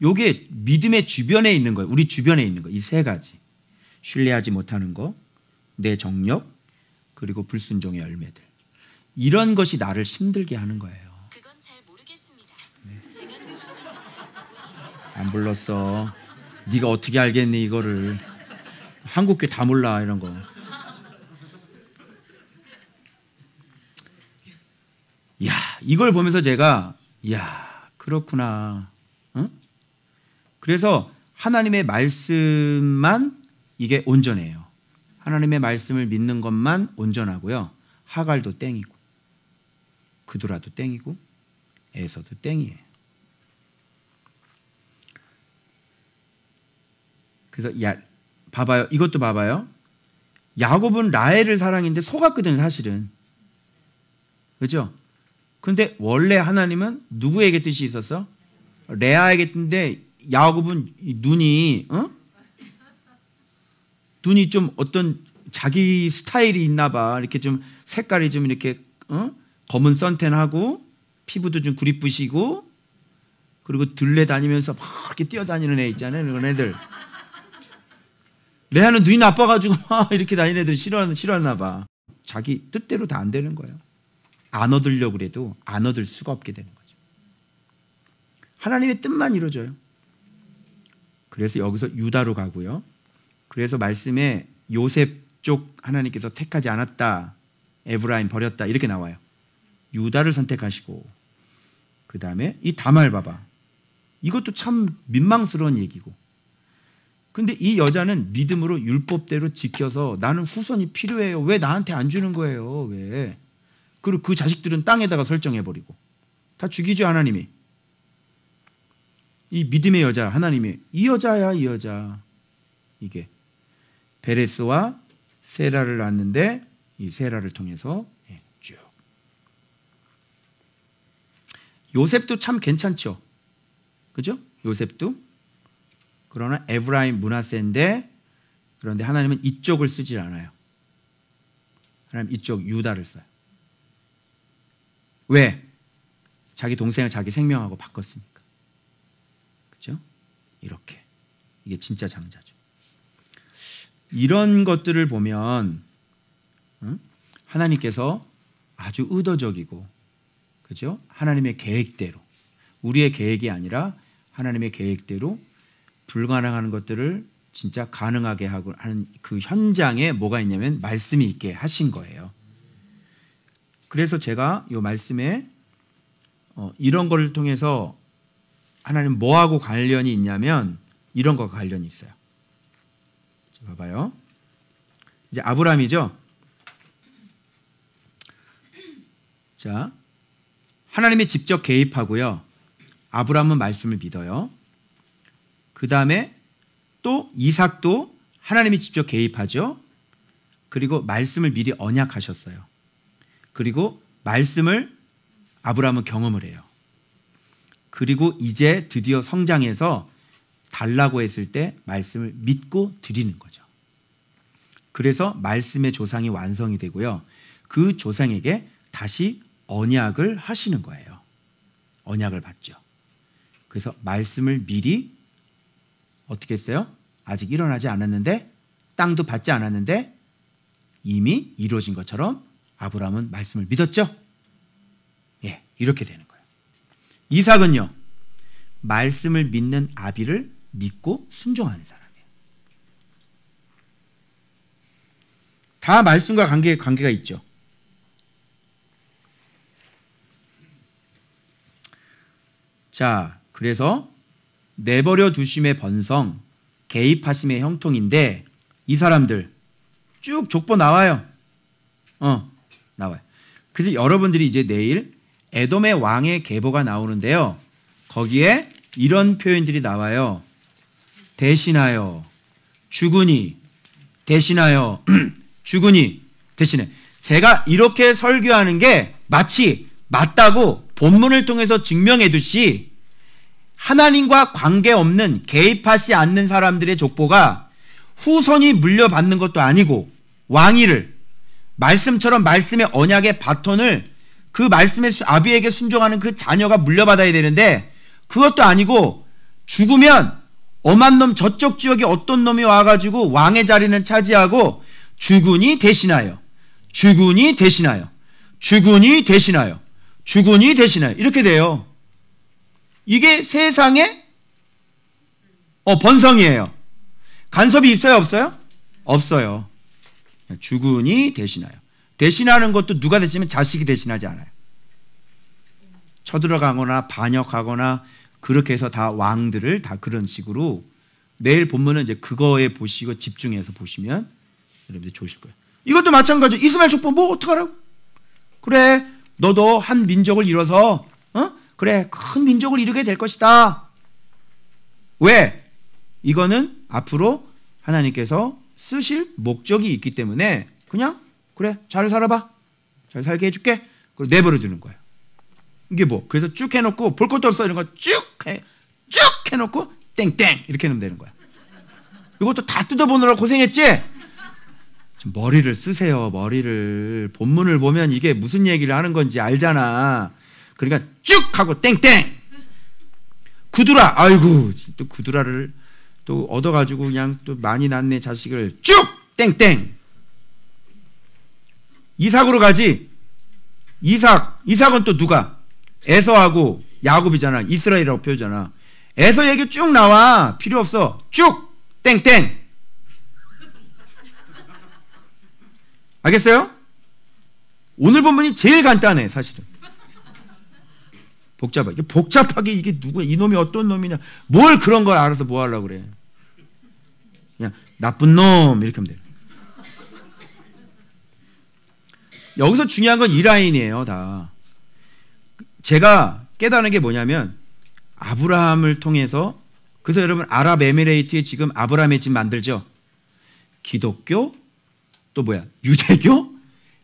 요게 믿음의 주변에 있는 거예요. 우리 주변에 있는 거. 이 세 가지. 신뢰하지 못하는 거, 내 정력, 그리고 불순종의 열매들. 이런 것이 나를 힘들게 하는 거예요. 그건 잘 모르겠습니다. 네. 제가 도울 수 있는 부분이 있어요. 안 불렀어. 네가 어떻게 알겠니 이거를. 한국교 다 몰라 이런 거. 야, 이걸 보면서 제가 그렇구나. 응? 그래서 하나님의 말씀만 이게 온전해요. 하나님의 말씀을 믿는 것만 온전하고요. 하갈도 땡이고 그두라도 땡이고 에서도 땡이에요. 그래서 봐봐요. 이것도 봐봐요. 야곱은 라헬을 사랑했는데 속았거든 사실은. 그죠? 근데 원래 하나님은 누구에게 뜻이 있었어? 레아에게 뜻인데 야곱은 눈이 눈이 좀 어떤 자기 스타일이 있나 봐. 이렇게 좀 색깔이 좀 이렇게 검은 선텐하고 피부도 좀 구릿부시고 그리고 들레 다니면서 막 이렇게 뛰어다니는 애 있잖아요. 그런 애들. 레아는 눈이 나빠가지고 막 이렇게 다니는 애들 싫어하나 봐. 자기 뜻대로 다 안 되는 거예요. 안 얻으려고 그래도 안 얻을 수가 없게 되는 거죠. 하나님의 뜻만 이루어져요. 그래서 여기서 유다로 가고요. 그래서 말씀에 요셉 쪽 하나님께서 택하지 않았다. 에브라임 버렸다. 이렇게 나와요. 유다를 선택하시고 그 다음에 이 다말 봐봐. 이것도 참 민망스러운 얘기고. 근데 이 여자는 믿음으로 율법대로 지켜서 나는 후손이 필요해요. 왜 나한테 안 주는 거예요? 왜? 그리고 그 자식들은 땅에다가 설정해버리고 다 죽이죠 하나님이. 이 믿음의 여자 하나님이 이 여자야 이 여자. 이게 베레스와 세라를 낳았는데 이 세라를 통해서 쭉. 요셉도 참 괜찮죠. 그죠? 요셉도. 그러나 에브라임 므낫세인데 그런데 하나님은 이쪽을 쓰질 않아요. 하나님 이쪽 유다를 써요. 왜? 자기 동생을 자기 생명하고 바꿨으니까. 그죠? 이렇게. 이게 진짜 장자죠. 이런 것들을 보면 하나님께서 아주 의도적이고 그죠? 하나님의 계획대로 우리의 계획이 아니라 하나님의 계획대로 불가능한 것들을 진짜 가능하게 하고 하는 그 현장에 뭐가 있냐면 말씀이 있게 하신 거예요. 그래서 제가 이 말씀에 이런 거를 통해서 하나님 뭐하고 관련이 있냐면 이런 거가 관련이 있어요. 자, 봐봐요. 이제 아브라함이죠. 자, 하나님이 직접 개입하고요. 아브라함은 말씀을 믿어요. 그 다음에 또 이삭도 하나님이 직접 개입하죠. 그리고 말씀을 미리 언약하셨어요. 그리고 말씀을 아브라함은 경험을 해요. 그리고 이제 드디어 성장해서 달라고 했을 때 말씀을 믿고 드리는 거죠. 그래서 말씀의 조상이 완성이 되고요. 그 조상에게 다시 언약을 하시는 거예요. 언약을 받죠. 그래서 말씀을 미리 어떻게 했어요? 아직 일어나지 않았는데 땅도 받지 않았는데 이미 이루어진 것처럼 아브라함은 말씀을 믿었죠? 예, 이렇게 되는 거예요. 이삭은요. 말씀을 믿는 아비를 믿고 순종하는 사람이에요. 다 말씀과 관계가 있죠. 자, 그래서 내버려 두심의 번성, 개입하심의 형통인데 이 사람들 쭉 족보 나와요. 나와요. 그래서 여러분들이 이제 내일 에돔의 왕의 계보가 나오는데요. 거기에 이런 표현들이 나와요. 대신하여, 주군이, 대신하여, 주군이, 대신해. 제가 이렇게 설교하는 게 마치 맞다고 본문을 통해서 증명해 두시 하나님과 관계없는 개입하지 않는 사람들의 족보가 후손이 물려받는 것도 아니고 왕위를 말씀처럼 말씀의 언약의 바톤을 그 말씀의 아비에게 순종하는 그 자녀가 물려받아야 되는데 그것도 아니고 죽으면 엄한 놈 저쪽 지역에 어떤 놈이 와가지고 왕의 자리는 차지하고 주군이 대신하여, 주군이 대신하여, 주군이 대신하여, 주군이 대신하여 이렇게 돼요. 이게 세상의 번성이에요. 간섭이 있어요, 없어요? 없어요. 주군이 대신하여. 대신하는 것도 누가 대신하면 자식이 대신하지 않아요. 쳐들어가거나 반역하거나 그렇게 해서 다 왕들을 다 그런 식으로 내일 본문은 이제 그거에 보시고 집중해서 보시면 여러분들 좋으실 거예요. 이것도 마찬가지죠. 이스마엘 족보 뭐 어떡하라고? 그래, 너도 한 민족을 이뤄서 그래, 큰 민족을 이루게 될 것이다. 왜? 이거는 앞으로 하나님께서 쓰실 목적이 있기 때문에 그냥 그래, 잘 살아봐. 잘 살게 해줄게. 그리고 내버려 두는 거예요. 이게 뭐? 그래서 쭉 해놓고 볼 것도 없어 이런 거 쭉 해놓고 땡땡 이렇게 하면 되는 거야. 이것도 다 뜯어보느라 고생했지? 좀 머리를 쓰세요. 머리를. 본문을 보면 이게 무슨 얘기를 하는 건지 알잖아. 그러니까 쭉 하고 땡땡. 구두라. 아이고 또 구두라를 또 얻어가지고 그냥 또 많이 낳네 자식을 쭉 땡땡. 이삭으로 가지. 이삭은 또 누가? 에서하고 야곱이잖아. 이스라엘이라고 표현하잖아. 에서 얘기 쭉 나와. 필요 없어. 쭉 땡땡. 알겠어요? 오늘 본문이 제일 간단해 사실은. 복잡하게 이게 누구야? 이놈이 어떤 놈이냐? 뭘 그런 걸 알아서 뭐 하려고 그래? 그냥 나쁜 놈 이렇게 하면 돼요. 여기서 중요한 건 이 라인이에요. 다 제가 깨달은 게 뭐냐면 아브라함을 통해서 그래서 여러분 아랍에미레이트에 지금 아브라함의 집 만들죠. 기독교 또 뭐야? 유대교,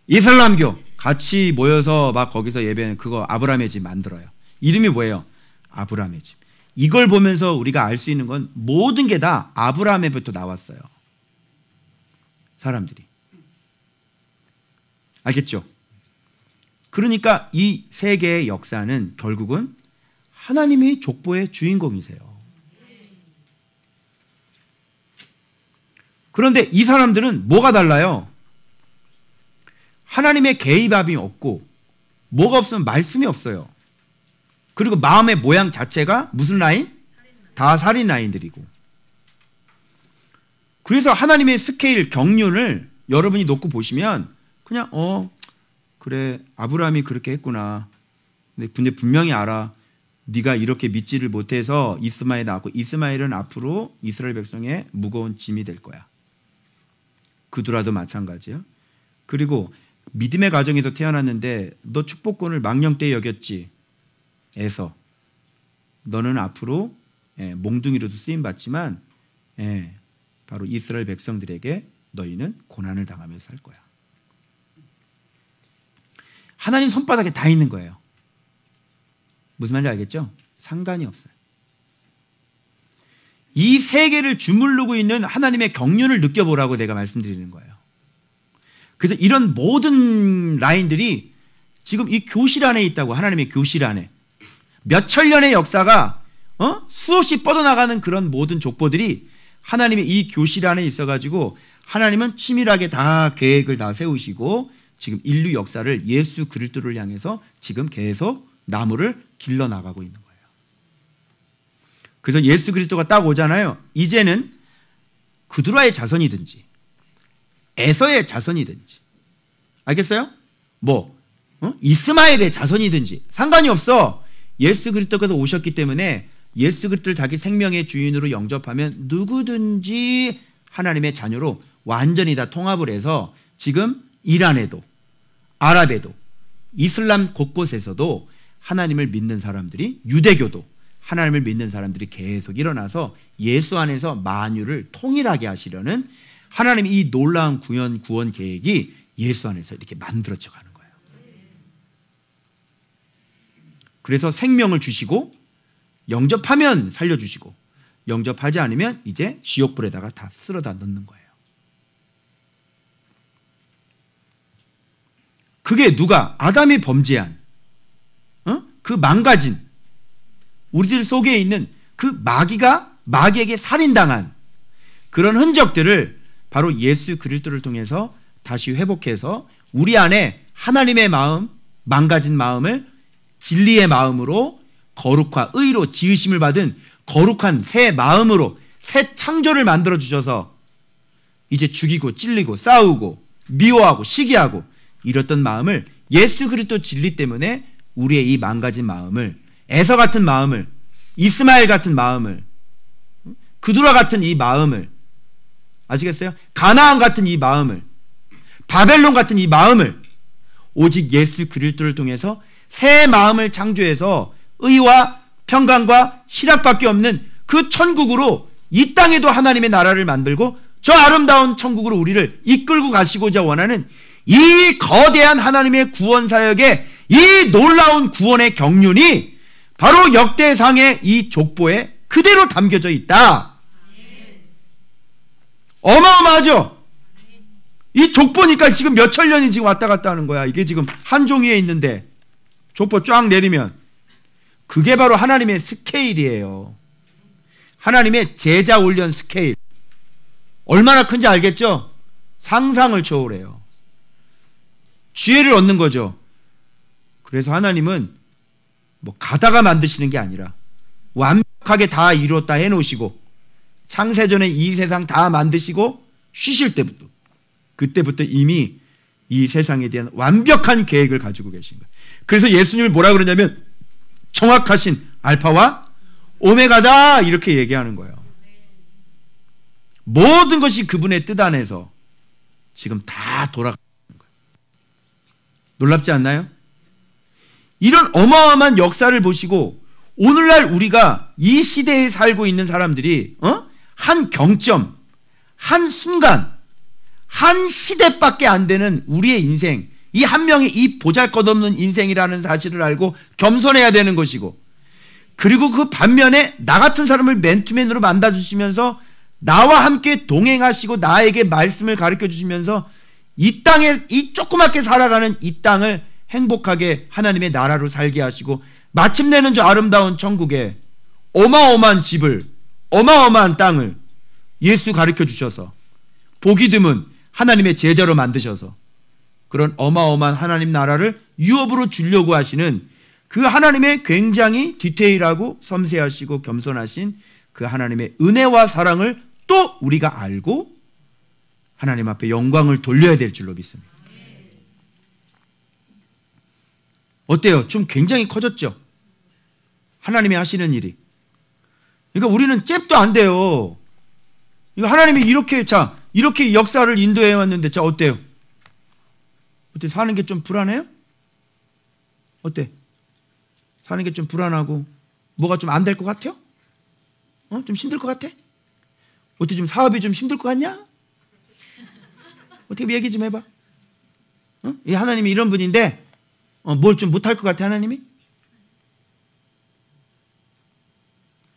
이슬람교 같이 모여서 막 거기서 예배하는 그거 아브라함의 집 만들어요. 이름이 뭐예요? 아브라함의 집. 이걸 보면서 우리가 알 수 있는 건 모든 게 다 아브라함에부터 나왔어요. 사람들이. 알겠죠? 그러니까 이 세계의 역사는 결국은 하나님이 족보의 주인공이세요. 그런데 이 사람들은 뭐가 달라요? 하나님의 개입함이 없고 뭐가 없으면 말씀이 없어요. 그리고 마음의 모양 자체가 무슨 라인? 다 살인 라인들이고. 그래서 하나님의 스케일 경륜을 여러분이 놓고 보시면 그냥 그래 아브라함이 그렇게 했구나. 근데 분명히 알아. 네가 이렇게 믿지를 못해서 이스마엘 낳았고 이스마엘은 앞으로 이스라엘 백성의 무거운 짐이 될 거야. 그두라도 마찬가지야. 그리고 믿음의 가정에서 태어났는데 너 축복권을 망령되이 여겼지. 에서 너는 앞으로 몽둥이로도 쓰임받지만 바로 이스라엘 백성들에게 너희는 고난을 당하면서 살 거야. 하나님 손바닥에 다 있는 거예요. 무슨 말인지 알겠죠? 상관이 없어요. 이 세계를 주물르고 있는 하나님의 경륜을 느껴보라고 내가 말씀드리는 거예요. 그래서 이런 모든 라인들이 지금 이 교실 안에 있다고. 하나님의 교실 안에 몇천 년의 역사가 수없이 뻗어나가는 그런 모든 족보들이 하나님의 이 교실 안에 있어가지고 하나님은 치밀하게 다 계획을 다 세우시고 지금 인류 역사를 예수 그리스도를 향해서 지금 계속 나무를 길러나가고 있는 거예요. 그래서 예수 그리스도가 딱 오잖아요. 이제는 그두라의 자손이든지 에서의 자손이든지 알겠어요? 이스마엘의 자손이든지 상관이 없어. 예수 그리스도께서 오셨기 때문에 예수 그리스도를 자기 생명의 주인으로 영접하면 누구든지 하나님의 자녀로 완전히 다 통합을 해서 지금 이란에도 아랍에도 이슬람 곳곳에서도 하나님을 믿는 사람들이, 유대교도 하나님을 믿는 사람들이 계속 일어나서 예수 안에서 만유를 통일하게 하시려는 하나님의 이 놀라운 구원 계획이 예수 안에서 이렇게 만들어져 가는 거예요. 그래서 생명을 주시고 영접하면 살려주시고 영접하지 않으면 이제 지옥불에다가 다 쓸어다 넣는 거예요. 그게 누가? 아담이 범죄한 그 망가진 우리들 속에 있는 그 마귀에게 살인당한 그런 흔적들을 바로 예수 그리스도를 통해서 다시 회복해서 우리 안에 하나님의 마음, 망가진 마음을 진리의 마음으로 거룩과 의로 지으심을 받은 거룩한 새 마음으로 새 창조를 만들어 주셔서 이제 죽이고 찔리고 싸우고 미워하고 시기하고 이랬던 마음을 예수 그리스도 진리 때문에 우리의 이 망가진 마음을, 에서 같은 마음을, 이스마엘 같은 마음을, 그두라 같은 이 마음을, 아시겠어요? 가나안 같은 이 마음을, 바벨론 같은 이 마음을 오직 예수 그리스도를 통해서 새 마음을 창조해서 의와 평강과 희락밖에 없는 그 천국으로 이 땅에도 하나님의 나라를 만들고 저 아름다운 천국으로 우리를 이끌고 가시고자 원하는 이 거대한 하나님의 구원 사역의 이 놀라운 구원의 경륜이 바로 역대상의 이 족보에 그대로 담겨져 있다. 어마어마하죠? 이 족보니까 지금 몇천 년이 지금 왔다 갔다 하는 거야. 이게 지금 한 종이에 있는데 족보 쫙 내리면 그게 바로 하나님의 스케일이에요. 하나님의 제자 훈련 스케일. 얼마나 큰지 알겠죠? 상상을 초월해요. 지혜를 얻는 거죠. 그래서 하나님은 뭐 가다가 만드시는 게 아니라 완벽하게 다 이뤘다 해놓으시고 창세전에 이 세상 다 만드시고 쉬실 때부터 그때부터 이미 이 세상에 대한 완벽한 계획을 가지고 계신 거예요. 그래서 예수님을 뭐라 그러냐면 정확하신 알파와 오메가다 이렇게 얘기하는 거예요. 모든 것이 그분의 뜻 안에서 지금 다 돌아가는 거예요. 놀랍지 않나요? 이런 어마어마한 역사를 보시고 오늘날 우리가 이 시대에 살고 있는 사람들이 한 경점, 한 순간, 한 시대밖에 안 되는 우리의 인생, 이 한 명의 이 보잘것없는 인생이라는 사실을 알고 겸손해야 되는 것이고, 그리고 그 반면에 나 같은 사람을 맨투맨으로 만나주시면서 나와 함께 동행하시고 나에게 말씀을 가르쳐 주시면서 이 땅에 이 조그맣게 살아가는 이 땅을 행복하게 하나님의 나라로 살게 하시고 마침내는 저 아름다운 천국에 어마어마한 집을, 어마어마한 땅을 예수 가르쳐 주셔서 보기 드문 하나님의 제자로 만드셔서 그런 어마어마한 하나님 나라를 유업으로 주려고 하시는 그 하나님의 굉장히 디테일하고 섬세하시고 겸손하신 그 하나님의 은혜와 사랑을 또 우리가 알고 하나님 앞에 영광을 돌려야 될 줄로 믿습니다. 어때요? 좀 굉장히 커졌죠? 하나님이 하시는 일이. 그러니까 우리는 잽도 안 돼요. 이거 하나님이 이렇게 역사를 인도해 왔는데 어때요? 어때? 사는 게 좀 불안해요? 어때? 사는 게 좀 불안하고 뭐가 좀 안 될 것 같아요? 좀 힘들 것 같아? 어때? 좀 사업이 좀 힘들 것 같냐? 어떻게 얘기 좀 해봐. 이 하나님이 이런 분인데 뭘 좀 못할 것 같아 하나님이?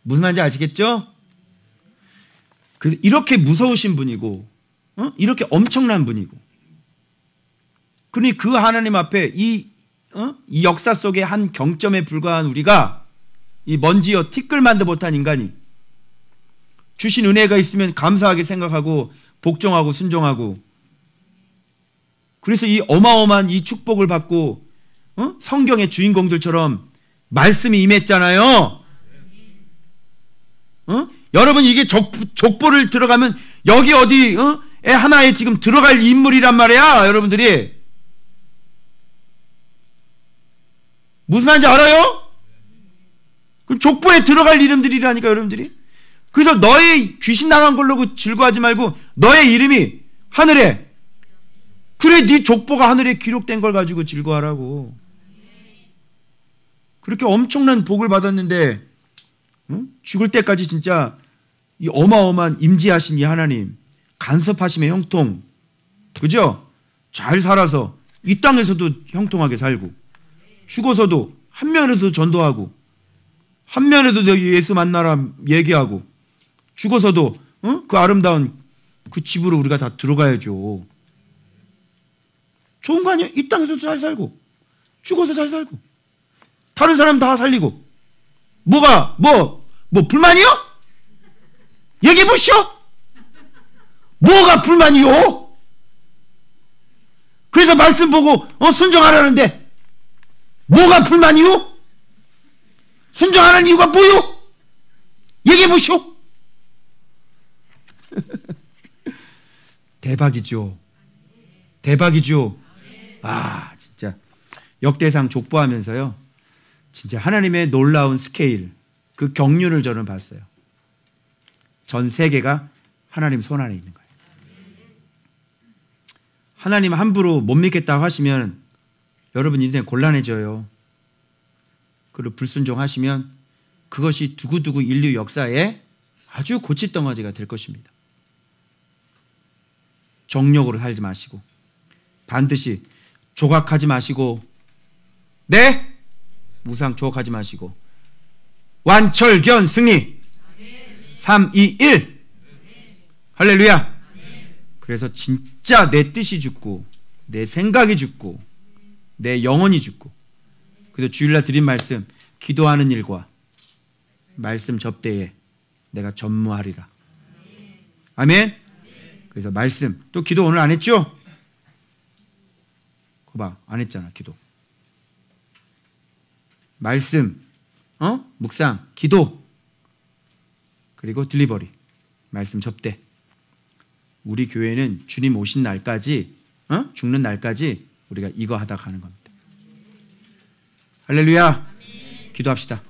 무슨 말인지 아시겠죠? 이렇게 무서우신 분이고 이렇게 엄청난 분이고 그러니 그 하나님 앞에 이 역사 속의 한 경점에 불과한 우리가 이 먼지여 티끌만도 못한 인간이 주신 은혜가 있으면 감사하게 생각하고 복종하고 순종하고 그래서 이 어마어마한 이 축복을 받고 성경의 주인공들처럼 말씀이 임했잖아요. 여러분 이게 족보를 들어가면 여기 어디 하나에 지금 들어갈 인물이란 말이야. 여러분들이 무슨 말인지 알아요? 그 족보에 들어갈 이름들이라니까 여러분들이. 그래서 너의 귀신 나간 걸로 즐거워하지 말고 너의 이름이 하늘에 그래 네 족보가 하늘에 기록된 걸 가지고 즐거워하라고. 그렇게 엄청난 복을 받았는데 죽을 때까지 진짜 이 어마어마한 임재하신 이 하나님, 간섭하심의 형통, 그죠? 잘 살아서 이 땅에서도 형통하게 살고, 죽어서도 한 면에도 전도하고, 한 면에도 예수 만나라 얘기하고, 죽어서도 그 아름다운 그 집으로 우리가 다 들어가야죠. 좋은 거 아니에요? 이 땅에서도 잘 살고, 죽어서 잘 살고, 다른 사람 다 살리고. 뭐가 뭐 불만이요? 얘기해 보시오. 뭐가 불만이요? 그래서 말씀 보고 순종하라는데 뭐가 불만이요? 순종하는 이유가 뭐요? 얘기해 보시오. 대박이죠. 대박이죠. 아, 진짜 역대상 족보하면서요, 진짜 하나님의 놀라운 스케일, 그 경륜을 저는 봤어요. 전 세계가 하나님 손 안에 있는 거예요. 하나님 함부로 못 믿겠다고 하시면 여러분 인생 곤란해져요. 그리고 불순종하시면 그것이 두고두고 인류 역사에 아주 고칫덩어리가 될 것입니다. 정욕으로 살지 마시고, 반드시 조각하지 마시고, 네? 무상 조각하지 마시고, 완철견 승리 3, 2, 1 할렐루야. 그래서 진짜 내 뜻이 죽고 내 생각이 죽고 내 영혼이 죽고, 그래서 주일날 드린 말씀, 기도하는 일과 말씀 접대에 내가 전무하리라. 아멘. 그래서 말씀, 또 기도 오늘 안 했죠? 그거 봐, 안 했잖아. 기도, 말씀, 묵상, 기도, 그리고 딜리버리, 말씀 접대. 우리 교회는 주님 오신 날까지, 죽는 날까지 우리가 이거 하다 가는 겁니다. 할렐루야. 기도합시다.